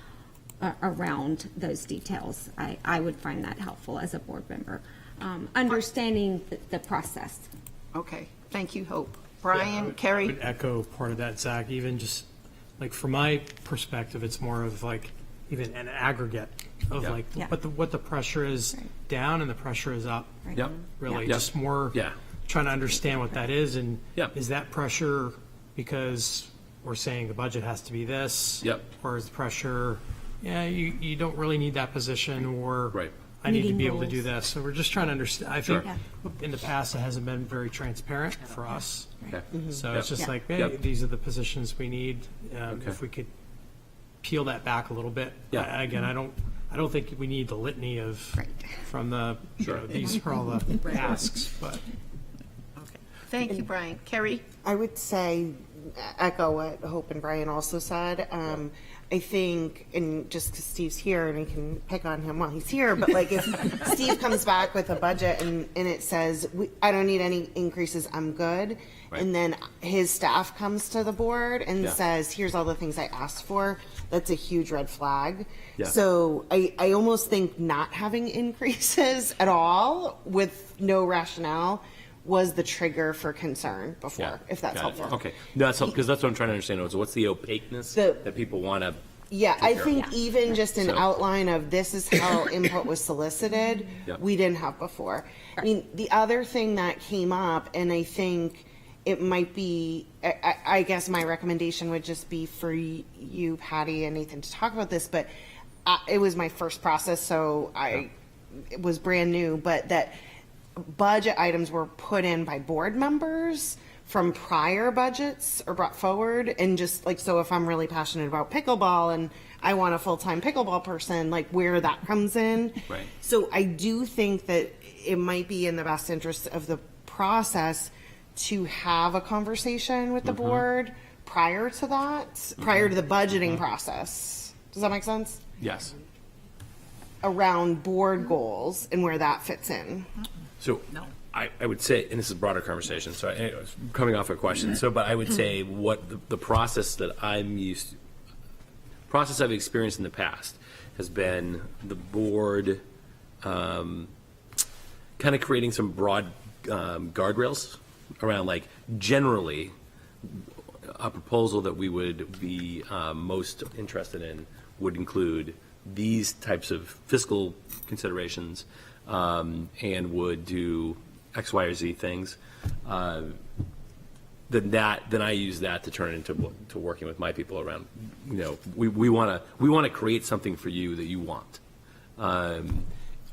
around those details. I would find that helpful as a board member. Understanding the process. Okay, thank you, Hope. Brian, Kerry? I would echo part of that, Zach. Even just, like, from my perspective, it's more of like, even an aggregate of like what the pressure is down and the pressure is up. Yep. Really, Yep. just more trying to understand what that is, and is that pressure because we're saying the budget has to be this? Yep. Or is the pressure, you don't really need that position, or Right. I need to Meeting be able to do rules. this. So we're just trying to understand. I think Sure. in the past it hasn't been very transparent for us. Okay. So Yep. it's just like, hey, Yep. these are the positions we need. If we could peel that back a little bit. Yeah. Again, I don't think we need the litany of from the Sure. these are all the asks, but Thank you, Brian. Kerry? I would say, echo what Hope and Brian also said. I think, and just because Steve's here and I can pick on him while he's here, but like if Steve comes back with a budget and it says, I don't need any increases, I'm good. Right. And then his staff comes to the board and Yeah. says, here's all the things I asked for, that's a huge red flag. Yeah. So I almost think not having increases at all with no rationale was the trigger for concern before, if that's Got it. helpful. Okay, no, that's helpful, because that's what I'm trying to understand. So what's the opaqueness that people want to? Yeah, I take care think of? even just an So- outline of this is how input was solicited, Yep. we didn't have before. I mean, the other thing that came up, and I think it might be, I guess my recommendation would just be for you, Patty, and Nathan to talk about this, but it was my first process, so it was brand new, but that budget items were put in by board members from prior budgets or brought forward, and just like, so if I'm really passionate about pickleball and I want a full-time pickleball person, like where that comes in. Right. So I do think that it might be in the best interest of the process to have a conversation with the board prior to that, prior to the budgeting process. Does that make sense? Yes. Around board goals and where that fits in. So I would say, and this is a broader conversation, so anyways, coming off a question, but I would say what the process that process I've experienced in the past has been the board kind of creating some broad guardrails around, like, generally a proposal that we would be most interested in would include these types of fiscal considerations, and would do X, Y, or Z things, then I use that to turn it into to working with my people around. You know, we want to create something for you that you want.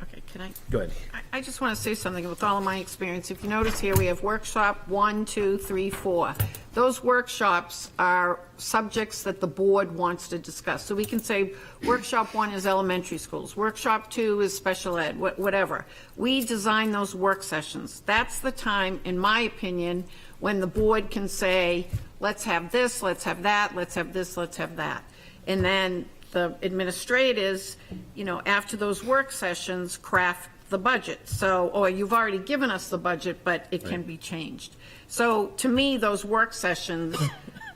Okay, can I? Go ahead. I just want to say something with all of my experience. If you notice here, we have workshop 1, 2, 3, 4. Those workshops are subjects that the board wants to discuss. So we can say workshop 1 is elementary schools, workshop 2 is special ed, whatever. We design those work sessions. That's the time, in my opinion, when the board can say, let's have this, let's have that, let's have this, let's have that. And then the administrators, you know, after those work sessions, craft the budget. So, or you've already given us the budget, but it can be changed. So to me, those work sessions,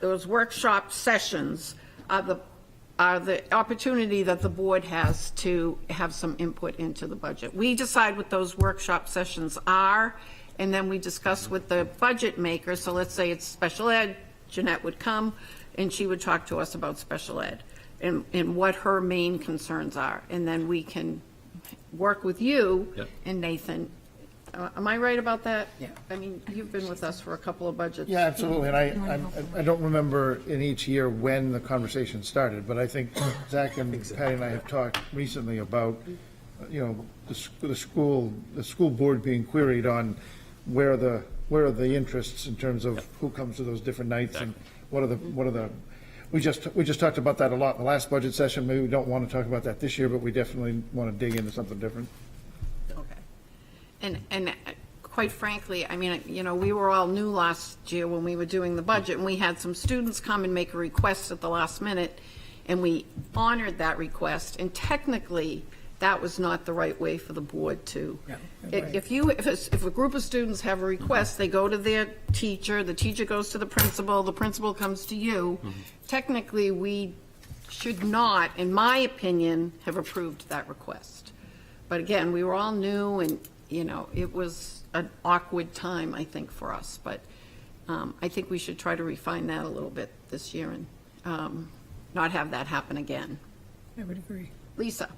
those workshop sessions are the opportunity that the board has to have some input into the budget. We decide what those workshop sessions are, and then we discuss with the budget maker. So let's say it's special ed, Jeanette would come and she would talk to us about special ed and what her main concerns are. And then we can work with you and Nathan. Am I right about that? Yeah. I mean, you've been with us for a couple of budgets. Yeah, absolutely, and I don't remember in each year when the conversation started, but I think Zach and Patty and I have talked recently about, you know, the school board being queried on where are the interests in terms of who comes to those different nights and what are the we just talked about that a lot in the last budget session. Maybe we don't want to talk about that this year, but we definitely want to dig into something different. And quite frankly, I mean, you know, we were all new last year when we were doing the budget, and we had some students come and make a request at the last minute, and we honored that request, and technically, that was not the right way for the board to. If a group of students have a request, they go to their teacher, the teacher goes to the principal comes to you. Technically, we should not, in my opinion, have approved that request. But again, we were all new, and you know, it was an awkward time, I think, for us. But I think we should try to refine that a little bit this year and not have that happen again. I would agree. Lisa?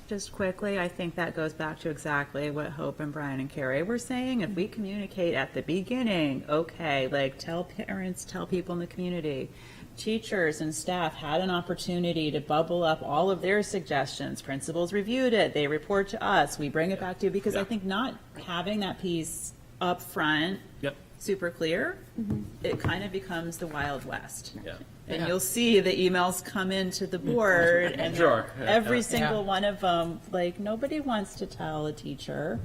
Just quickly, I think that goes back to exactly what Hope and Brian and Carrie were saying. If we communicate at the beginning, okay, like tell parents, tell people in the community, teachers and staff had an opportunity to bubble up all of their suggestions. Principals reviewed it. They report to us. We bring it back to you because I think not having that piece up front, super clear, it kind of becomes the Wild West. And you'll see the emails come into the board and every single one of them, like nobody wants to tell a teacher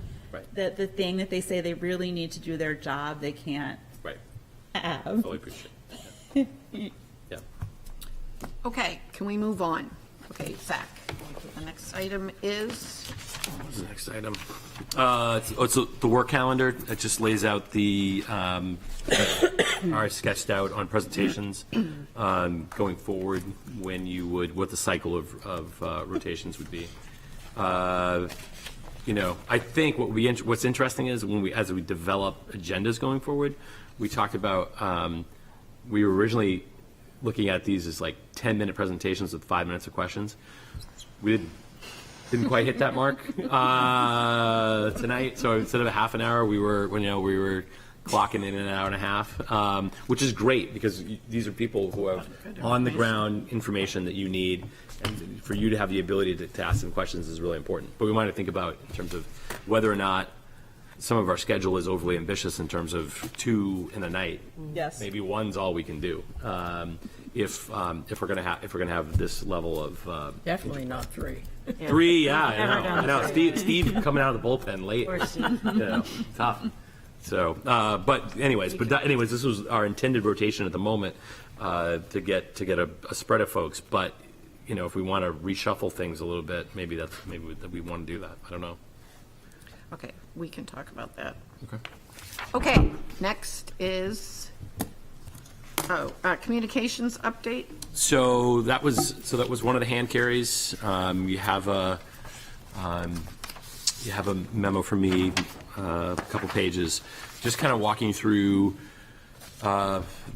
that the thing that they say they really need to do their job, they can't have. Fully appreciate it. Okay, can we move on? Okay, Zach, the next item is? What was the next item? It's the work calendar. It just lays out the, are sketched out on presentations going forward what the cycle of rotations would be. You know, I think what's interesting is as we develop agendas going forward, we talked about, we were originally looking at these as like 10-minute presentations with 5 minutes of questions. We didn't quite hit that mark tonight. So instead of a half an hour, we were clocking in an hour and a half, which is great because these are people who have on the ground information that you need, and for you to have the ability to ask them questions is really important. But we want to think about in terms of whether or not some of our schedule is overly ambitious in terms of 2 in a night. Yes. Maybe 1's all we can do. If we're gonna have this level of Definitely not 3. 3, I know. Steve coming out of the bullpen late. You know, tough. So, but anyways, this was our intended rotation at the moment to get a spread of folks. But you know, if we want to reshuffle things a little bit, maybe we want to do that. I don't know. Okay, we can talk about that. Okay. Okay, next is, communications update. So that was one of the hand carries. You have a memo from me, a couple pages, just kind of walking through both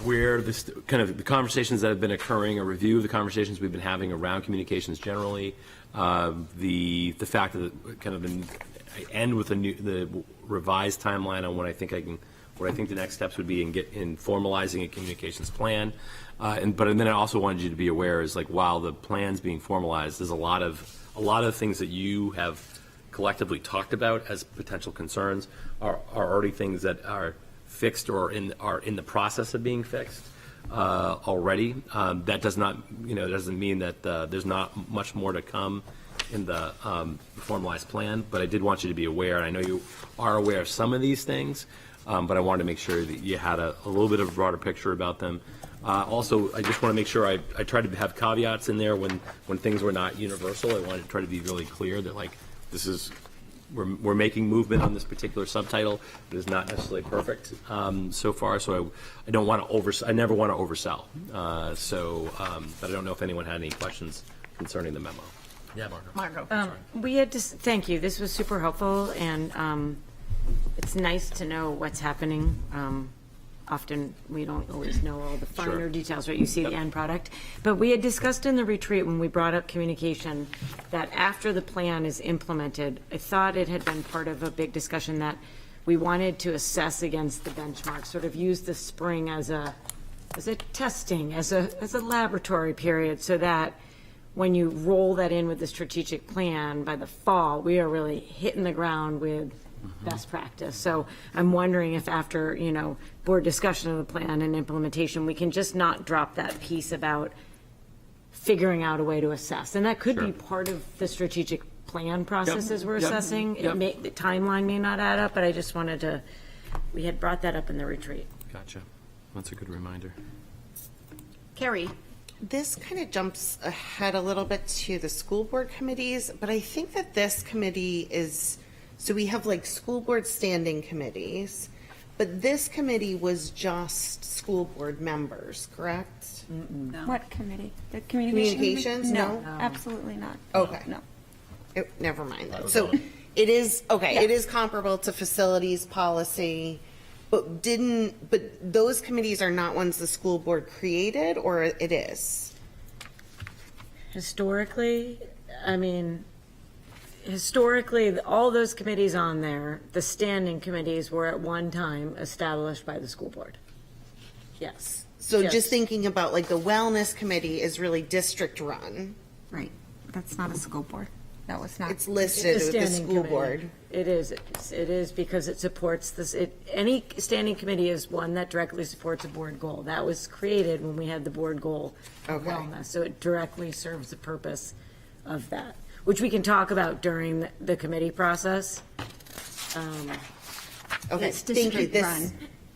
where this, kind of the conversations that have been occurring, a review of the conversations we've been having around communications generally, the fact that kind of I end with the revised timeline on what I think the next steps would be in formalizing a communications plan. But then I also wanted you to be aware is like while the plan's being formalized, there's a lot of things that you have collectively talked about as potential concerns are already things that are fixed or are in the process of being fixed already. That does not, doesn't mean that there's not much more to come in the formalized plan, but I did want you to be aware, and I know you are aware of some of these things, but I wanted to make sure that you had a little bit of a broader picture about them. Also, I just want to make sure I tried to have caveats in there when things were not universal. I wanted to try to be really clear that like this is we're making movement on this particular subtitle, but it's not necessarily perfect so far. So I don't want to I never want to oversell. But I don't know if anyone had any questions concerning the memo. Yeah, Margot. We had thank you. This was super helpful, and it's nice to know what's happening. Often we don't always know all the finer details, right? You see the end product. But we had discussed in the retreat when we brought up communication that after the plan is implemented, I thought it had been part of a big discussion that we wanted to assess against the benchmark, sort of use the spring as a testing, as a laboratory period, so that when you roll that in with the strategic plan by the fall, we are really hitting the ground with best practice. So I'm wondering if after, board discussion of the plan and implementation, we can just not drop that piece about figuring out a way to assess. And that could be part of the strategic plan process as we're assessing. The timeline may not add up, but I just wanted we had brought that up in the retreat. Gotcha. That's a good reminder. Carrie. This kind of jumps ahead a little bit to the school board committees, but I think that this committee is, so we have like school board standing committees, but this committee was just school board members, correct? No. What committee? The Communications? No, absolutely not. Okay. No. Never mind that. So it is, okay, it is comparable to facilities policy, but those committees are not ones the school board created, or it is? Historically, all those committees on there, the standing committees were at one time established by the school board. Yes. So just thinking about like the wellness committee is really district run. Right. That's not a school board. That was not. It's listed with the standing school committee. board. It is. It is because it supports this. Any standing committee is one that directly supports a board goal. That was created when we had the board goal of wellness. So it directly serves the purpose of that, which we can talk about during the committee process. Okay, It's thank you. district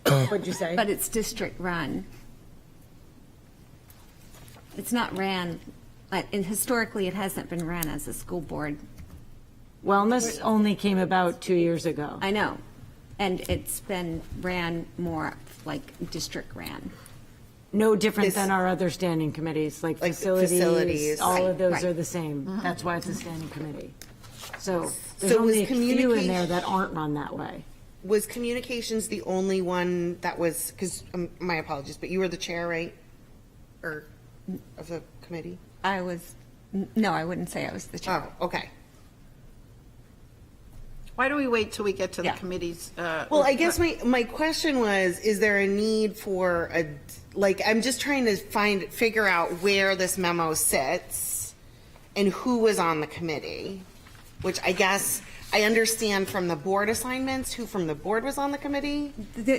run. What'd you say? But it's district run. It's not ran, and historically it hasn't been ran as a school board. Wellness only came about 2 years ago. I know. And it's been ran more like district ran. No different than our other standing committees, like facilities. All of those are the same. That's why it's a standing committee. So there's only a few in there that aren't run that way. Was communications the only one that was, because my apologies, but you were the chair, right? Or of the committee? No, I wouldn't say I was the chair. Oh, okay. Why don't we wait till we get to the committees? Well, I guess my question was, is there a need for I'm just trying to figure out where this memo sits and who was on the committee, which I guess I understand from the board assignments, who from the board was on the committee.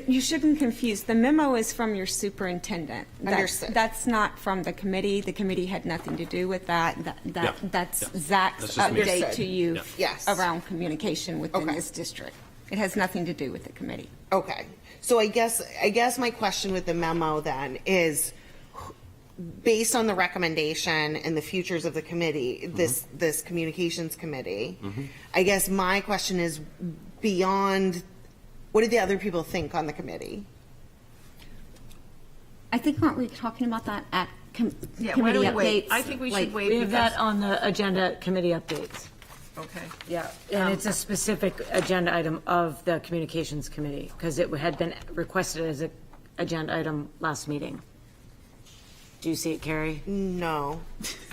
You shouldn't confuse. The memo is from your superintendent. Understood. That's not from the committee. The committee had nothing to do with that. That's Zach's That's just update to you Yes. around communication within this district. It has nothing to do with the committee. Okay. So I guess my question with the memo then is, based on the recommendation and the futures of the committee, this communications committee, I guess my question is, beyond, what do the other people think on the committee? I think, aren't we talking about that at Yeah, committee why don't we updates? wait? I think we should wait. We have because- that on the agenda, committee updates. Okay. Yeah, and it's a specific agenda item of the communications committee, because it had been requested agenda item last meeting. Do you see it, Carrie? No.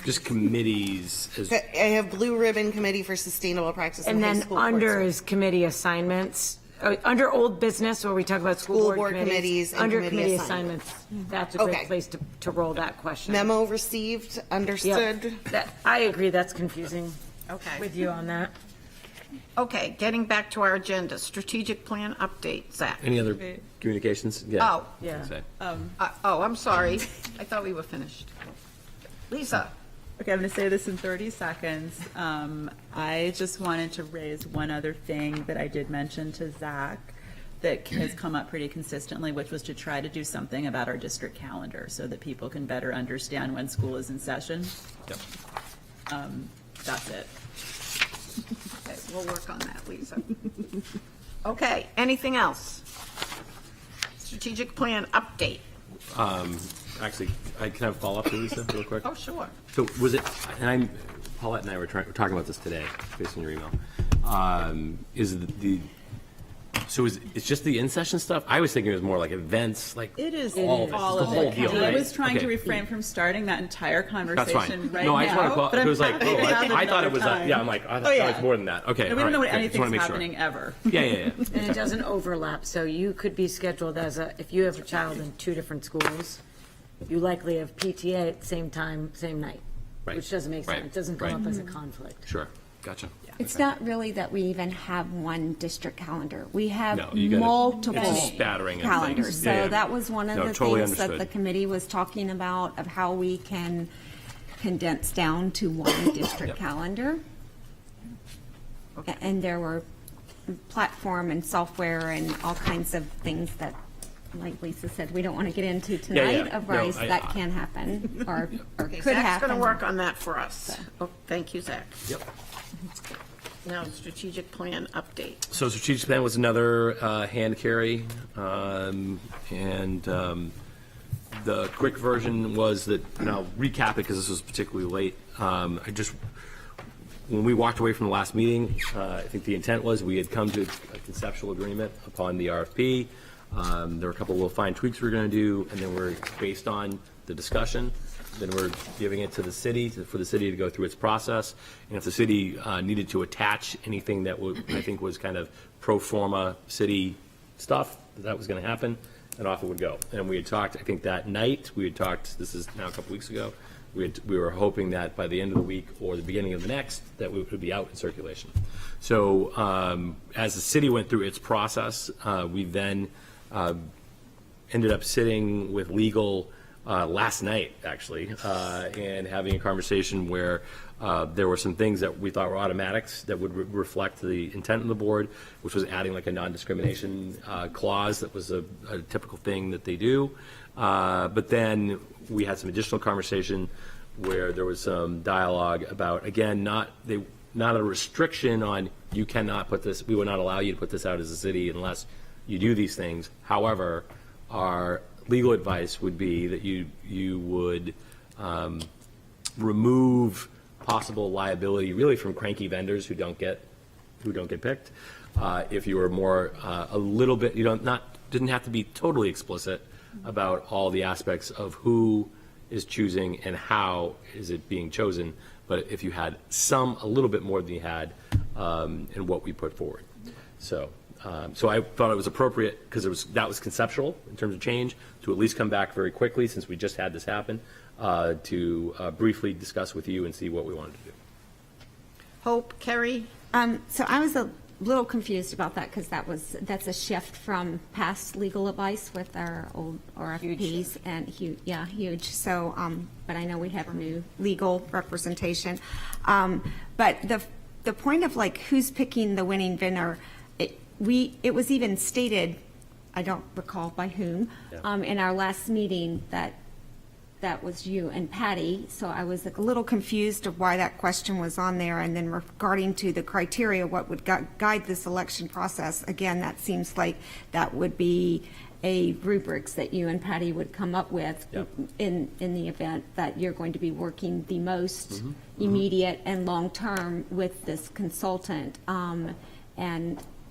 Just committees as I have Blue Ribbon Committee for Sustainable Practice in And High then School under Courts. is committee assignments, under old business where we talk about school School board board committees committees. and Under committee committee assignments. assignments, that's a Okay. great place to roll that question. Memo received, understood. Yep. I agree, that's confusing Okay. with you on that. Okay, getting back to our agenda, strategic plan update, Zach. any other communications? Yeah. Oh. Yeah. Say. Oh, I'm sorry. I thought we were finished. Lisa? Okay, I'm going to say this in 30 seconds. I just wanted to raise one other thing that I did mention to Zach that has come up pretty consistently, which was to try to do something about our district calendar so that people can better understand when school is in session. Yep. That's it. Okay, we'll work on that, Lisa. Okay, anything else? Strategic plan update. Actually, I can have a follow-up to Lisa real quick. Oh, sure. So was it, and Paulette and I were talking about this today, based on your email. It's just the in-session stuff? I was thinking it was more like events, like. It is all all the of whole it. deal, I right? was trying to Okay. refrain from starting that entire That's conversation fine. right No, now. I just want to, but it I'm was like, happy to have it I thought it another was, time. yeah, I'm like, I Oh, thought yeah. it was more than that. Okay. No, we all don't know right, when good. Just wanna anything's make sure. happening ever. Yeah. And it doesn't overlap, so you could be scheduled if you have a child in two different schools, you likely have PTA at the same time, same night. Right. Which doesn't make Right. sense. It doesn't come up as a conflict. Sure, gotcha. It's not really that we even have one district calendar. We have No, you gotta- multiple it's a spattering of calendars. things. So Yeah, yeah. that was one of No, the totally things that understood. the committee was talking about, of how we can condense down to one district calendar. And there were platform and software and all kinds of things that, like Lisa said, we don't want to get into tonight yeah. of No, Rice I- that can happen or Okay, could Zach's happen. going to work on that for us. Oh, thank you, Zach. Yep. Now, strategic plan update. So strategic plan was another hand carry, the quick version was that, and I'll recap it because this was particularly late. When we walked away from the last meeting, I think the intent was we had come to a conceptual agreement upon the RFP. There were a couple of little fine tweaks we were going to do, and then we're, based on the discussion, then we're giving it to the city, for the city to go through its process. And if the city needed to attach anything that I think was kind of pro forma city stuff, that was going to happen, and off it would go. And we had talked, I think that night, this is now a couple weeks ago, we were hoping that by the end of the week or the beginning of the next, that we would be out in circulation. So as the city went through its process, we then ended up sitting with legal last night, actually, and having a conversation where there were some things that we thought were automatics that would reflect the intent of the board, which was adding like a non-discrimination clause that was a typical thing that they do. But then we had some additional conversation where there was some dialogue about, again, not a restriction on you cannot put this, we would not allow you to put this out as a city unless you do these things. However, our legal advice would be that you would remove possible liability really from cranky vendors who don't get picked. If you were more a little bit, didn't have to be totally explicit about all the aspects of who is choosing and how is it being chosen, but if you had a little bit more than you had in what we put forward. So I thought it was appropriate, because that was conceptual in terms of change, to at least come back very quickly, since we just had this happen, to briefly discuss with you and see what we wanted to do. Hope, Kerry? So I was a little confused about that, because that's a shift from past legal advice with our old RFPs, and huge. So, but I know we have new legal representation. But the point of like who's picking the winning vendor, it was even stated, I don't recall by whom, in our last meeting that was you and Patty. So I was like a little confused of why that question was on there. And then regarding to the criteria, what would guide this election process, again, that seems like that would be a rubrics that you and Patty would come up with in the event that you're going to be working the most immediate and long-term with this consultant.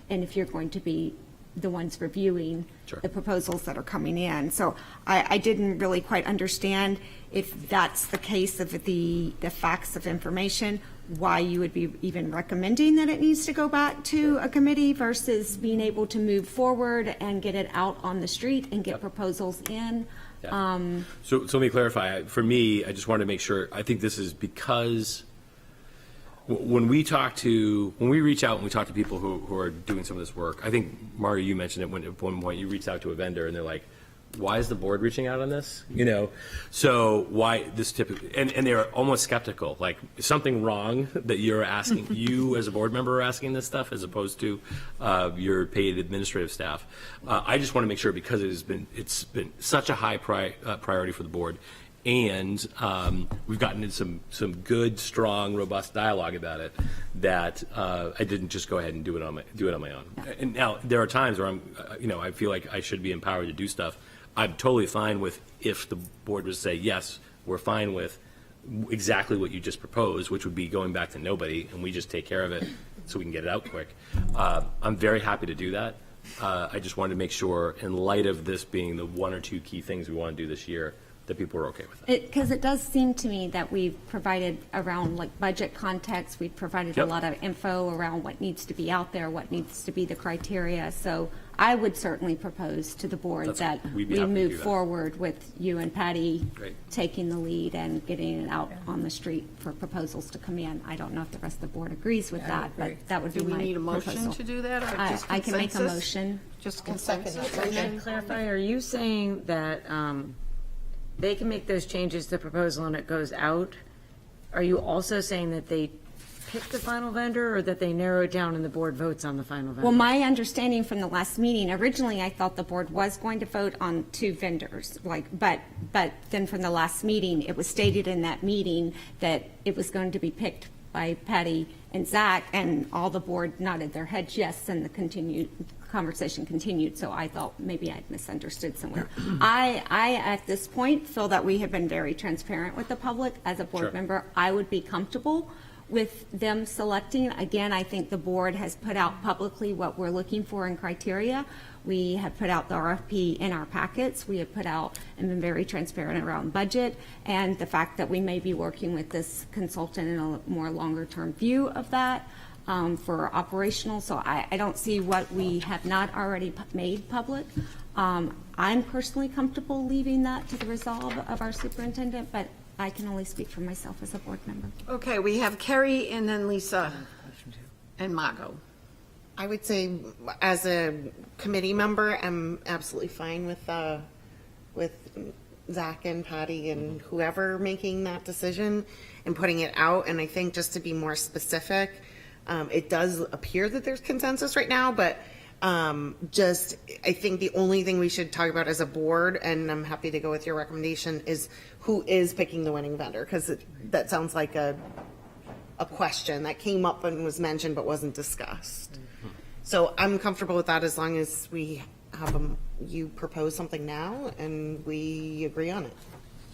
And if you're going to be the ones reviewing Sure. the proposals that are coming in. So I didn't really quite understand if that's the case of the facts of information, why you would be even recommending that it needs to go back to a committee versus being able to move forward and get it out on the street and get proposals in. So let me clarify. For me, I just wanted to make sure, I think this is because when we reach out and we talk to people who are doing some of this work, I think, Mario, you mentioned it at one point, you reached out to a vendor and they're like, why is the board reaching out on this? So why this typically, and they're almost skeptical, like, is something wrong that you're asking, you as a board member are asking this stuff as opposed to your paid administrative staff. I just want to make sure, because it's been such a high priority for the board, and we've gotten into some good, strong, robust dialogue about it, that I didn't just go ahead and do it on my own. And now there are times where I feel like I should be empowered to do stuff. I'm totally fine with if the board was to say, yes, we're fine with exactly what you just proposed, which would be going back to nobody, and we just take care of it so we can get it out quick. I'm very happy to do that. I just wanted to make sure, in light of this being the one or two key things we want to do this year, that people are okay with it. Because it does seem to me that we've provided around like budget context, we've provided a lot of info around what needs to be out there, what needs to be the criteria. So I would certainly propose to the board that we move forward with you and Patty taking the lead and getting it out on the street for proposals to come in. I don't know if the rest of the board agrees with that, but that would be my proposal. Do we need a motion to do that, or just I can make a consensus? motion. Just consensus. Can I clarify, are you saying that they can make those changes to the proposal and it goes out? Are you also saying that they pick the final vendor, or that they narrow it down and the board votes on the final vendor? Well, my understanding from the last meeting, originally I thought the board was going to vote on 2 vendors, but then from the last meeting, it was stated in that meeting that it was going to be picked by Patty and Zach, and all the board nodded their heads yes, and the conversation continued. So I thought maybe I'd misunderstood somewhere. I at this point feel that we have been very transparent with the public. As a board member, I would be comfortable with them selecting. Again, I think the board has put out publicly what we're looking for in criteria. We have put out the RFP in our packets. We have put out and been very transparent around budget and the fact that we may be working with this consultant in a more longer-term view of that for operational. So I don't see what we have not already made public. I'm personally comfortable leaving that to the resolve of our superintendent, but I can only speak for myself as a board member. Okay, we have Kerry and then Lisa and Margot. I would say, as a committee member, I'm absolutely fine with Zach and Patty and whoever making that decision and putting it out. And I think, just to be more specific, it does appear that there's consensus right now, but I think the only thing we should talk about as a board, and I'm happy to go with your recommendation, is who is picking the winning vendor, because that sounds like a question that came up and was mentioned but wasn't discussed. So I'm comfortable with that, as long as we have you propose something now and we agree on it.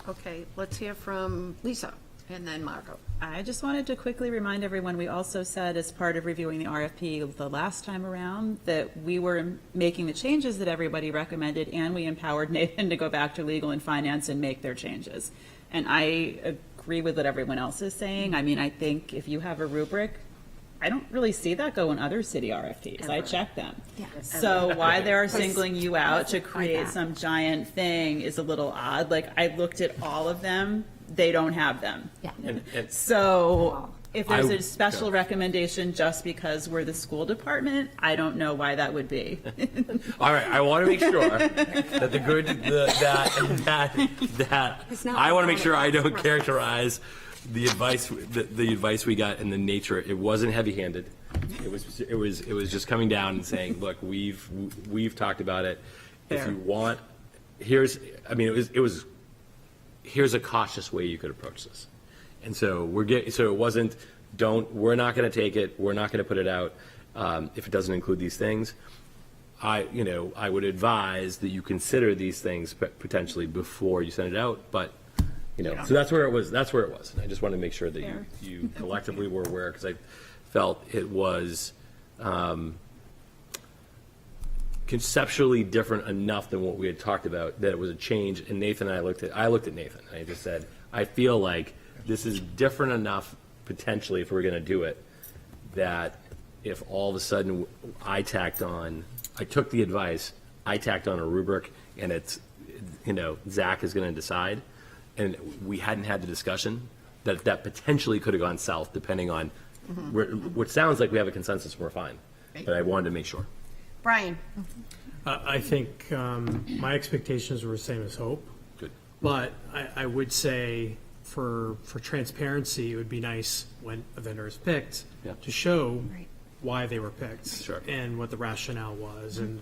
Okay, let's hear from Lisa and then Margot. I just wanted to quickly remind everyone, we also said, as part of reviewing the RFP the last time around, that we were making the changes that everybody recommended, and we empowered Nathan to go back to legal and finance and make their changes. And I agree with what everyone else is saying. I mean, I think if you have a rubric, I don't really see that go in other city RFPs. I check them. Yeah. So why they're singling you out to create some giant thing is a little odd. Like, I looked at all of them. They don't have them. Yeah. So if there's a special recommendation just because we're the school department, I don't know why that would be. All right, I want to make sure that I want to make sure I don't characterize the advice we got and the nature. It wasn't heavy-handed. It was just coming down and saying, look, we've talked about it. If you want, here's a cautious way you could approach this. And so it wasn't, we're not going to take it, we're not going to put it out if it doesn't include these things. I would advise that you consider these things potentially before you send it out, but so that's where it was. And I just wanted to make sure that you collectively were aware, because I felt it was, conceptually different enough than what we had talked about that it was a change. And Nathan and I looked at Nathan and I just said, I feel like this is different enough potentially if we're going to do it, that if all of a sudden I took the advice, I tacked on a rubric, and it's, Zach is going to decide, and we hadn't had the discussion, that potentially could have gone south depending on, what sounds like we have a consensus and we're fine. But I wanted to make sure. Brian? I think my expectations were the same as Hope. Good. But I would say for transparency, it would be nice when a vendor is picked to show why they were picked and what the rationale was and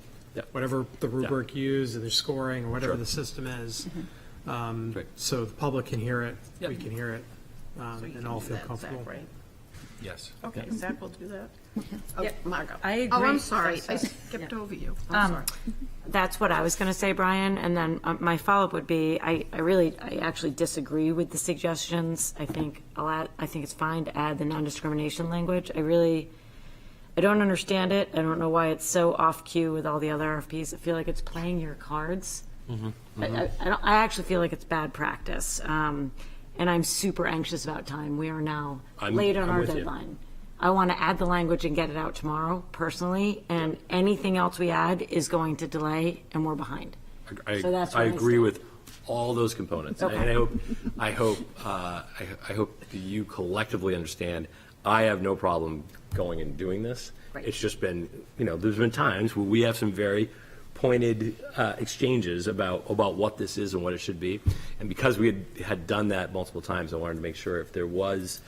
whatever the rubric used and their scoring or whatever the system is. So the public can hear it, we can hear it, and all feel comfortable. Right? Yes. Okay, Zach will do that. Oh, Yep. Margot. I agree. Oh, I'm sorry. I skipped over you. I'm sorry. That's what I was going to say, Brian. And then my follow-up would be, I actually disagree with the suggestions. I think it's fine to add the non-discrimination language. I don't understand it. I don't know why it's so off cue with all the other RFPs. I feel like it's playing your cards. I actually feel like it's bad practice. And I'm super anxious about time. We are now late on our deadline. I want to add the language and get it out tomorrow, personally, and anything else we add is going to delay, and we're behind. So that's I where agree stand. with all those components. Okay. And I hope that you collectively understand, I have no problem going and doing this. Right. It's just been, there's been times where we have some very pointed exchanges about what this is and what it should be. And because we had done that multiple times, I wanted to make sure if there was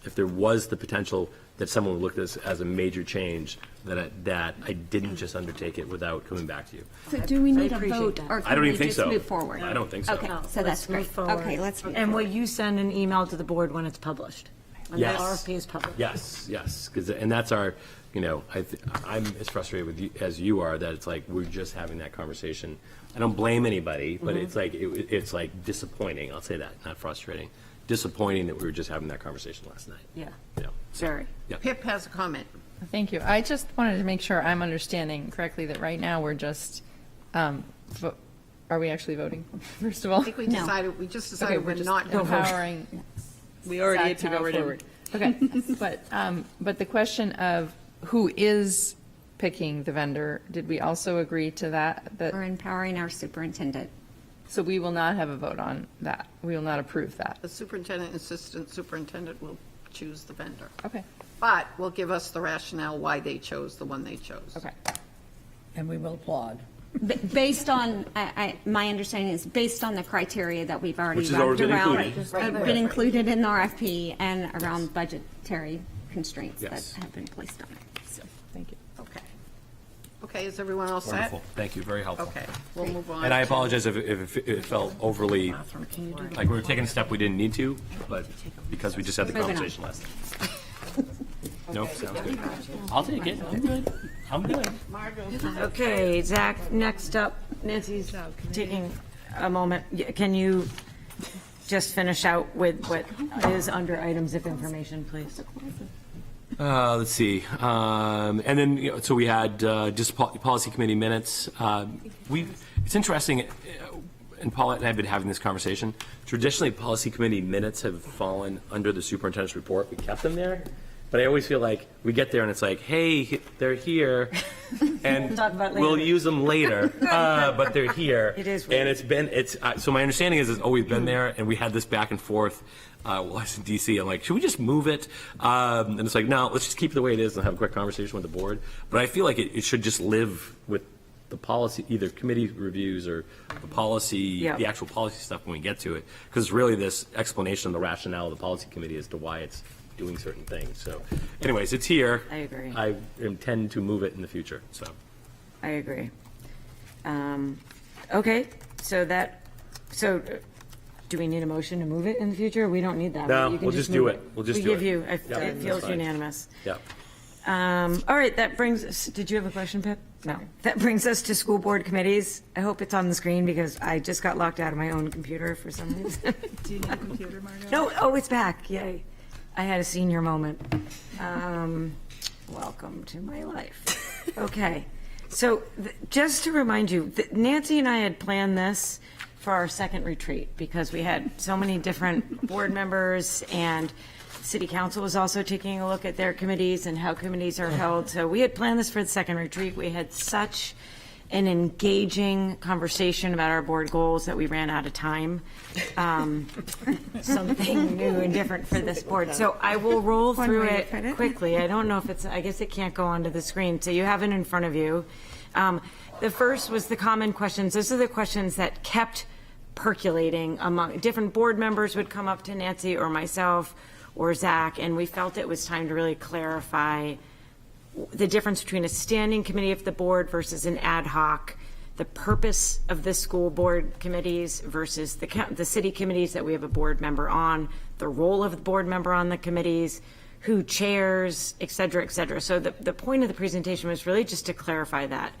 the potential that someone would look at this as a major change, that I didn't just undertake it without coming back to you. So do we need a appreciate vote, that. or I can don't we even think just so. move forward? I don't think so. Okay, No, so that's let's move great. forward. Okay, let's move And will forward. you send an email to the board when it's published? When Yes. the RFP is published? Yes, and that's our, I'm as frustrated with you as you are, that it's like we're just having that conversation. I don't blame anybody, but it's like it's like disappointing. I'll say that, not frustrating. Disappointing that we were just having that conversation last night. Yeah. Sorry. Pip has a comment. Thank you. I just wanted to make sure I'm understanding correctly that right now we're just, are we actually voting, first of all? I think we just decided Okay, we're just not empowering. We already had to Zach go to forward. Okay, but the question of who is picking the vendor, did we also agree to that? We're empowering our superintendent. So we will not have a vote on that. We will not approve that. The superintendent and assistant superintendent will choose the vendor. Okay. But will give us the rationale why they chose the one they chose. Okay. And we will applaud. Based on, my understanding is based on the criteria that we've already Which has already wrapped been around, included. been included in the RFP and around budgetary constraints that Yes. have been placed on it. So, Thank you. Okay, is everyone all set? Wonderful. Thank you. Very helpful. Okay, we'll move on. And I to- apologize if it felt overly, like we were taking a step we didn't need to, but because we just had the Moving on. conversation last night. Nope, sounds good. I'll take it. I'm good. Okay, Zach, next up, Nancy's taking a moment. Can you just finish out with what is under items of information, please? Let's see. And then, so we had just policy committee minutes. It's interesting, and Paulette and I have been having this conversation. Traditionally, policy committee minutes have fallen under the superintendent's report. We kept them there. But I always feel like we get there and it's like, hey, they're here, and Talk about we'll later. use them later, but they're here. It is And so my understanding is it's always been there, and we had this back and forth. While I was in DC, I'm like, should we just move it? And it's like, no, let's just keep it the way it is and have a quick conversation with the board. But I feel like it should just live with the policy, either committee reviews or the policy, the actual policy stuff when we get to it. Because it's really this explanation of the rationale of the policy committee as to why it's doing certain things. So anyways, it's here. I agree. I intend to move it in the future, so. I agree. Okay, so do we need a motion to move it in the future? We don't need that. No, You can we'll just move do it. We'll just We do give it. you, Yep, it that's feels fine. unanimous. Yeah. All right, that brings us, did you have a question, Pip? No. That brings us to school board committees. I hope it's on the screen because I just got locked out of my own computer for some reason. Do you need a computer, Margot? No, oh, it's back, yay. I had a senior moment. Welcome to my life. Okay, So just to remind you, Nancy and I had planned this for our second retreat because we had so many different board members, and City Council was also taking a look at their committees and how committees are held. So we had planned this for the second retreat. We had such an engaging conversation about our board goals that we ran out of time. Something new and different for this board. So I will roll through it quickly. I don't know if it's, I guess it can't go onto the screen. So you have it in front of you. The first was the common questions. Those are the questions that kept percolating among different board members would come up to Nancy or myself or Zach, and we felt it was time to really clarify the difference between a standing committee of the board versus an ad hoc, the purpose of the school board committees versus the city committees that we have a board member on, the role of the board member on the committees, who chairs, et cetera, et cetera. So the point of the presentation was really just to clarify that.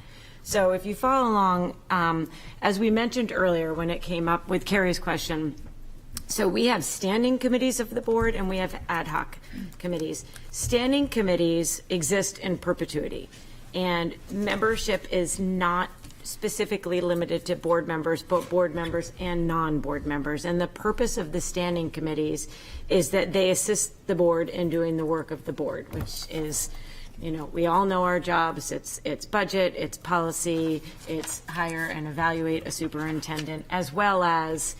So if you follow along, as we mentioned earlier when it came up with Carrie's question, so we have standing committees of the board and we have ad hoc committees. Standing committees exist in perpetuity, and membership is not specifically limited to board members, but board members and non-board members. And the purpose of the standing committees is that they assist the board in doing the work of the board, which is, you know, we all know our jobs. It's budget, it's policy, it's hire and evaluate a superintendent, as well as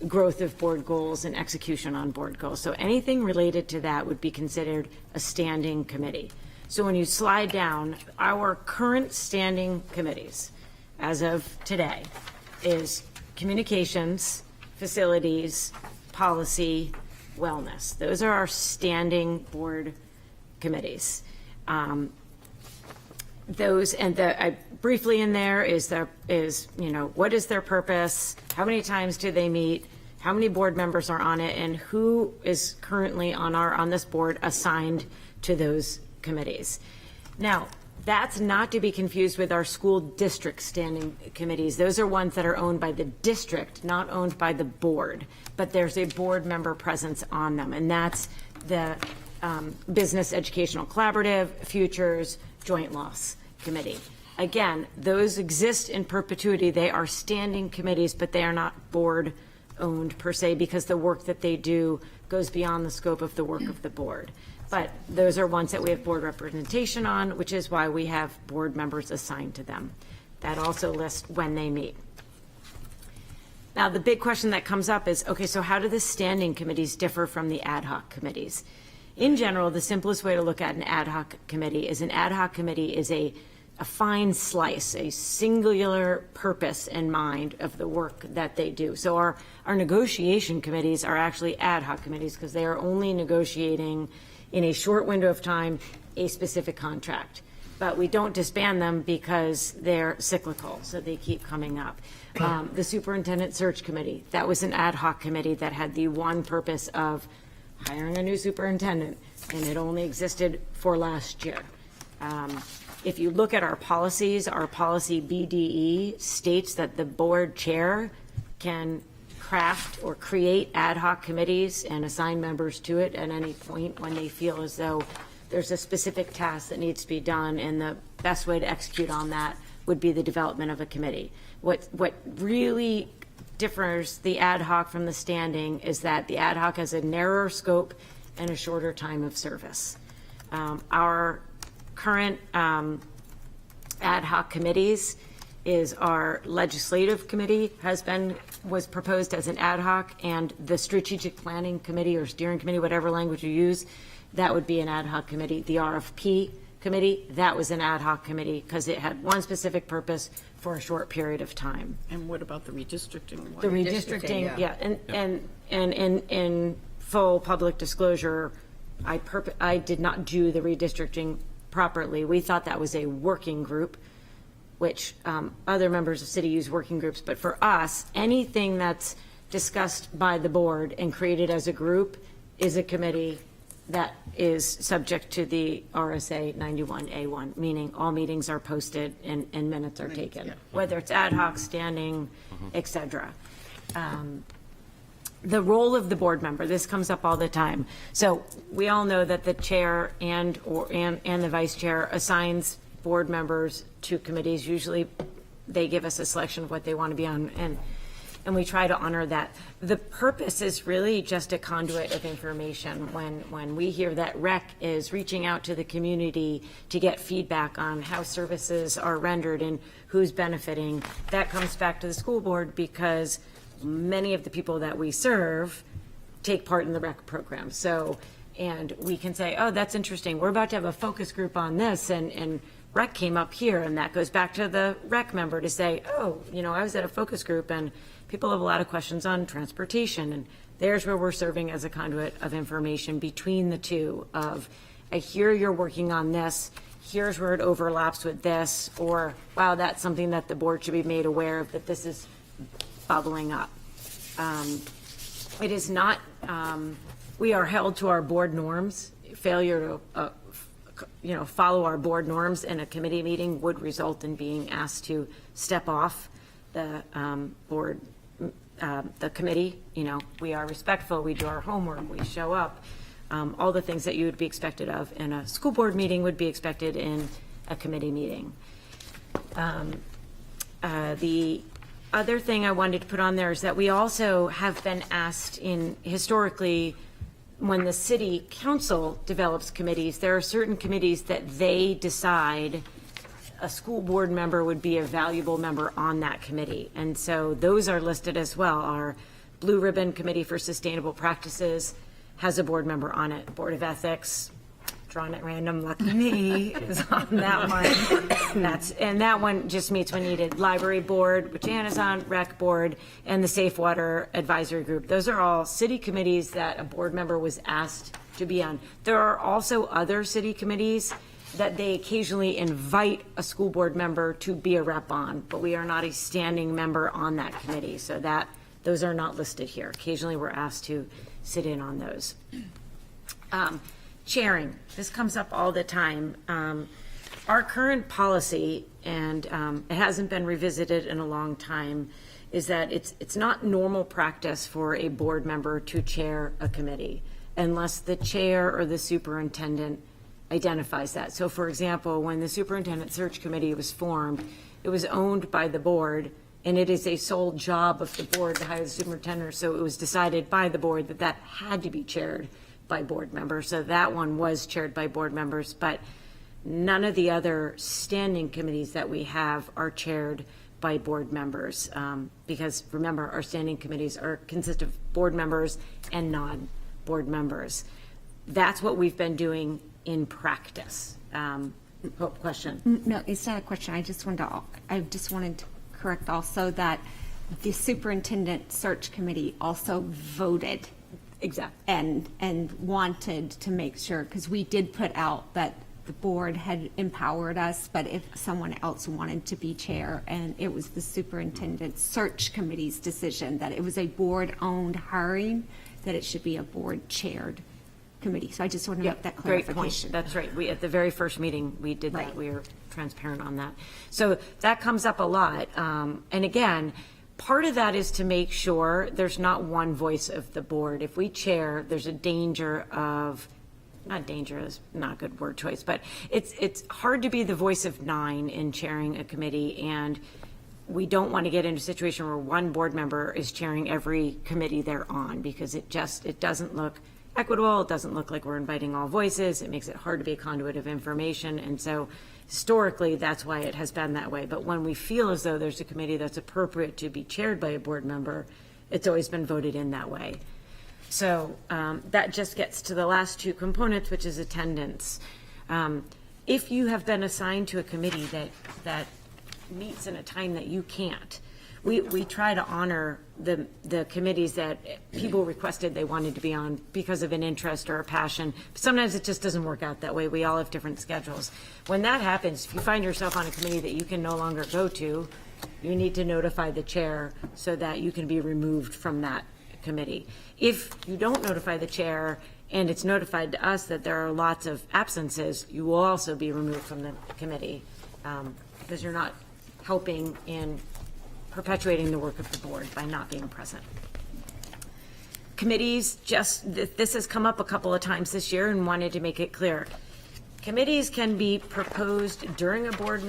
growth of board goals and execution on board goals. So anything related to that would be considered a standing committee. So when you slide down, our current standing committees as of today is communications, facilities, policy, wellness. Those are our standing board committees. Those, and briefly in there is you know, what is their purpose? How many times do they meet? How many board members are on it? And who is currently on this board assigned to those committees? Now, that's not to be confused with our school district standing committees. Those are ones that are owned by the district, not owned by the board, but there's a board member presence on them. And that's the Business Educational Collaborative, Futures, Joint Loss Committee. Again, those exist in perpetuity. They are standing committees, but they are not board owned per se, because the work that they do goes beyond the scope of the work of the board. But those are ones that we have board representation on, which is why we have board members assigned to them. That also lists when they meet. Now, the big question that comes up is, okay, so how do the standing committees differ from the ad hoc committees? In general, the simplest way to look at an ad hoc committee is a fine slice, a singular purpose in mind of the work that they do. So our negotiation committees are actually ad hoc committees because they are only negotiating in a short window of time a specific contract. But we don't disband them because they're cyclical, so they keep coming up. The Superintendent Search Committee, that was an ad hoc committee that had the one purpose of hiring a new superintendent, and it only existed for last year. If you look at our policies, our policy BDE states that the board chair can craft or create ad hoc committees and assign members to it at any point when they feel as though there's a specific task that needs to be done, and the best way to execute on that would be the development of a committee. What really differs the ad hoc from the standing is that the ad hoc has a narrower scope and a shorter time of service. Our current ad hoc committees is our legislative committee was proposed as an ad hoc, and the strategic planning committee or steering committee, whatever language you use, that would be an ad hoc committee. The RFP committee, that was an ad hoc committee because it had one specific purpose for a short period of time. And what about the redistricting one? The redistricting, yeah. And in full public disclosure, I did not do the redistricting properly. We thought that was a working group, which other members of city use working groups. But for us, anything that's discussed by the board and created as a group is a committee that is subject to the RSA 91A1, meaning all meetings are posted and minutes are taken, whether it's ad hoc, standing, et cetera. The role of the board member, this comes up all the time. So we all know that the chair and the vice chair assigns board members two committees. Usually, they give us a selection of what they want to be on, and we try to honor that. The purpose is really just a conduit of information. When we hear that rec is reaching out to the community to get feedback on how services are rendered and who's benefiting, that comes back to the school board because many of the people that we serve take part in the rec program. So, and we can say, oh, that's interesting. We're about to have a focus group on this, and rec came up here, and that goes back to the rec member to say, oh, I was at a focus group, and people have a lot of questions on transportation, and there's where we're serving as a conduit of information between the two of, I hear you're working on this, here's where it overlaps with this, or, wow, that's something that the board should be made aware of, that this is bubbling up. It is not, we are held to our board norms. Failure to, follow our board norms in a committee meeting would result in being asked to step off the board, the committee. We are respectful, we do our homework, we show up. All the things that you would be expected of in a school board meeting would be expected in a committee meeting. The other thing I wanted to put on there is that we also have been asked historically, when the city council develops committees, there are certain committees that they decide a school board member would be a valuable member on that committee. And so those are listed as well. Our Blue Ribbon Committee for Sustainable Practices has a board member on it. Board of Ethics, drawn at random, lucky me, is on that one. And that one just meets when needed. Library Board, which Ann is on, Rec Board, and the Safe Water Advisory Group. Those are all city committees that a board member was asked to be on. There are also other city committees that they occasionally invite a school board member to be a rep on, but we are not a standing member on that committee, so those are not listed here. Occasionally we're asked to sit in on those. Chairing, this comes up all the time. Our current policy, and it hasn't been revisited in a long time, is that it's not normal practice for a board member to chair a committee unless the chair or the superintendent identifies that. So for example, when the superintendent search committee was formed, it was owned by the board, and it is a sole job of the board to hire the superintendent. So it was decided by the board that had to be chaired by board members. So that one was chaired by board members, but none of the other standing committees that we have are chaired by board members. Because remember, our standing committees consist of board members and non-board members. That's what we've been doing in practice. Question? No, it's not a question. I just wanted to correct also that the superintendent search committee also voted. Exactly. And wanted to make sure, because we did put out that the board had empowered us, but if someone else wanted to be chair, and it was the superintendent search committee's decision that it was a board-owned hiring, that it should be a board-chaired committee. So I just want to make that clarification. Great point. That's right. We, at the very first meeting, we did that. We were transparent on that. So that comes up a lot. And again, part of that is to make sure there's not one voice of the board. If we chair, there's a danger of, not danger is not a good word choice, but it's hard to be the voice of 9 in chairing a committee, and we don't want to get into a situation where one board member is chairing every committee they're on, because it doesn't look equitable. It doesn't look like we're inviting all voices. It makes it hard to be a conduit of information. And so historically, that's why it has been that way. But when we feel as though there's a committee that's appropriate to be chaired by a board member, it's always been voted in that way. So that just gets to the last two components, which is attendance. If you have been assigned to a committee that meets in a time that you can't, we try to honor the committees that people requested they wanted to be on because of an interest or a passion. Sometimes it just doesn't work out that way. We all have different schedules. When that happens, if you find yourself on a committee that you can no longer go to, you need to notify the chair so that you can be removed from that committee. If you don't notify the chair and it's notified to us that there are lots of absences, you will also be removed from the committee because you're not helping in perpetuating the work of the board by not being present. Committees, this has come up a couple of times this year and wanted to make it clear. committees can be proposed during a board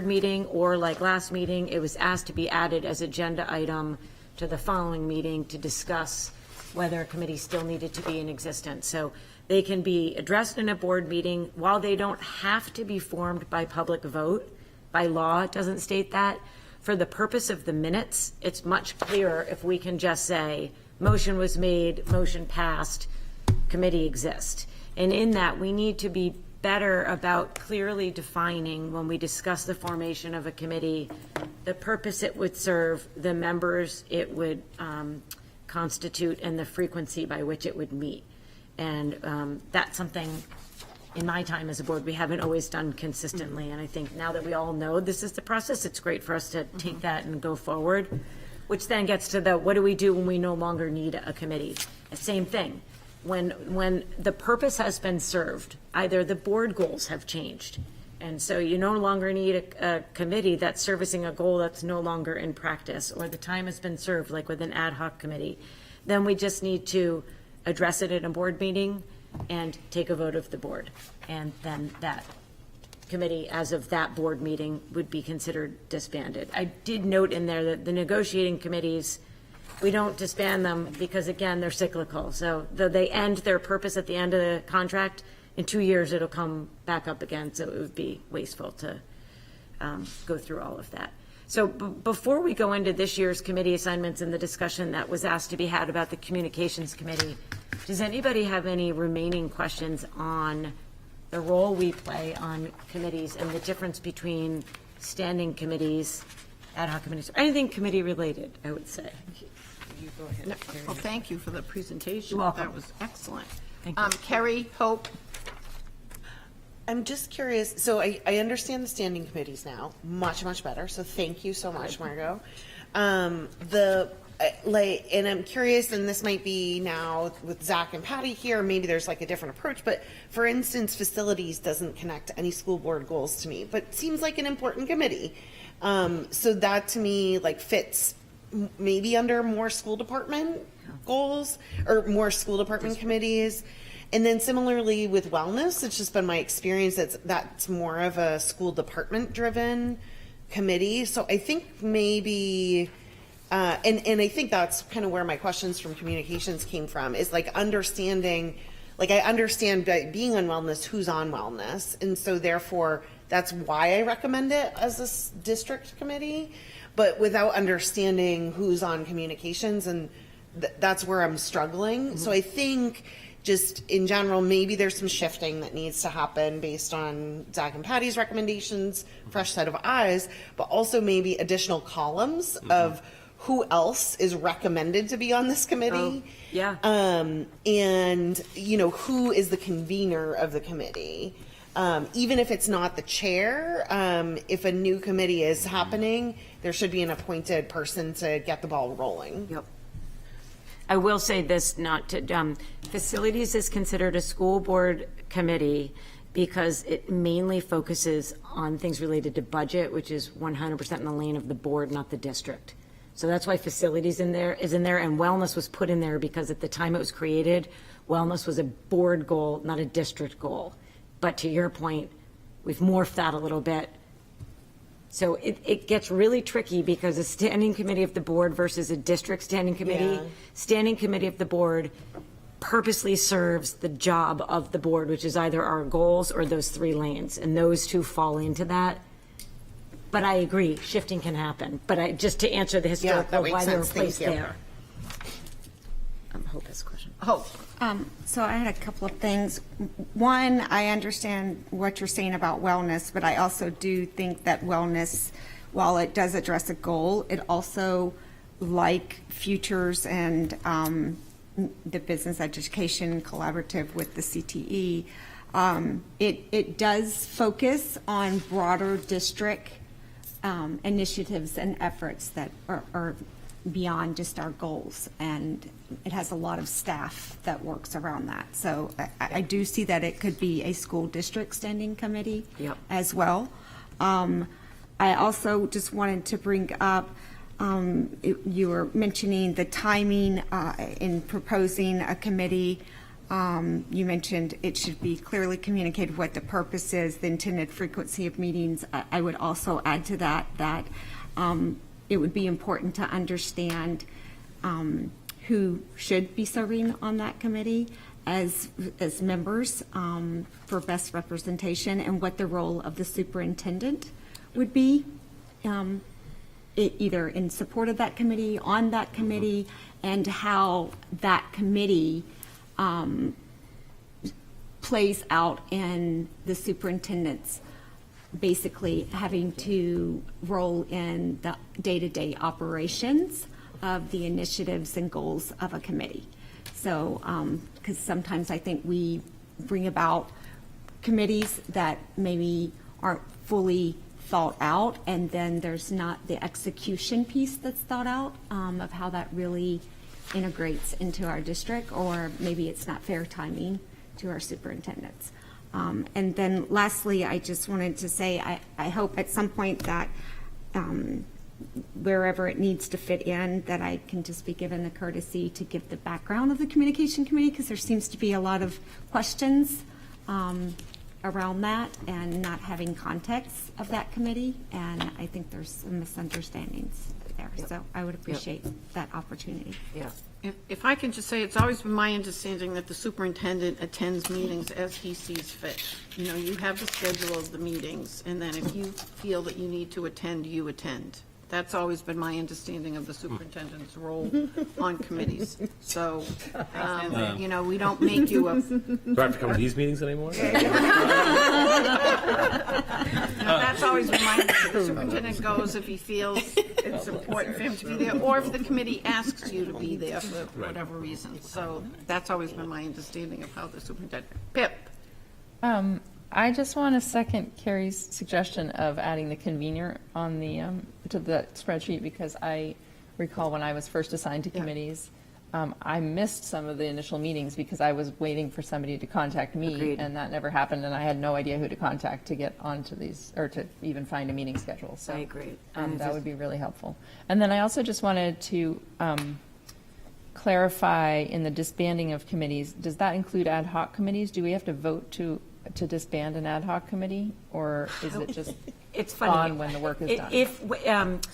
meeting, or like last meeting, it was asked to be added as agenda item to the following meeting to discuss whether a committee still needed to be in existence. So they can be addressed in a board meeting. While they don't have to be formed by public vote, by law, it doesn't state that. For the purpose of the minutes, it's much clearer if we can just say, motion was made, motion passed, committee exists. And in that, we need to be better about clearly defining, when we discuss the formation of a committee, the purpose it would serve, the members it would constitute, and the frequency by which it would meet. And that's something, in my time as a board, we haven't always done consistently. And I think now that we all know this is the process, it's great for us to take that and go forward, which then gets to the, what do we do when we no longer need a committee? The same thing. When the purpose has been served, either the board goals have changed, and so you no longer need a committee that's servicing a goal that's no longer in practice, or the time has been served, like with an ad hoc committee, then we just need to address it at a board meeting and take a vote of the board. And then that committee, as of that board meeting, would be considered disbanded. I did note in there that the negotiating committees, we don't disband them because, again, they're cyclical. So though they end their purpose at the end of the contract, in 2 years it'll come back up again. So it would be wasteful to go through all of that. So before we go into this year's committee assignments and the discussion that was asked to be had about the communications committee, does anybody have any remaining questions on the role we play on committees and the difference between standing committees, ad hoc committees, or anything committee related, I would say? You go ahead. No, well, thank you for the presentation. You're welcome. That was excellent. Thank you. Carrie, Hope? I'm just curious, so I understand the standing committees now, much, much better, so thank you so much, Margot. And I'm curious, and this might be now with Zach and Patty here, maybe there's like a different approach, but for instance, facilities doesn't connect any school board goals to me, but seems like an important committee. So that to me like fits maybe under more school department goals or more school department committees. And then similarly with wellness, it's just been my experience that's more of a school department driven committee. So I think maybe, and I think that's kind of where my questions from communications came from, is like understanding, like I understand being on wellness, who's on wellness. And so therefore that's why I recommend it as a district committee, but without understanding who's on communications, and that's where I'm struggling. Mm-hmm. So I think just in general, maybe there's some shifting that needs to happen based on Zach and Patty's recommendations, fresh set of eyes, but also maybe additional columns of who else is recommended to be on this committee. Yeah. And, you know, who is the convener of the committee? Even if it's not the chair, if a new committee is happening, there should be an appointed person to get the ball rolling. Yep. I will say this, not to, facilities is considered a school board committee because it mainly focuses on things related to budget, which is 100% in the lane of the board, not the district. So that's why facilities is in there, and wellness was put in there because at the time it was created, wellness was a board goal, not a district goal. But to your point, we've morphed that a little bit. So it gets really tricky because a standing committee of the board versus a district standing committee, standing committee of the board purposely serves the job of the board, which is either our goals or those 3 lanes, and those 2 fall into that. But I agree, shifting can happen. But just to answer the historical why they were placed there. Hope has a question. Hope. So I had a couple of things. One, I understand what you're saying about wellness, but I also do think that wellness, while it does address a goal, it also, like Futures and the Business Education Collaborative with the CTE, it does focus on broader district initiatives and efforts that are beyond just our goals, and it has a lot of staff that works around that. So I do see that it could be a school district standing committee as well. I also just wanted to bring up, you were mentioning the timing in proposing a committee. You mentioned it should be clearly communicated what the purpose is, the intended frequency of meetings. I would also add to that it would be important to understand who should be serving on that committee as members for best representation, and what the role of the superintendent would be, either in support of that committee, on that committee, and how that committee plays out in the superintendent's basically having to roll in the day-to-day operations of the initiatives and goals of a committee. So, because sometimes I think we bring about committees that maybe aren't fully thought out, and then there's not the execution piece that's thought out of how that really integrates into our district, or maybe it's not fair timing to our superintendents. And then lastly, I just wanted to say, I hope at some point that wherever it needs to fit in, that I can just be given the courtesy to give the background of the communication committee, because there seems to be a lot of questions around that and not having context of that committee, and I think there's some misunderstandings there. So I would appreciate that opportunity. Yeah. If I can just say, it's always been my understanding that the superintendent attends meetings as he sees fit. You know, you have the schedule of the meetings, and then if you feel that you need to attend, you attend. That's always been my understanding of the superintendent's role on committees. So, you know, we don't make you a... Do I have to come to these meetings anymore? That's always been my understanding. The superintendent goes if he feels it's important for him to be there, or if the committee asks you to be there for whatever reason. So that's always been my understanding of how the superintendent... Pip? I just want to second Carrie's suggestion of adding the convener on the, to the spreadsheet, because I recall when I was first assigned to committees, I missed some of the initial meetings because I was waiting for somebody to contact me. Agreed. And that never happened, and I had no idea who to contact to get onto these, or to even find a meeting schedule. So I agree. that would be really helpful. And then I also just wanted to clarify, in the disbanding of committees, does that include ad hoc committees? Do we have to vote to disband an ad hoc committee, or is it just It's funny. on when the work is done? If,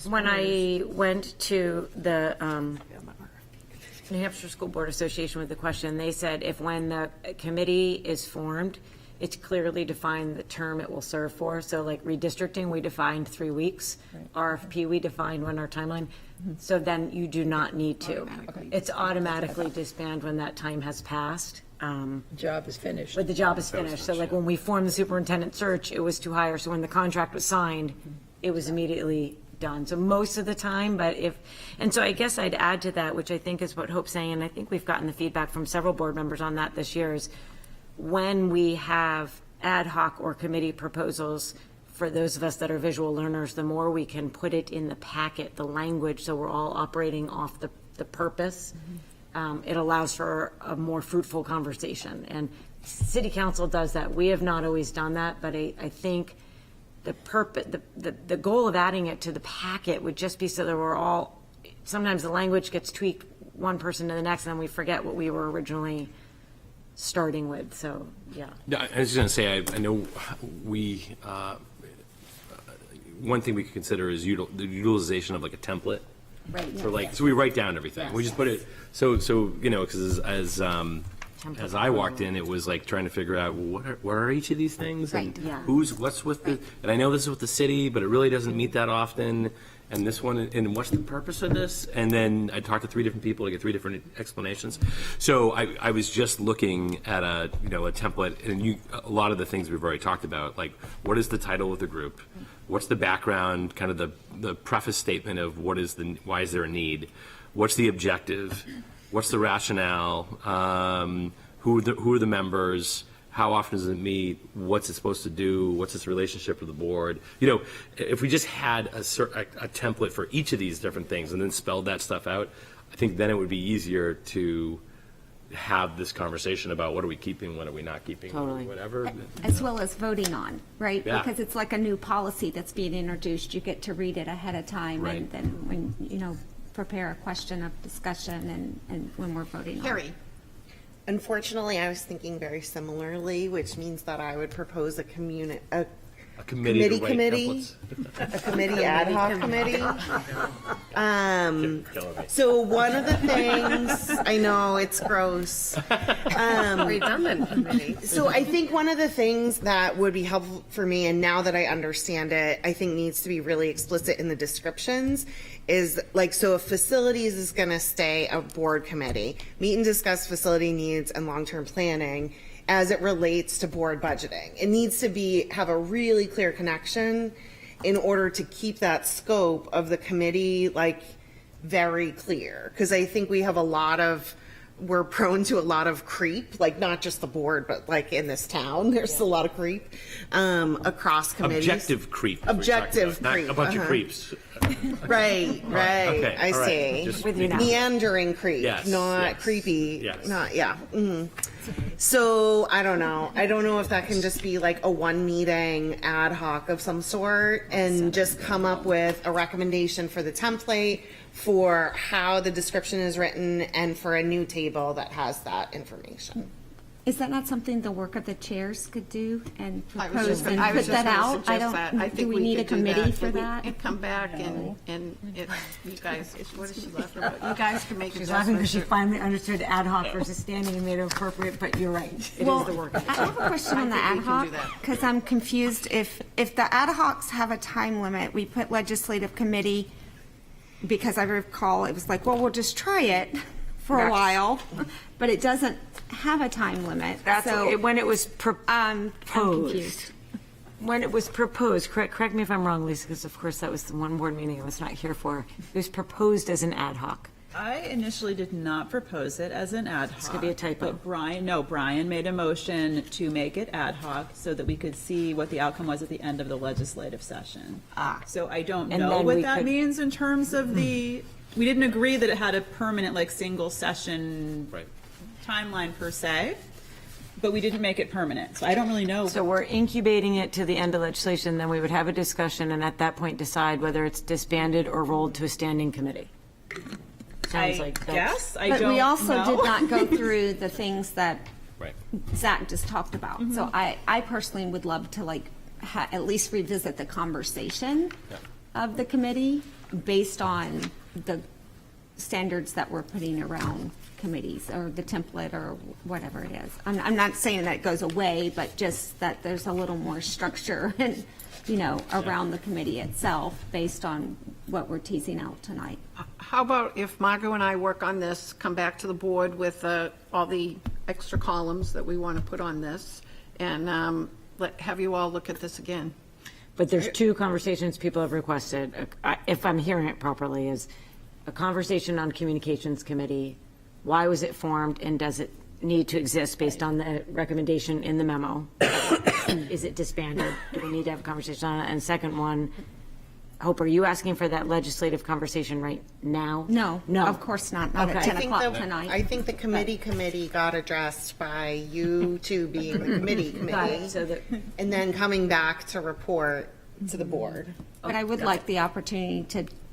when I went to the New Hampshire School Board Association with the question, they said if when the committee is formed, it's clearly defined the term it will serve for. So like redistricting, we defined 3 weeks. RFP, we defined when our timeline. So then you do not need to. It's automatically disband when that time has passed. Job is finished. But the job is finished. So like when we formed the superintendent search, it was to hire. So when the contract was signed, it was immediately done. So most of the time, and so I guess I'd add to that, which I think is what Hope's saying, and I think we've gotten the feedback from several board members on that this year, is when we have ad hoc or committee proposals, for those of us that are visual learners, the more we can put it in the packet, the language, so we're all operating off the purpose. It allows for a more fruitful conversation. And City Council does that. We have not always done that, but I think the purpose, the goal of adding it to the packet would just be so that we're all, sometimes the language gets tweaked one person to the next, and then we forget what we were originally starting with. So, yeah. I was just going to say, I know we, one thing we could consider is the utilization of like a template. Right. For like, so we write down everything. Yes. We just put it, so you know, because as I walked in, it was like trying to figure out, well, what are each of these things? And Right, yeah. what's with the, and I know this is with the city, but it really doesn't meet that often. And this one, and what's the purpose of this? And then I talked to 3 different people to get 3 different explanations. So I was just looking at a template, and a lot of the things we've already talked about, like what is the title of the group? What's the background, kind of the preface statement of why is there a need? What's the objective? What's the rationale? Who are the members? How often does it meet? What's it supposed to do? What's its relationship with the board? You know, if we just had a template for each of these different things and then spelled that stuff out, I think then it would be easier to have this conversation about what are we keeping, what are we not keeping, whatever. As well as voting on, right? Yeah. Because it's like a new policy that's being introduced. You get to read it ahead of time, Right. and then when, prepare a question of discussion and when we're voting on it. Harry? Unfortunately, I was thinking very similarly, which means that I would propose a committee committee to write committee, templates. a committee ad hoc committee. So one of the things, I know it's gross. Redundant committee. So I think one of the things that would be helpful for me, and now that I understand it, I think needs to be really explicit in the descriptions, is like, so if facilities is going to stay a board committee, meet and discuss facility needs and long-term planning as it relates to board budgeting. It needs to have a really clear connection in order to keep that scope of the committee like very clear. Because I think we're prone to a lot of creep, like not just the board, but like in this town, there's a lot of creep across committees. Objective creep. Objective not creep. a bunch of creeps. Right. Okay, I all right. see. Just- Meandering creep, Yes, not yes, creepy. yes. Not, yeah. So I don't know. I don't know if that can just be like a one meeting ad hoc of some sort and just come up with a recommendation for the template for how the description is written and for a new table that has that information. Is that not something the work of the chairs could do and I was propose just and gonna- I was put just that gonna out? I suggest that. I don't, think do we need a could do committee that. for We that? can come back and you guys, what is she laughing about? You guys can make She's laughing because adjustments. she finally understood ad hoc versus standing and made it appropriate, but you're right. It is the work. I have a question on the I ad think we can hoc, do that. because I'm confused. If the ad hocs have a time limit, we put legislative committee, because I recall it was like, well, we'll just try it for a while, but it doesn't have a time limit. So When it was I'm proposed. confused. When it was proposed, correct me if I'm wrong, Lisa, because of course that was the one board meeting I was not here for. It was proposed as an ad hoc. I initially did not propose it as an ad hoc. This could be a typo. But Brian made a motion to make it ad hoc so that we could see what the outcome was at the end of the legislative session. So I don't And know then what we that could- means in terms of we didn't agree that it had a permanent, like, single session timeline per se, but we didn't make it permanent. So I don't really know. So we're incubating it to the end of legislation, then we would have a discussion and at that point decide whether it's disbanded or rolled to a standing committee. Sounds like that's. I But don't we also know. did not go through the things that Right. Zach just talked about. Mm-hmm. So I personally would love to like at least revisit the conversation of the committee based on the standards that we're putting around committees or the template or whatever it is. I'm not saying that it goes away, but just that there's a little more structure and, around the committee itself based on what we're teasing out tonight. How about if Margot and I work on this, come back to the board with all the extra columns that we want to put on this, and have you all look at this again? But there's two conversations people have requested, if I'm hearing it properly, is a conversation on communications committee. Why was it formed and does it need to exist based on the recommendation in the memo? Is it disbanded? Do we need to have a conversation on it? And second one, Hope, are you asking for that legislative conversation right now? No, No. of course not. Not at Okay. 10 I think o'clock tonight. I think the committee got addressed by you two being the committee. So that, And then coming back to report to the board. But I would like the opportunity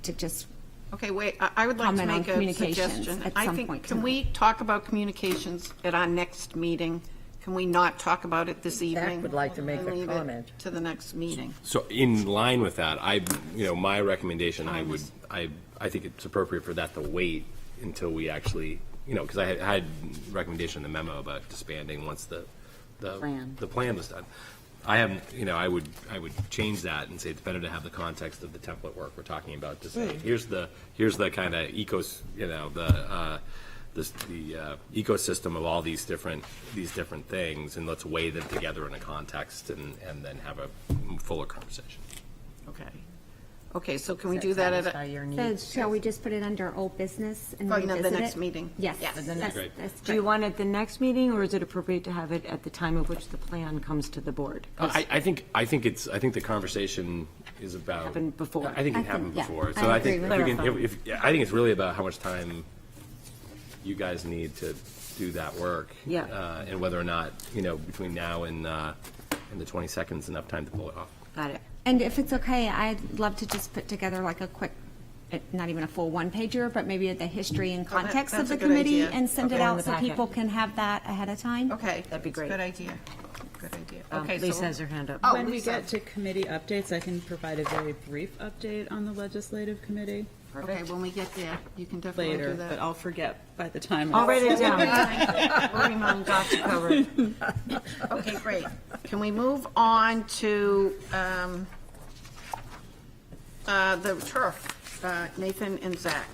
to just, Okay, wait, I would like to Comment on make a communications suggestion. at I some think, point can tonight. we talk about communications at our next meeting? Can we not talk about it this evening? would like to make and a leave it comment. to the next meeting. So in line with that, my recommendation, I think it's appropriate for that to wait until we actually, because I had recommendation in the memo about disbanding once the plan was done. I haven't, I would change that and say it's better to have the context of the template work we're talking about to say, here's the kind of the ecosystem of all these different things, and let's weigh them together in a context and then have a fuller conversation. Okay, so can we do that at satisfy a, your so needs? shall we just put it under old business and Oh, no, the revisit it? next meeting. Yes. Yes. That's Great. Do you want it the next meeting, or is it appropriate to have it at the time of which the plan comes to the board? 'Cause I think the conversation is about. Happened before. I think I it happened think, yeah, before. I So I agree think with if we that. can, I think it's really about how much time you guys need to do that work. Yeah. And whether or not, between now and the 22nd is enough time to pull it off. Got it. And if it's okay, I'd love to just put together like a quick not even a full one-pager, but maybe the history and context of that's the a good committee idea. and send it Okay. out In the so packet. people can have that ahead of time. Okay. That'd be great. Good idea. Good idea. Okay, Lisa so- has her hand up. Oh, When we Lisa. get to committee updates, I can provide a very brief update on the legislative committee Okay, when we get there, you can definitely later, do but that. I'll forget by the time. I'll write it down. Maureen Mullen got you covered. Okay, great. Can we move on to the turf? Nathan and Zach.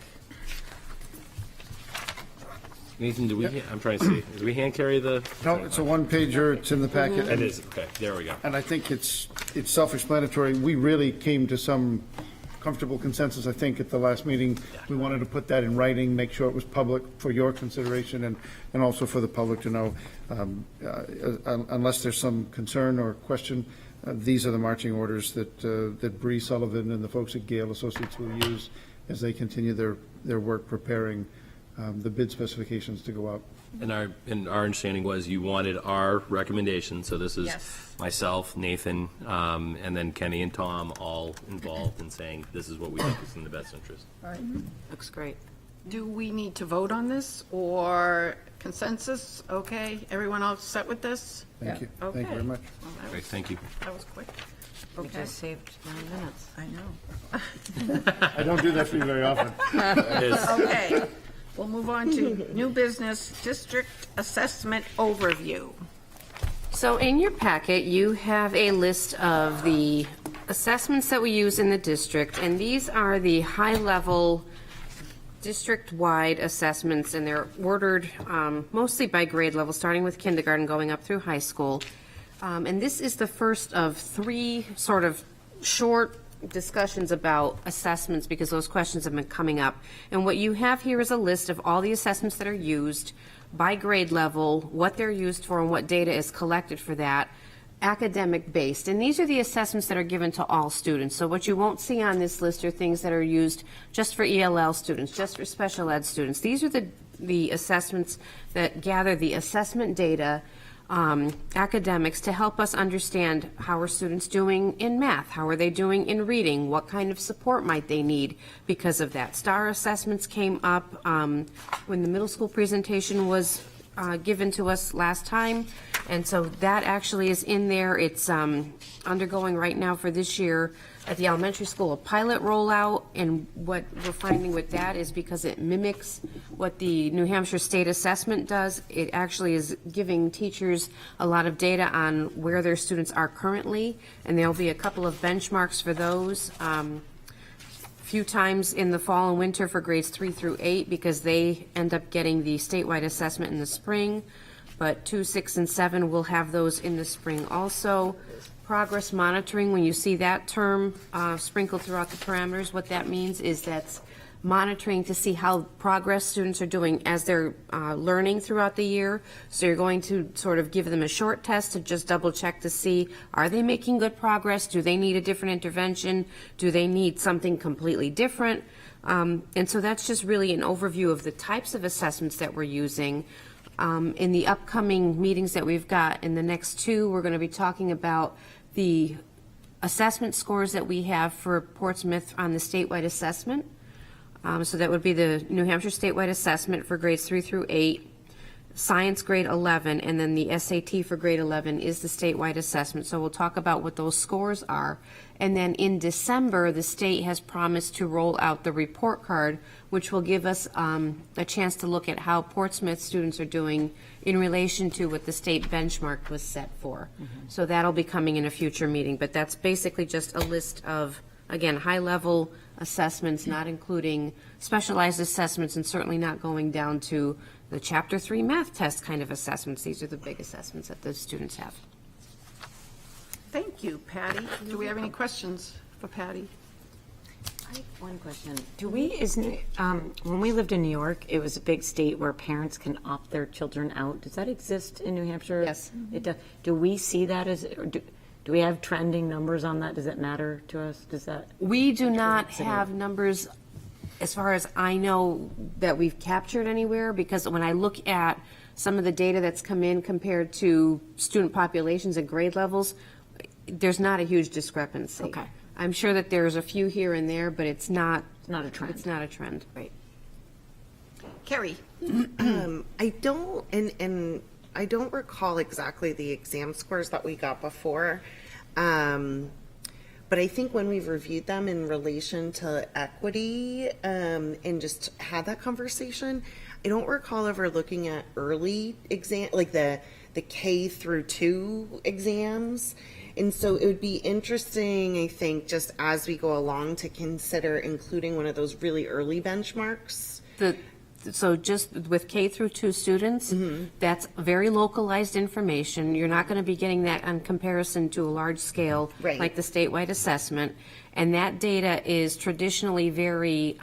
Nathan, I'm trying to see, do we hand carry the? No, it's a one-pager, it's in the packet. It is, okay, there we go. And I think it's self-explanatory. We really came to some comfortable consensus, I think, at the last meeting. We wanted to put that in writing, make sure it was public for your consideration and also for the public to know. Unless there's some concern or question, these are the marching orders that Bree Sullivan and the folks at Gale Associates will use as they continue their work preparing the bid specifications to go out. And our understanding was you wanted our recommendation, so this is Yes. myself, Nathan, and then Kenny and Tom all involved in saying this is what we think is in the best interest. All right. Looks great. Do we need to vote on this or consensus? Okay, everyone else set with this? Thank you. Okay. Thank you very much. Well, that Great, was- thank you. That was quick. We Okay. just saved 9 minutes. I know. I don't do that for you very often. Okay, we'll move on to new business, district assessment overview. So in your packet, you have a list of the assessments that we use in the district, and these are the high-level district-wide assessments, and they're ordered mostly by grade level, starting with kindergarten, going up through high school. And this is the first of 3 sort of short discussions about assessments, because those questions have been coming up. And what you have here is a list of all the assessments that are used by grade level, what they're used for, and what data is collected for that, academic based. And these are the assessments that are given to all students. So what you won't see on this list are things that are used just for ELL students, just for special ed students. These are the assessments that gather the assessment data, academics, to help us understand how are students doing in math, how are they doing in reading, what kind of support might they need because of that. STAR assessments came up when the middle school presentation was given to us last time, and so that actually is in there. It's undergoing right now for this year at the elementary school a pilot rollout, and what we're finding with that is because it mimics what the New Hampshire State Assessment does, it actually is giving teachers a lot of data on where their students are currently, and there'll be a couple of benchmarks for those. Few times in the fall and winter for grades 3 through 8, because they end up getting the statewide assessment in the spring, but 2, 6, and 7 will have those in the spring also. Progress monitoring, when you see that term sprinkled throughout the parameters, what that means is that's monitoring to see how progress students are doing as they're learning throughout the year. So you're going to sort of give them a short test to just double check to see, are they making good progress? Do they need a different intervention? Do they need something completely different? And so that's just really an overview of the types of assessments that we're using. In the upcoming meetings that we've got, in the next 2, we're going to be talking about the assessment scores that we have for Portsmouth on the statewide assessment. So that would be the New Hampshire statewide assessment for grades 3 through 8, science grade 11, and then the SAT for grade 11 is the statewide assessment. So we'll talk about what those scores are. And then in December, the state has promised to roll out the report card, which will give us a chance to look at how Portsmouth students are doing in relation to what the state benchmark was set for. So that'll be coming in a future meeting, but that's basically just a list of, again, high-level assessments, not including specialized assessments, and certainly not going down to the Chapter 3 math test kind of assessments. These are the big assessments that the students have. Thank you, Patty. Do we have any questions for Patty? I have one question. Do we, when we lived in New York, it was a big state where parents can opt their children out. Does that exist in New Hampshire? Yes. It does. Do we see that as, or do we have trending numbers on that? Does it matter to us? Does that? We do not have numbers, as far as I know, that we've captured anywhere, because when I look at some of the data that's come in compared to student populations and grade levels, there's not a huge discrepancy. Okay. I'm sure that there's a few here and there, but it's not It's not a trend. It's not a trend. Right. Carrie? I don't, and I don't recall exactly the exam scores that we got before. But I think when we've reviewed them in relation to equity, and just had that conversation, I don't recall ever looking at early exam, like the K through 2 exams. And so it would be interesting, I think, just as we go along to consider including one of those really early benchmarks. So just with K through 2 students, that's very localized information. You're not going to be getting that on comparison to a large scale, Right. like the statewide assessment. And that data is traditionally very,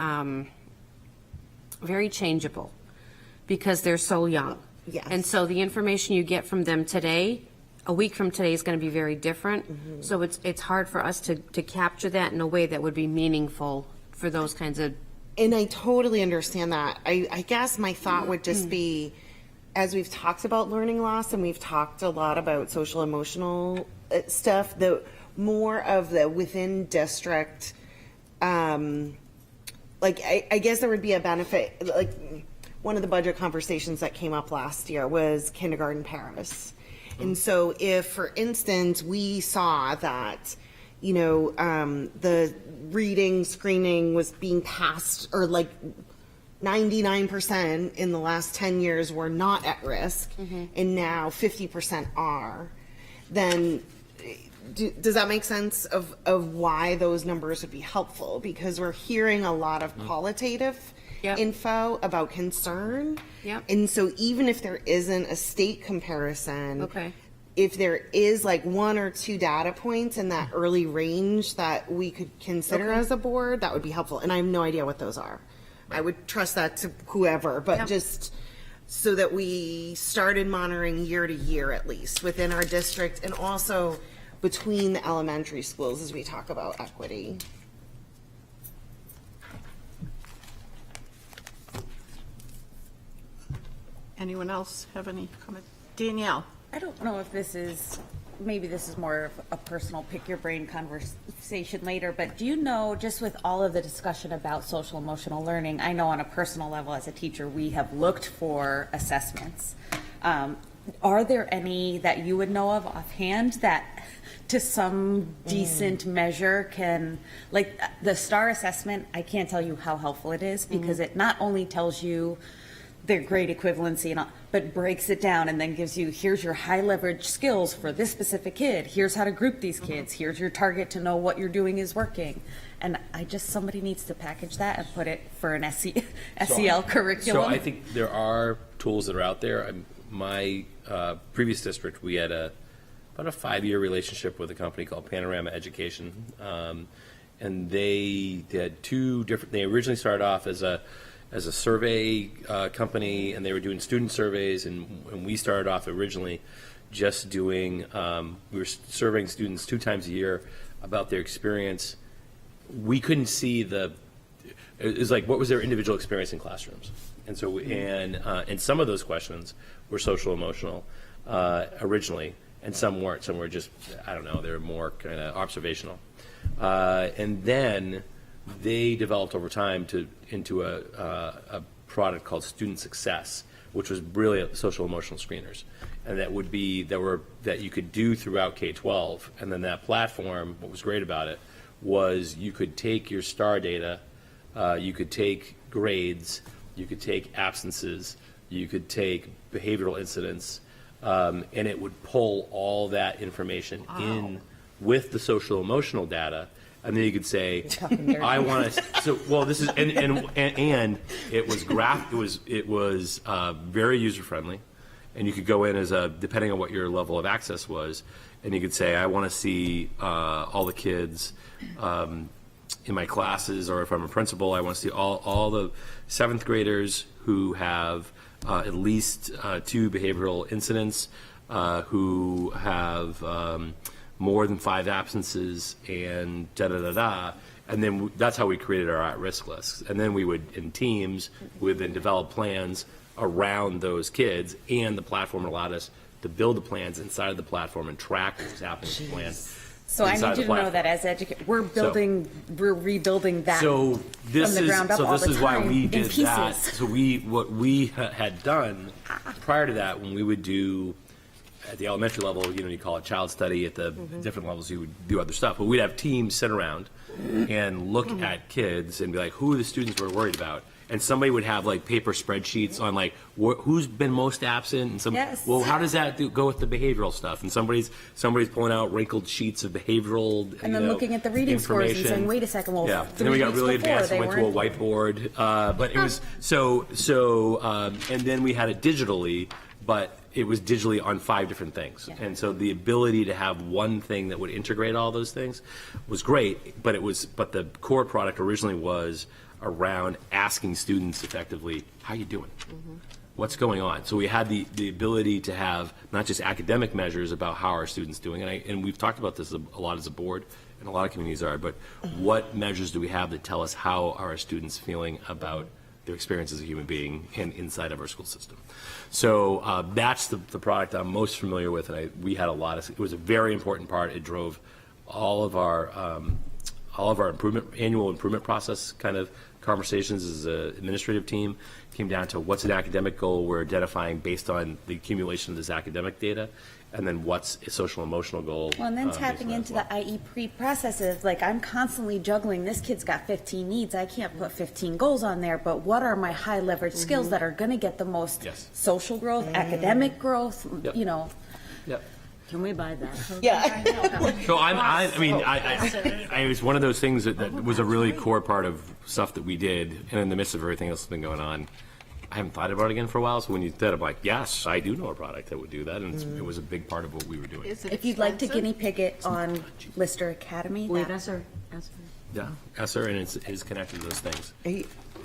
very changeable because they're so young. Yes. And so the information you get from them today, a week from today, is going to be very different. So it's hard for us to capture that in a way that would be meaningful for those kinds of. And I totally understand that. I guess my thought would just be, as we've talked about learning loss and we've talked a lot about social emotional stuff, the more of the within district, I guess there would be a benefit, like one of the budget conversations that came up last year was kindergarten Paris. And so if, for instance, we saw that, the reading screening was being passed, or like 99% in the last 10 years were not at risk, and now 50% are, then does that make sense of why those numbers would be helpful? Because we're hearing a lot of qualitative info about concern. And so even if there isn't a state comparison, if there is like 1 or 2 data points in that early range that we could consider as a board, that would be helpful. And I have no idea what those are. I would trust that to whoever, but just so that we started monitoring year to year at least within our district, and also between the elementary schools as we talk about equity. Anyone else have any comment? Danielle? I don't know if this is, maybe this is more of a personal pick your brain conversation later, but do you know, just with all of the discussion about social emotional learning, I know on a personal level as a teacher, we have looked for assessments. Are there any that you would know of offhand that to some decent measure can, like the STAR assessment, I can't tell you how helpful it is because it not only tells you their grade equivalency and all, but breaks it down and then gives you, here's your high leverage skills for this specific kid. Here's how to group these kids. Here's your target to know what you're doing is working. And somebody needs to package that and put it for an SEL curriculum. So I think there are tools that are out there. My previous district, we had about a 5-year relationship with a company called Panorama Education. And they had 2 different, they originally started off as a survey company, and they were doing student surveys, and we started off originally just doing, we were surveying students 2 times a year about their experience. We couldn't see it was like, what was their individual experience in classrooms? And so, and some of those questions were social emotional originally, and some weren't. Some were just, I don't know, they were more kind of observational. And then they developed over time into a product called Student Success, which was brilliant social emotional screeners, and that you could do throughout K-12. And then that platform, what was great about it was you could take your STAR data, you could take grades, you could take absences, you could take behavioral incidents, and it would pull all that information in with the social emotional data. And then you could say, I want to, so, well, this is, and it was it was very user-friendly, and you could go in depending on what your level of access was, and you could say, I want to see all the kids in my classes, or if I'm a principal, I want to see all the 7th graders who have at least 2 behavioral incidents, who have more than 5 absences, and da-da-da-da. And then that's how we created our at-risk lists. And then we would, in teams, we would then develop plans around those kids, and the platform allowed us to build the plans inside of the platform and track what was happening with plans So I inside need the you to know platform. that as educators, we're rebuilding that So this from the is ground up so all this the is why time we in did pieces. that. So what we had done prior to that, when we would do at the elementary level, you call it child study. At the different levels, you would do other stuff. But we'd have teams sit around and look at kids and be like, who are the students we're worried about? And somebody would have like paper spreadsheets on like who's been most absent, and Yes. well, how does that go with the behavioral stuff? And somebody's pulling out wrinkled sheets of behavioral, And then looking at the reading scores and information. saying, wait a second, well, Yeah, 3 and then we got weeks really before, advanced and they went to a weren't- whiteboard. But it was and then we had it digitally, but it was digitally on 5 different things. Yeah. And so the ability to have one thing that would integrate all those things was great, but the core product originally was around asking students effectively, how you doing? What's going on? So we had the ability to have not just academic measures about how our students doing, and we've talked about this a lot as a board, and a lot of communities are, but what measures do we have that tell us how are our students feeling about their experience as a human being and inside of our school system? So that's the product I'm most familiar with, and we had it was a very important part. It drove all of our annual improvement process kind of conversations as an administrative team. Came down to what's an academic goal we're identifying based on the accumulation of this academic data, and then what's a social emotional goal. Well, and then based tapping on that into as well. the IE pre-processes, like I'm constantly juggling, this kid's got 15 needs, I can't put 15 goals on there, but what are my high leverage skills that are gonna get the most Yes. social growth, academic growth, Yep. Yep. Can we buy that? Yeah. So I was one of those things that was a really core part of stuff that we did, and in the midst of everything else that's been going on, I haven't thought about it again for a while. So when you said, I'm like, yes, I do know a product that would do that, and it was a big part of what we were doing. If you'd like to guinea pig it on Lister Academy, Wait, that- Yeah, ESSER, and it's connected to those things.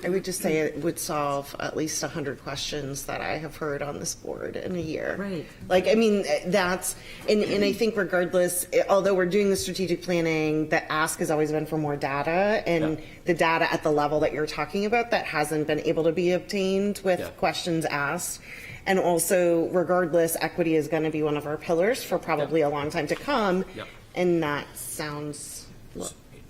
I would just say it would solve at least 100 questions that I have heard on this board in a year. Right. Like, I mean, that's, and I think regardless, although we're doing the strategic planning, the ask has always been for more data, and the data at the level that you're talking about that hasn't been able to be obtained with questions asked. And also, regardless, equity is going to be one of our pillars for probably a long time to come. Yep. And that sounds,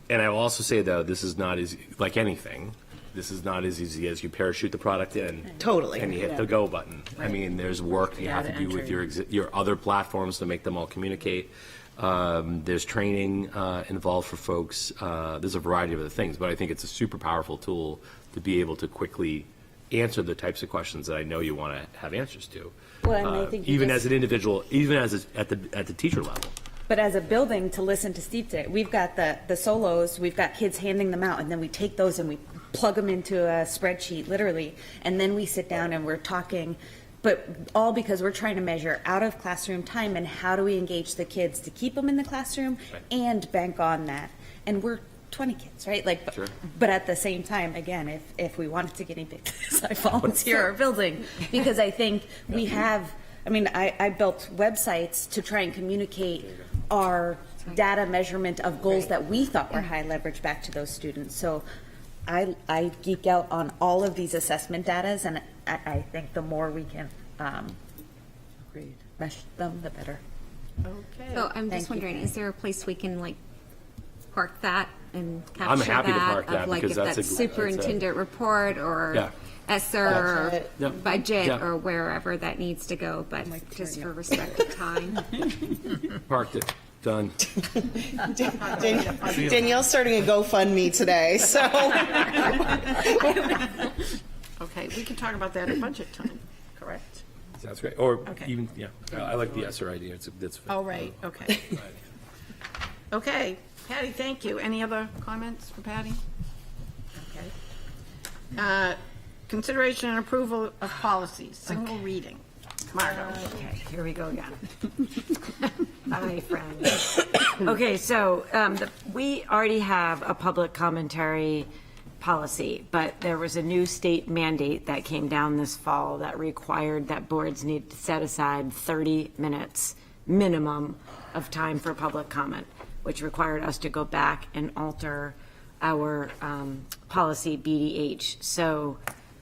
And I will also say, though, this is not as, like anything, this is not as easy as you parachute the product in. Totally. And you hit the go button. I mean, there's work you have to do with your other platforms to make them all communicate. There's training involved for folks. There's a variety of other things, but I think it's a super powerful tool to be able to quickly answer the types of questions that I know you want to have answers to. Well, and I think you even just- as an individual, even as at the teacher level. But as a building, to listen to Steve today, we've got the solos, we've got kids handing them out, and then we take those and we plug them into a spreadsheet, literally, and then we sit down and we're talking, but all because we're trying to measure out of classroom time and how do we engage the kids to keep them in the classroom and bank on that. And we're 20 kids, right? Like, Sure. but at the same time, again, if we wanted to guinea pig this, I volunteer our building, because I think we have, I mean, I built websites to try and communicate our data measurement of goals that we thought were high leverage back to those students. So I geek out on all of these assessment datas, and I think the more we can mesh them, the better. Okay. So I'm Thank just you. wondering, is there a place we can like park that and capture I'm happy to that? park that of like because if that's that's a- superintendent report or Yeah. ESSER or Budget. Yep. budget Yep. or wherever that needs to go, but just for respect of time. Parked it. Done. Danielle's starting a GoFundMe today, so. Okay, we can talk about that at budget time, correct? That's great. Or Okay. even, yeah, I like the ESSER idea. That's. Oh, right, okay. Okay, Patty, thank you. Any other comments for Patty? Okay. Consideration and approval of policies, single reading. Margo. Okay, here we go again. Hi, friends. Okay, so we already have a public commentary policy, but there was a new state mandate that came down this fall that required that boards need to set aside 30 minutes minimum of time for public comment, which required us to go back and alter our policy BDH. So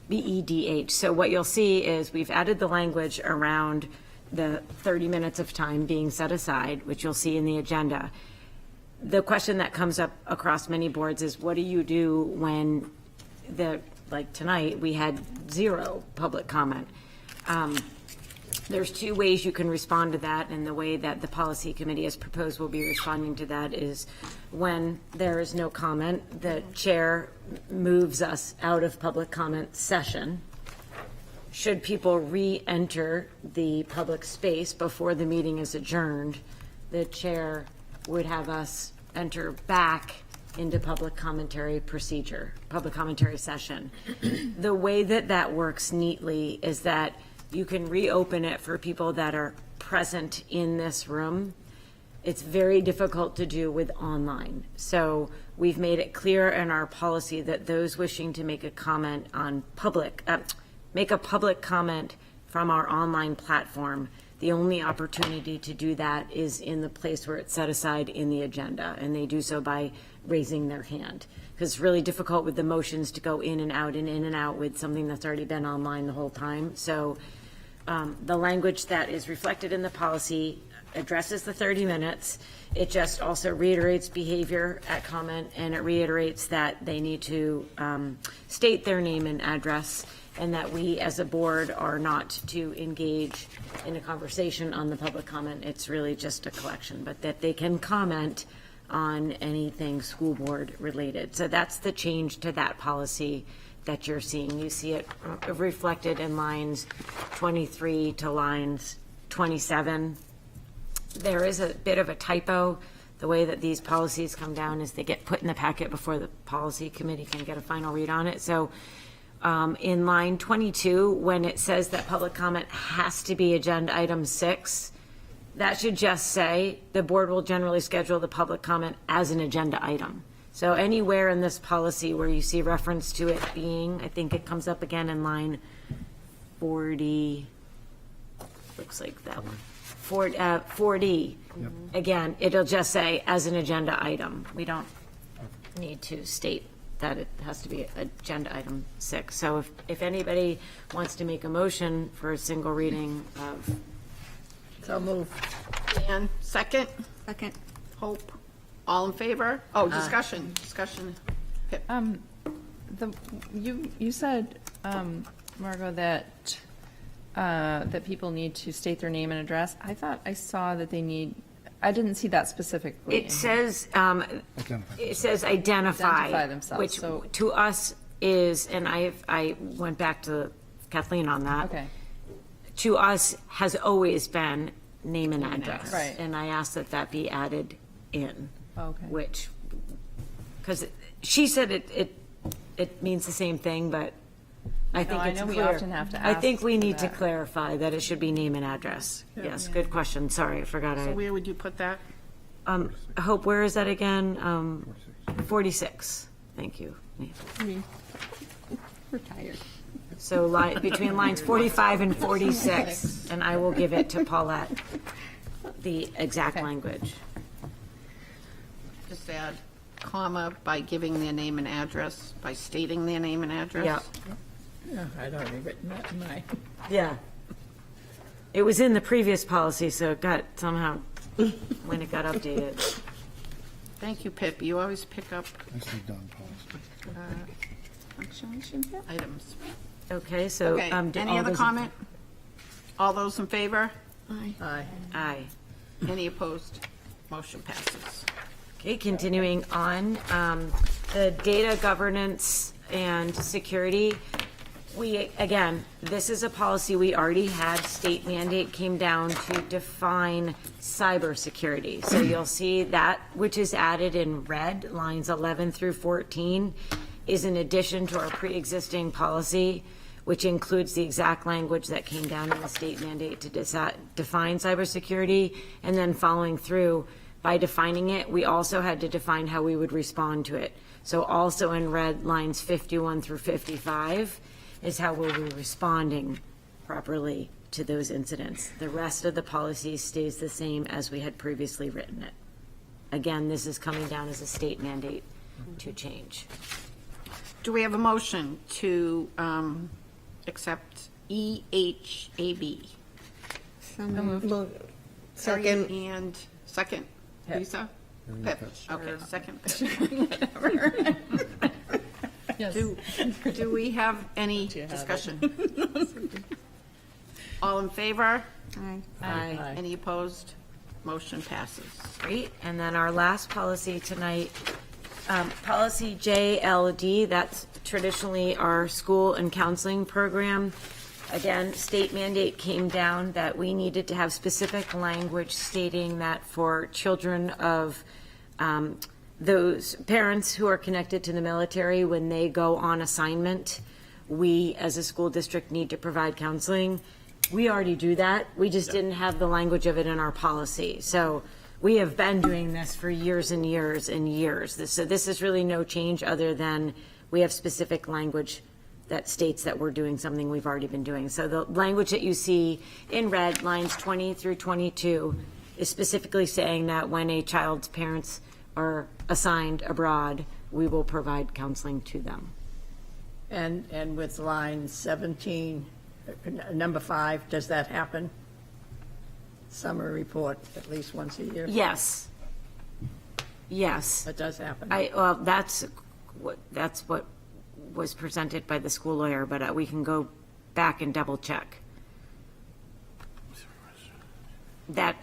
BEDH. So what you'll see is we've added the language around the 30 minutes of time being set aside, which you'll see in the agenda. the question that comes up across many boards is, what do you do when like tonight, we had 0 public comment? There's 2 ways you can respond to that, and the way that the policy committee has proposed will be responding to that is when there is no comment, the chair moves us out of public comment session. Should people re-enter the public space before the meeting is adjourned, the chair would have us enter back into public commentary procedure, public commentary session. The way that that works neatly is that you can reopen it for people that are present in this room. It's very difficult to do with online. So we've made it clear in our policy that those wishing to make a comment on make a public comment from our online platform, the only opportunity to do that is in the place where it's set aside in the agenda, and they do so by raising their hand. Because it's really difficult with the motions to go in and out with something that's already been online the whole time. So the language that is reflected in the policy addresses the 30 minutes. It just also reiterates behavior at comment, and it reiterates that they need to state their name and address, and that we as a board are not to engage in a conversation on the public comment. It's really just a collection, but that they can comment on anything school board related. So that's the change to that policy that you're seeing. You see it reflected in lines 23 to lines 27. There is a bit of a typo. The way that these policies come down is they get put in the packet before the policy committee can get a final read on it. So in line 22, when it says that public comment has to be agenda item 6, that should just say the board will generally schedule the public comment as an agenda item. So anywhere in this policy where you see reference to it being, I think it comes up again in line 40, looks like that one, 40. Again, it'll just say as an agenda item. We don't need to state that it has to be agenda item 6. So if anybody wants to make a motion for a single reading of. So move. Dan, second? Second. Hope. All in favor? Oh, discussion. Pip. You said, Margot, that that people need to state their name and address. I thought I saw that they need. I didn't see that specifically. It says identify themselves, which so- to us is, and I went back to Kathleen on that. Okay. To us has always been name and address. Right. And I asked that be added in. Okay. Which, because she said it means the same thing, but I think I it's know we clear. often have to I think ask we for need to that. clarify that it should be name and address. Yes, good question. Sorry, I forgot. So where would you put that? Hope, where is that again? 46. Thank you. We're tired. So between lines 45 and 46, and I will give it to Paulette, the exact language. Just add comma by giving their name and address, by stating their name and address? Yeah. Yeah, I'd already written that in my. Yeah. It was in the previous policy, so it got somehow, when it got updated. Thank you, Pip. You always pick up Nicely done, policy. punctuation items. Okay, so. Okay, do any all other those- comment? All those in favor? Aye. Aye. Any opposed? Motion passes. Okay, continuing on, the data governance and security. Again, this is a policy we already had. State mandate came down to define cybersecurity. So you'll see that which is added in red, lines 11 through 14, is in addition to our pre-existing policy, which includes the exact language that came down in the state mandate to define cybersecurity. And then following through, by defining it, we also had to define how we would respond to it. So also in red, lines 51 through 55 is how we'll be responding properly to those incidents. The rest of the policy stays the same as we had previously written it. Again, this is coming down as a state mandate to change. Do we have a motion to accept EHAB? So moved. Second. And second, Lisa? Pip, okay, second. Yes. Do we have any discussion? All in favor? Aye. Any opposed? Motion passes. Great, and then our last policy tonight, policy JLD, that's traditionally our school and counseling program. Again, state mandate came down that we needed to have specific language stating that for children of those parents who are connected to the military, when they go on assignment, we as a school district need to provide counseling. We already do that. We just didn't have the language of it in our policy. So we have been doing this for years and years and years. So this is really no change other than we have specific language that states that we're doing something we've already been doing. So the language that you see in red, lines 20 through 22, is specifically saying that when a child's parents are assigned abroad, we will provide counseling to them. And with line 17, number 5, does that happen? Summer report at least once a year? Yes. Yes. That does happen. Well, that's what was presented by the school lawyer, but we can go back and double check. That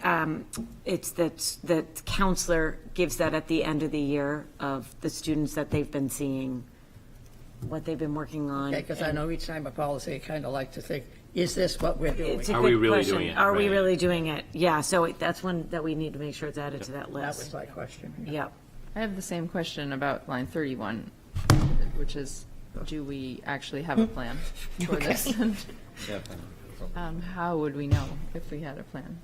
it's that the counselor gives that at the end of the year of the students that they've been seeing, what they've been working on. Okay, because I know each time a policy, I kind of like to think, is this what we're doing? It's a Are good we really question. doing it? Are we Right. really doing it? Yeah, so that's one that we need to make sure it's added to that That list. was my question. Yep. I have the same question about line 31, which is, do we actually have a plan for this? How would we know if we had a plan?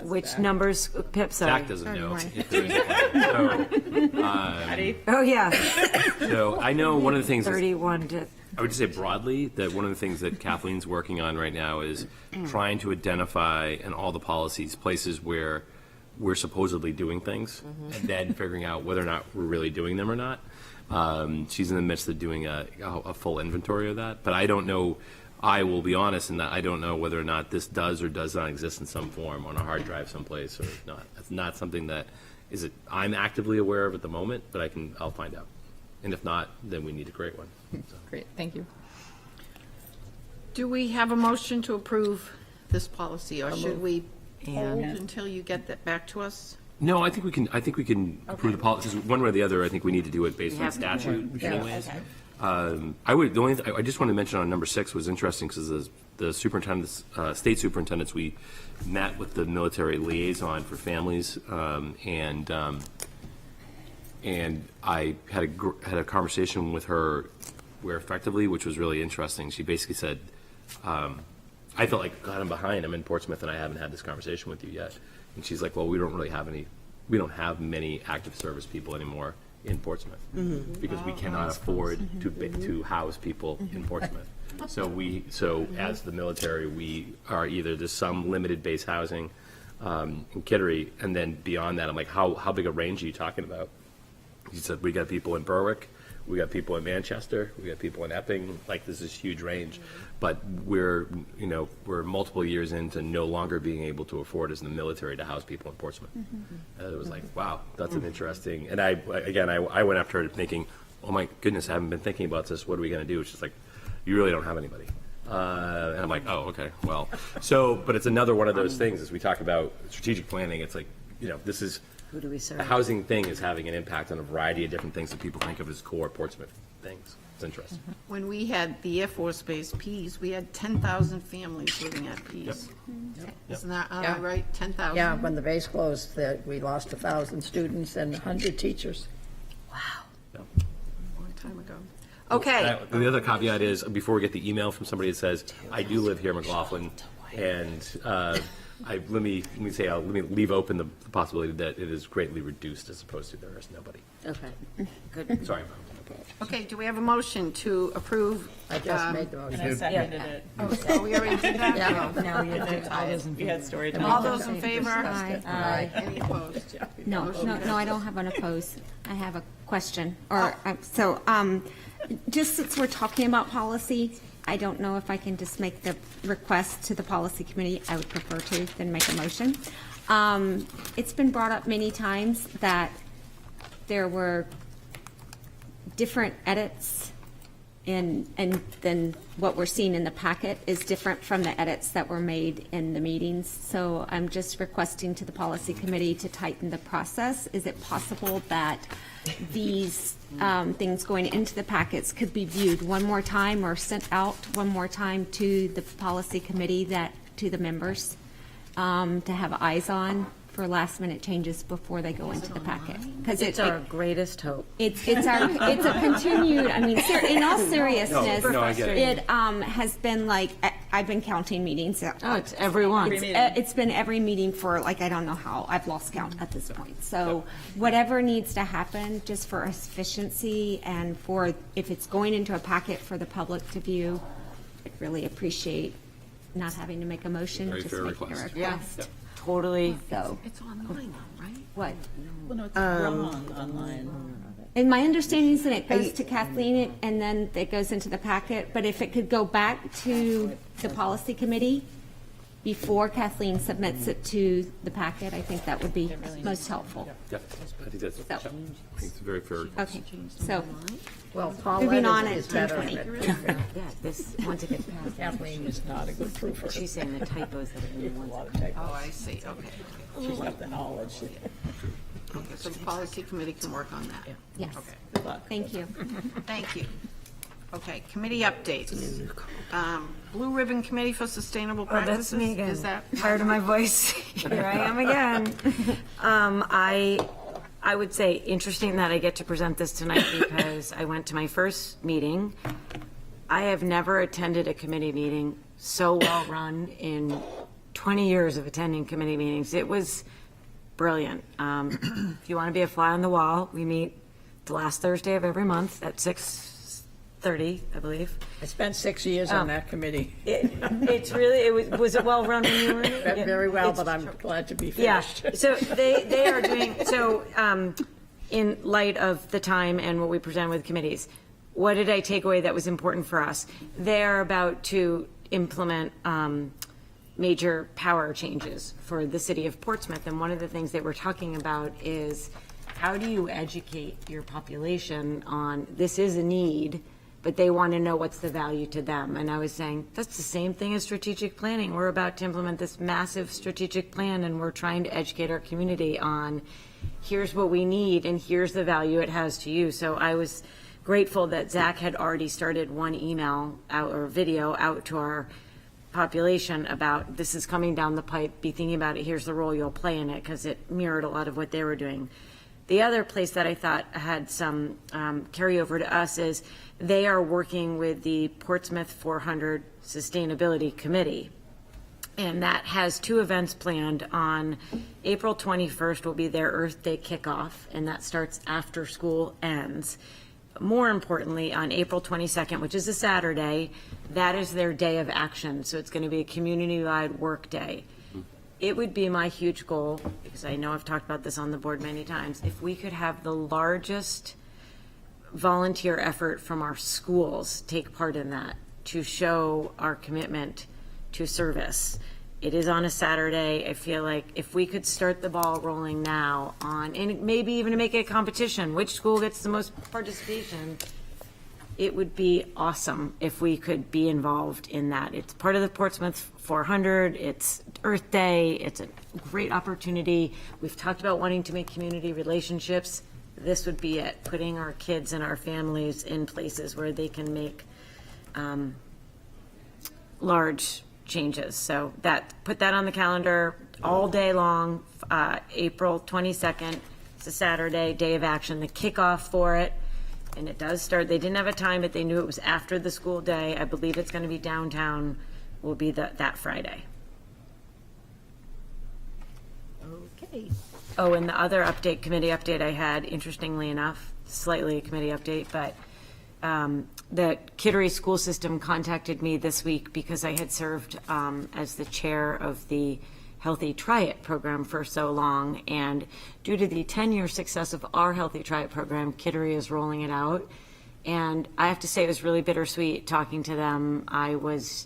Which numbers, Pip, sorry. Zach doesn't know if there is a plan. So, Oh, yeah. so I know one of the things is, 31 to, I would just say broadly that one of the things that Kathleen's working on right now is trying to identify in all the policies places where we're supposedly doing things and then figuring out whether or not we're really doing them or not. She's in the midst of doing a full inventory of that, but I don't know. I will be honest in that I don't know whether or not this does or does not exist in some form on a hard drive someplace or not. It's not something that I'm actively aware of at the moment, but I'll find out. And if not, then we need to create one. So. Great, thank you. Do we have a motion to approve this policy, or should we hold And- until you get that back to us? No, I think we can approve the policies one way or the other. I think we need to do it based on have to. statute anyways. Okay. The only thing I just wanted to mention on number 6 was interesting because the superintendents, state superintendents, we met with the military liaison for families, and I had a conversation with her where effectively, which was really interesting. She basically said, I felt like, God, I'm behind. I'm in Portsmouth and I haven't had this conversation with you yet. And she's like, well, we don't have many active service people anymore in Portsmouth because we cannot afford to house people in Portsmouth. So as the military, we are either there's some limited base housing in Kittery, and then beyond that, I'm like, how big a range are you talking about? He said, we got people in Berwick, we got people in Manchester, we got people in Epping, like this is huge range. But we're multiple years into no longer being able to afford as the military to house people in Portsmouth. And it was like, wow, that's an interesting, and I went after her thinking, oh my goodness, I haven't been thinking about this, what are we going to do? She's like, you really don't have anybody. And I'm like, oh, okay, well. But it's another one of those things, as we talk about strategic planning, it's like, this is, Who do we serve? the housing thing is having an impact on a variety of different things that people think of as core Portsmouth things. It's interesting. When we had the Air Force Base Pease, we had 10,000 families living at Pease. Isn't that right? 10,000? Yeah, when the base closed, we lost 1,000 students and 100 teachers. Long time ago. Okay. The other caveat is, before we get the email from somebody that says, I do live here in McLaughlin, and let me leave open the possibility that it is greatly reduced as opposed to there is nobody. Okay, good. Sorry. Okay, do we have a motion to approve? I just made the motion. And I seconded it. Oh, we already did that? Yeah. Now you have to, We had story time. All those in favor? Aye. Any opposed? No, I don't have an opposed. I have a question. Or, just since we're talking about policy, I don't know if I can just make the request to the policy committee. I would prefer to than make a motion. It's been brought up many times that there were different edits and then what we're seeing in the packet is different from the edits that were made in the meetings. So I'm just requesting to the policy committee to tighten the process. Is it possible that these things going into the packets could be viewed one more time or sent out one more time to the policy committee, to the members, to have eyes on for last minute changes before they go into the packet? Because It's our greatest hope. It's a continued, I mean, in all seriousness, No, I get it. it has been like, I've been counting meetings. Oh, it's every one. It's been every meeting for like, I don't know how, I've lost count at this point. So whatever needs to happen, just for efficiency and for, if it's going into a packet for the public to view, I'd really appreciate not having to make a motion, Very just fair making a request. request. Totally. So, It's online though, right? what? Well, no, it's wrong online. And my understanding is that it goes to Kathleen and then it goes into the packet, but if it could go back to the policy committee before Kathleen submits it to the packet, I think that would be most helpful. Yeah, I think that's, I think it's a very fair request. Okay, so, Well, moving on Paulette at is better. 10:20. Yeah, this, once it gets passed. Kathleen is not a good proofer. She's saying the typos that are in the A lot ones. of typos. Oh, I see, okay. She's got the knowledge. Okay, so the policy committee can work on that. Yes, Good luck. thank you. Thank you. Okay, committee updates. Blue Ribbon Committee for Sustainable Oh, that's Practices. me again. Is that? Tired of my voice. Here I am again. I would say interesting that I get to present this tonight because I went to my first meeting. I have never attended a committee meeting so well run in 20 years of attending committee meetings. It was brilliant. If you want to be a fly on the wall, we meet the last Thursday of every month at 6:30, I believe. I spent 6 years on that committee. It's really, was it well run when you were in it? Very well, It's- but I'm glad to be Yeah, finished. so they are doing, so in light of the time and what we present with committees, what did I take away that was important for us? They are about to implement major power changes for the city of Portsmouth, and one of the things they were talking about is how do you educate your population on this is a need, but they want to know what's the value to them. And I was saying, that's the same thing as strategic planning. We're about to implement this massive strategic plan, and we're trying to educate our community on here's what we need, and here's the value it has to you. So I was grateful that Zach had already started one email out or video out to our population about this is coming down the pipe, be thinking about it, here's the role you'll play in it, because it mirrored a lot of what they were doing. The other place that I thought had some carryover to us is they are working with the Portsmouth 400 Sustainability Committee. And that has two events planned. On April 21st will be their Earth Day kickoff, and that starts after school ends. More importantly, on April 22nd, which is a Saturday, that is their day of action. So it's going to be a community-wide work day. It would be my huge goal, because I know I've talked about this on the board many times, if we could have the largest volunteer effort from our schools take part in that to show our commitment to service. It is on a Saturday. I feel like if we could start the ball rolling now on, and maybe even to make it a competition, which school gets the most participation, it would be awesome if we could be involved in that. It's part of the Portsmouth 400. It's Earth Day. It's a great opportunity. We've talked about wanting to make community relationships. This would be it, putting our kids and our families in places where they can make large changes. So put that on the calendar all day long, April 22nd. It's a Saturday, day of action, the kickoff for it. And it does start, they didn't have a time, but they knew it was after the school day. I believe it's going to be downtown, will be that Friday. Okay. Oh, and the other update, committee update I had, interestingly enough, slightly a committee update, but the Kittery school system contacted me this week because I had served as the chair of the Healthy Try It program for so long. And due to the 10-year success of our Healthy Try It program, Kittery is rolling it out. And I have to say, it was really bittersweet talking to them. I was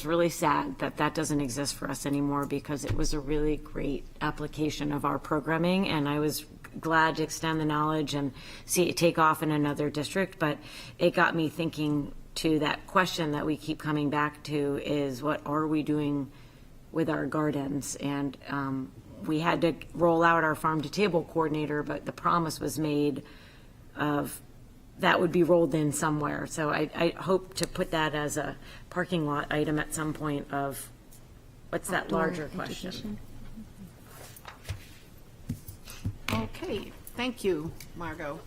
really sad that that doesn't exist for us anymore, because it was a really great application of our programming, and I was glad to extend the knowledge and see it take off in another district. But it got me thinking to that question that we keep coming back to, is what are we doing with our gardens? And we had to roll out our farm to table coordinator, but the promise was made of that would be rolled in somewhere. So I hope to put that as a parking lot item at some point of what's that larger question. Okay, thank you, Margot.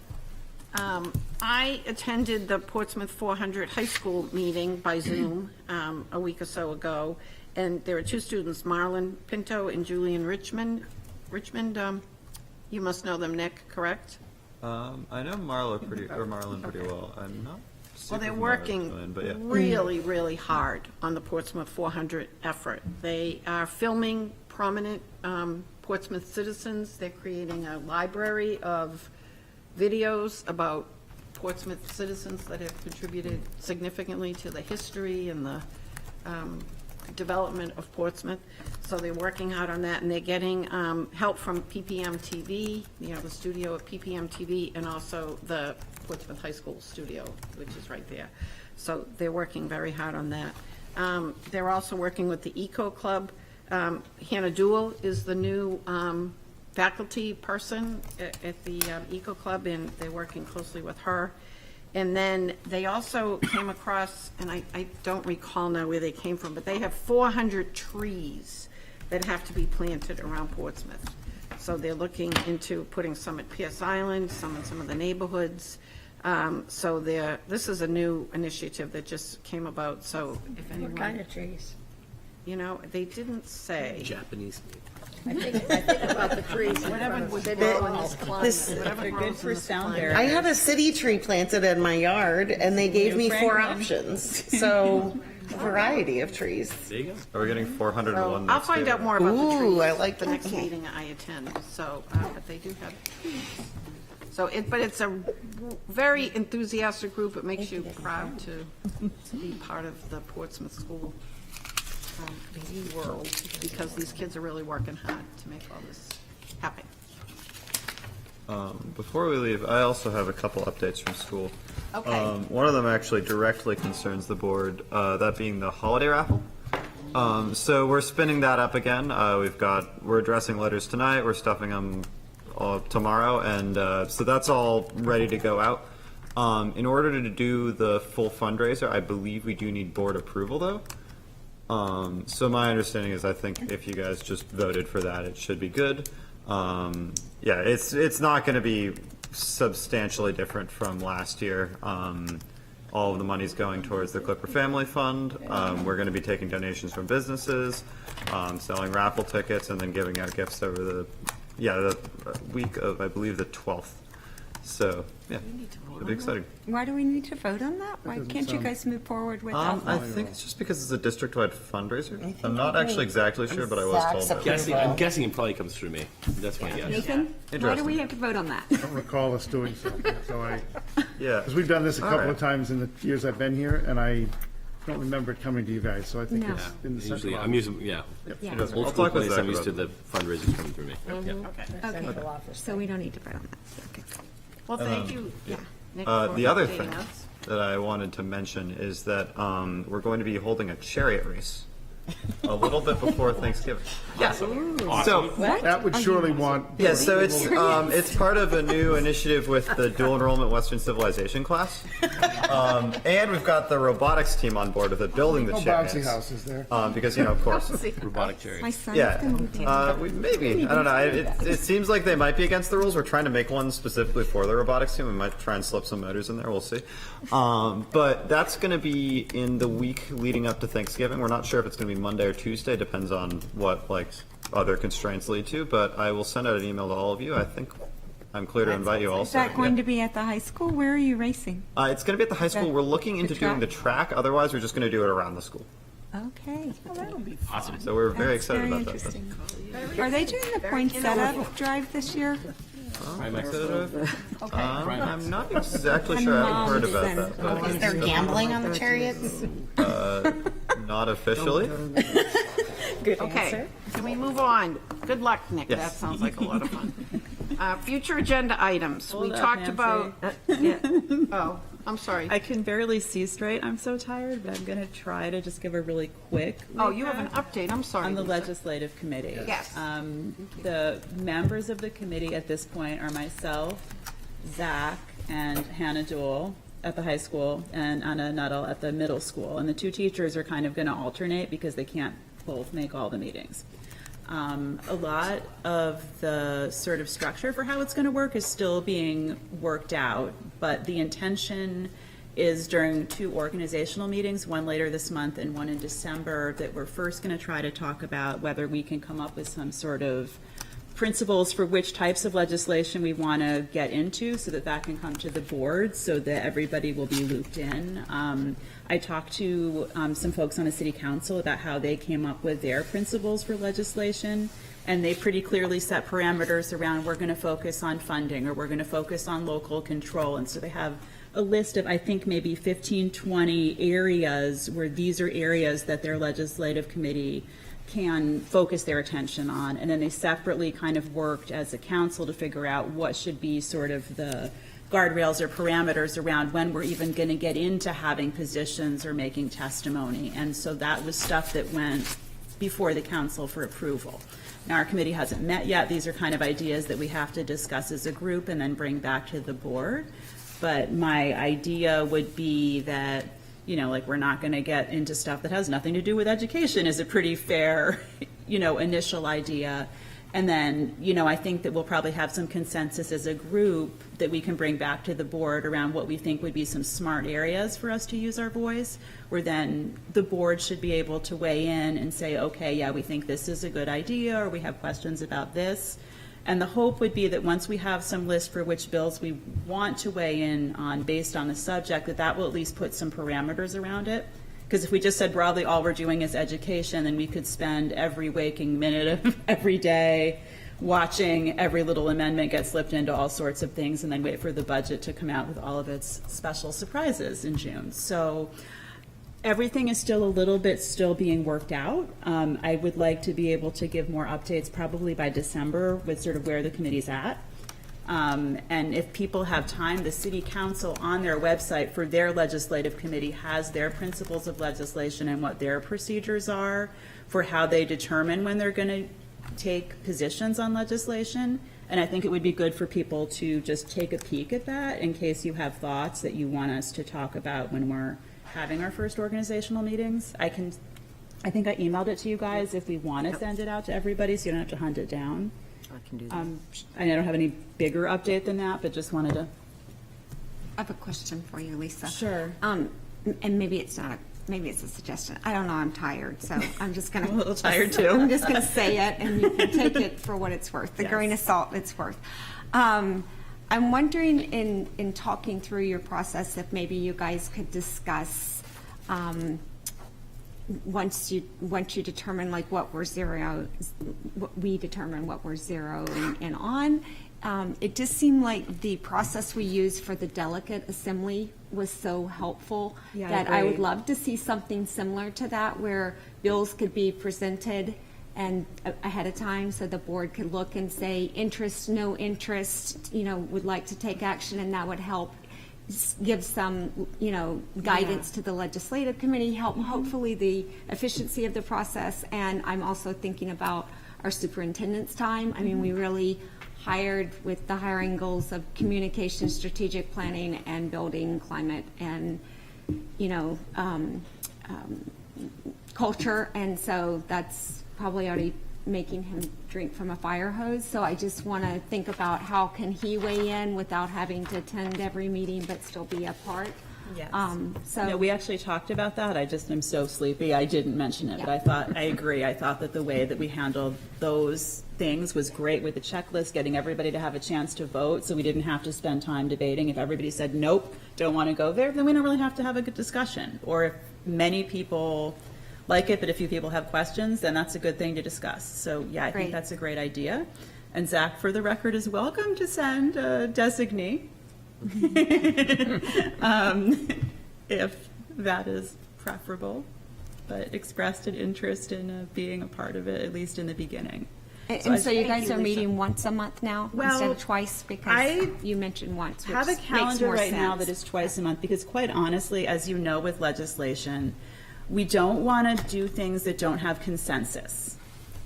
I attended the Portsmouth 400 High School meeting by Zoom a week or so ago, and there were two students, Marlon Pinto and Julian Richmond. You must know them, Nick, correct? I know Marlon pretty well. I'm not super Well, they're familiar working with Glenn, but yeah. really, really hard on the Portsmouth 400 effort. They are filming prominent Portsmouth citizens. They're creating a library of videos about Portsmouth citizens that have contributed significantly to the history and the development of Portsmouth. So they're working hard on that, and they're getting help from PPM TV, the studio at PPM TV, and also the Portsmouth High School studio, which is right there. So they're working very hard on that. They're also working with the Eco Club. Hannah Duell is the new faculty person at the Eco Club, and they're working closely with her. And then they also came across, and I don't recall now where they came from, but they have 400 trees that have to be planted around Portsmouth. So they're looking into putting some at Pierce Island, some in some of the neighborhoods. So this is a new initiative that just came about, so if anyone... What kind of trees? They didn't say. Japanese. I think about the trees. Whatever would grow in this climate. Whatever Good grows for in this sound climate. barrier. I had a city tree planted in my yard, and they gave me 4 Franklin. options. So, a variety of trees. There you go. Are we getting 401 next I'll find year? out more about the trees. Ooh, I like the next that. meeting I attend. So, but they do have trees. So, but it's a very enthusiastic group. It makes you proud to be part of the Portsmouth School world, because these kids are really working hard to make all this happen. Before we leave, I also have a couple updates from school. Okay. One of them actually directly concerns the board, that being the holiday raffle. So we're spinning that up again. We're addressing letters tonight. We're stuffing them tomorrow, and so that's all ready to go out. In order to do the full fundraiser, I believe we do need board approval, though. So my understanding is, I think if you guys just voted for that, it should be good. Yeah, it's not going to be substantially different from last year. All of the money's going towards the Clipper Family Fund. We're going to be taking donations from businesses, selling raffle tickets, and then giving out gifts over the week of, I believe, the 12th. So, yeah, it'll be exciting. Why do we need to vote on that? Why can't you guys move forward with that? I think it's just because it's a district-wide fundraiser. I'm not actually exactly sure, but I was told that. I'm guessing it probably comes through me. That's my guess. Nathan, why do Interesting. we have to vote on that? I don't recall us doing something, so Yeah. because we've done this a All couple right. of times in the years I've been here, and I don't remember it coming to you guys, so I think No. it's in the Usually, central I'm using, yeah. Yeah. I'll Old school talk with place, Zach I'm used to about the fundraisers coming through me. Yeah. Okay, so we don't need to vote on that. Okay. Well, thank you, Nick, for The other updating thing us. that I wanted to mention is that we're going to be holding a chariot race a little bit before Thanksgiving. Yeah. So That would surely want. yeah, so it's part of a new initiative with the dual enrollment Western Civilization class, and we've got the robotics team on board with it, building the No chariots. bouncy houses there. Because of course. Robotic chariots. My son's Yeah, going to be taking maybe. I don't know. It seems like they might be against the rules. We're trying to make one specifically for the robotics team. We might try and slip some motors in there. We'll see. But that's going to be in the week leading up to Thanksgiving. We're not sure if it's going to be Monday or Tuesday. Depends on what other constraints lead to. But I will send out an email to all of you. I think I'm clear to invite you Is also. that going Yeah. to be at the high school? Where are you racing? It's going to be at the high school. Okay. We're looking into The doing the track? track. Otherwise, we're just going to do it around the school. Okay. Well, that'll be Awesome. So we're very That's excited very about that. interesting. Are they doing the poinsettia drive this year? I'm not exactly sure. I haven't heard about that. But Is there gambling on the chariots? not officially. Good Okay, answer. can we move on? Good luck, Nick. Yes. That sounds like a lot of fun. Future agenda items. We Hold up, talked Nancy. about, oh, I'm sorry. I can barely see straight. I'm so tired, but I'm going to try to just give a really quick. Oh, you have an recap update. I'm sorry. on the Lisa. legislative committee. Yes. The members of the committee at this point are myself, Zach, and Hannah Jewell at the high school, and Anna Nuttall at the middle school. And the two teachers are kind of going to alternate because they can't both make all the meetings. A lot of the sort of structure for how it's going to work is still being worked out, but the intention is during 2 organizational meetings, one later this month and one in December, that we're first going to try to talk about whether we can come up with some sort of principles for which types of legislation we want to get into so that that can come to the board so that everybody will be looped in. I talked to some folks on the city council about how they came up with their principles for legislation, and they pretty clearly set parameters around we're going to focus on funding or we're going to focus on local control. And so they have a list of, I think, maybe 15, 20 areas where these are areas that their legislative committee can focus their attention on. And then they separately kind of worked as a council to figure out what should be sort of the guardrails or parameters around when we're even going to get into having positions or making testimony. And so that was stuff that went before the council for approval. Now, our committee hasn't met yet. These are kind of ideas that we have to discuss as a group and then bring back to the board. But my idea would be that, you know, like, we're not going to get into stuff that has nothing to do with education is a pretty fair, you know, initial idea. And then, you know, I think that we'll probably have some consensus as a group that we can bring back to the board around what we think would be some smart areas for us to use our voice, where then the board should be able to weigh in and say, okay, yeah, we think this is a good idea, or we have questions about this. And the hope would be that once we have some list for which bills we want to weigh in on based on the subject, that that will at least put some parameters around it. Because if we just said broadly all we're doing is education, then we could spend every waking minute of every day watching every little amendment get slipped into all sorts of things and then wait for the budget to come out with all of its special surprises in June. So everything is still a little bit still being worked out. I would like to be able to give more updates probably by December with sort of where the committee's at. And if people have time, the city council on their website for their legislative committee has their principles of legislation and what their procedures are for how they determine when they're going to take positions on legislation. And I think it would be good for people to just take a peek at that in case you have thoughts that you want us to talk about when we're having our first organizational meetings. I think I emailed it to you guys if we want to send it out to everybody so you don't have to hunt it down. I can do that. I don't have any bigger update than that, but just wanted to. I have a question for you, Lisa. Sure. And maybe it's not, maybe it's a suggestion. I don't know, I'm tired, so I'm just gonna. I'm a little tired too. I'm just gonna say it, and you can take it for what it's worth, the Yes. grain of salt it's worth. I'm wondering, in talking through your process, if maybe you guys could discuss, once you determine like what we're we determine what we're zeroing in on, it just seemed like the process we used for the delegate assembly was so helpful Yeah, I that I would agree. love to see something similar to that, where bills could be presented and ahead of time, so the board could look and say interest, no interest, you know, would like to take action, and that would help give some, you know, guidance to the legislative committee, help hopefully the efficiency of the process. And I'm also thinking about our superintendent's time. I mean, we really hired with the hiring goals of communication, strategic planning, and building climate and, you know, culture. And so that's probably already making him drink from a fire hose. So I just want to think about how can he weigh in without having to attend every meeting but still be a part. Yes. So No, we actually talked about that. I just am so sleepy. I didn't mention it, but I agree. I thought that the way that we handled those things was great with the checklist, getting everybody to have a chance to vote, so we didn't have to spend time debating. If everybody said, nope, don't want to go there, then we don't really have to have a good discussion. Or if many people like it, but a few people have questions, then that's a good thing to discuss. So yeah, I think Great. that's a great idea. And Zach, for the record, is welcome to send a designee if that is preferable, but expressed an interest in being a part of it, at least in the beginning. And so you thank guys are Lisa. meeting once a month now Well, instead of twice, because you mentioned once, which have a makes calendar more right now sense. that is twice a month, because quite honestly, as you know with legislation, we don't want to do things that don't have consensus.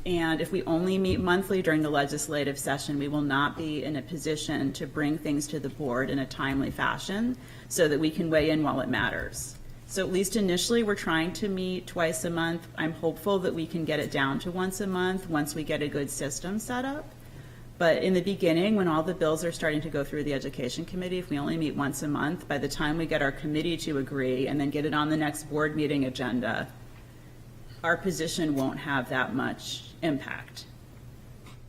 And if we only meet monthly during the legislative session, we will not be in a position to bring things to the board in a timely fashion so that we can weigh in while it matters. So at least initially, we're trying to meet twice a month. I'm hopeful that we can get it down to once a month once we get a good system set up. But in the beginning, when all the bills are starting to go through the Education Committee, if we only meet once a month, by the time we get our committee to agree and then get it on the next board meeting agenda, our position won't have that much impact.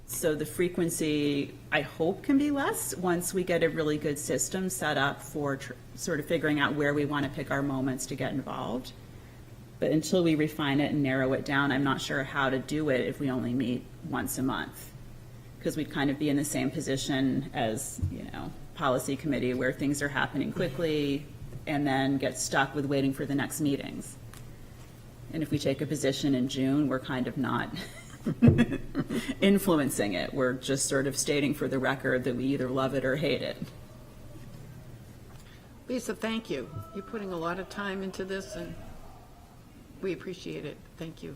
So the frequency, I hope, can be less once we get a really good system set up for sort of figuring out where we want to pick our moments to get involved. But until we refine it and narrow it down, I'm not sure how to do it if we only meet once a month. Because we'd kind of be in the same position as, policy committee, where things are happening quickly and then get stuck with waiting for the next meetings. And if we take a position in June, we're kind of not influencing it. We're just sort of stating for the record that we either love it or hate it. Lisa, thank you. You're putting a lot of time into this, and we appreciate it. Thank you.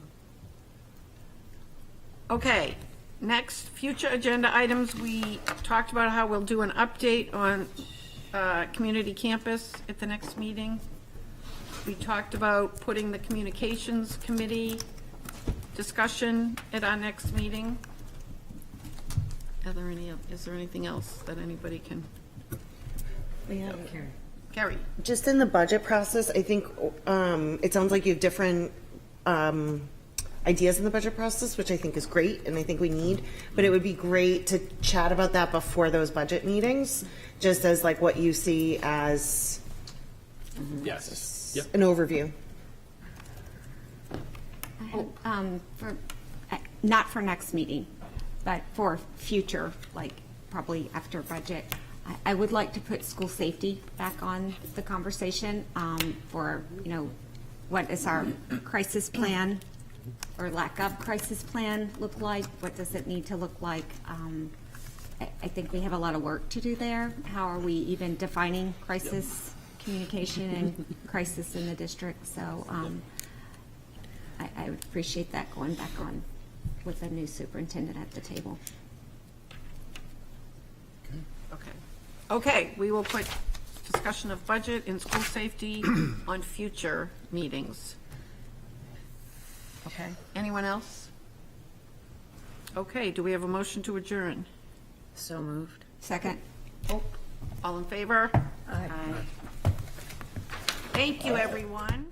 Okay, next, future agenda items. We talked about how we'll do an update on community campus at the next meeting. We talked about putting the communications committee discussion at our next meeting. Is there anything else that anybody can? Carrie. Just in the budget process, I think it sounds like you have different ideas in the budget process, which I think is great and I think we need, but it would be great to chat about that before those budget meetings, just as like what you see as Yes. Yep. an overview. Not for next meeting, but for future, like probably after budget. I would like to put school safety back on the conversation for, what is our crisis plan or lack of crisis plan look like? What does it need to look like? I think we have a lot of work to do there. How are we even defining crisis communication and crisis in the district? So I would appreciate that going back on with a new superintendent at the table. Okay, we will put discussion of budget and school safety on future meetings. Okay, anyone else? Okay, do we have a motion to adjourn? So moved. Second. All in favor? Aye. Thank you, everyone.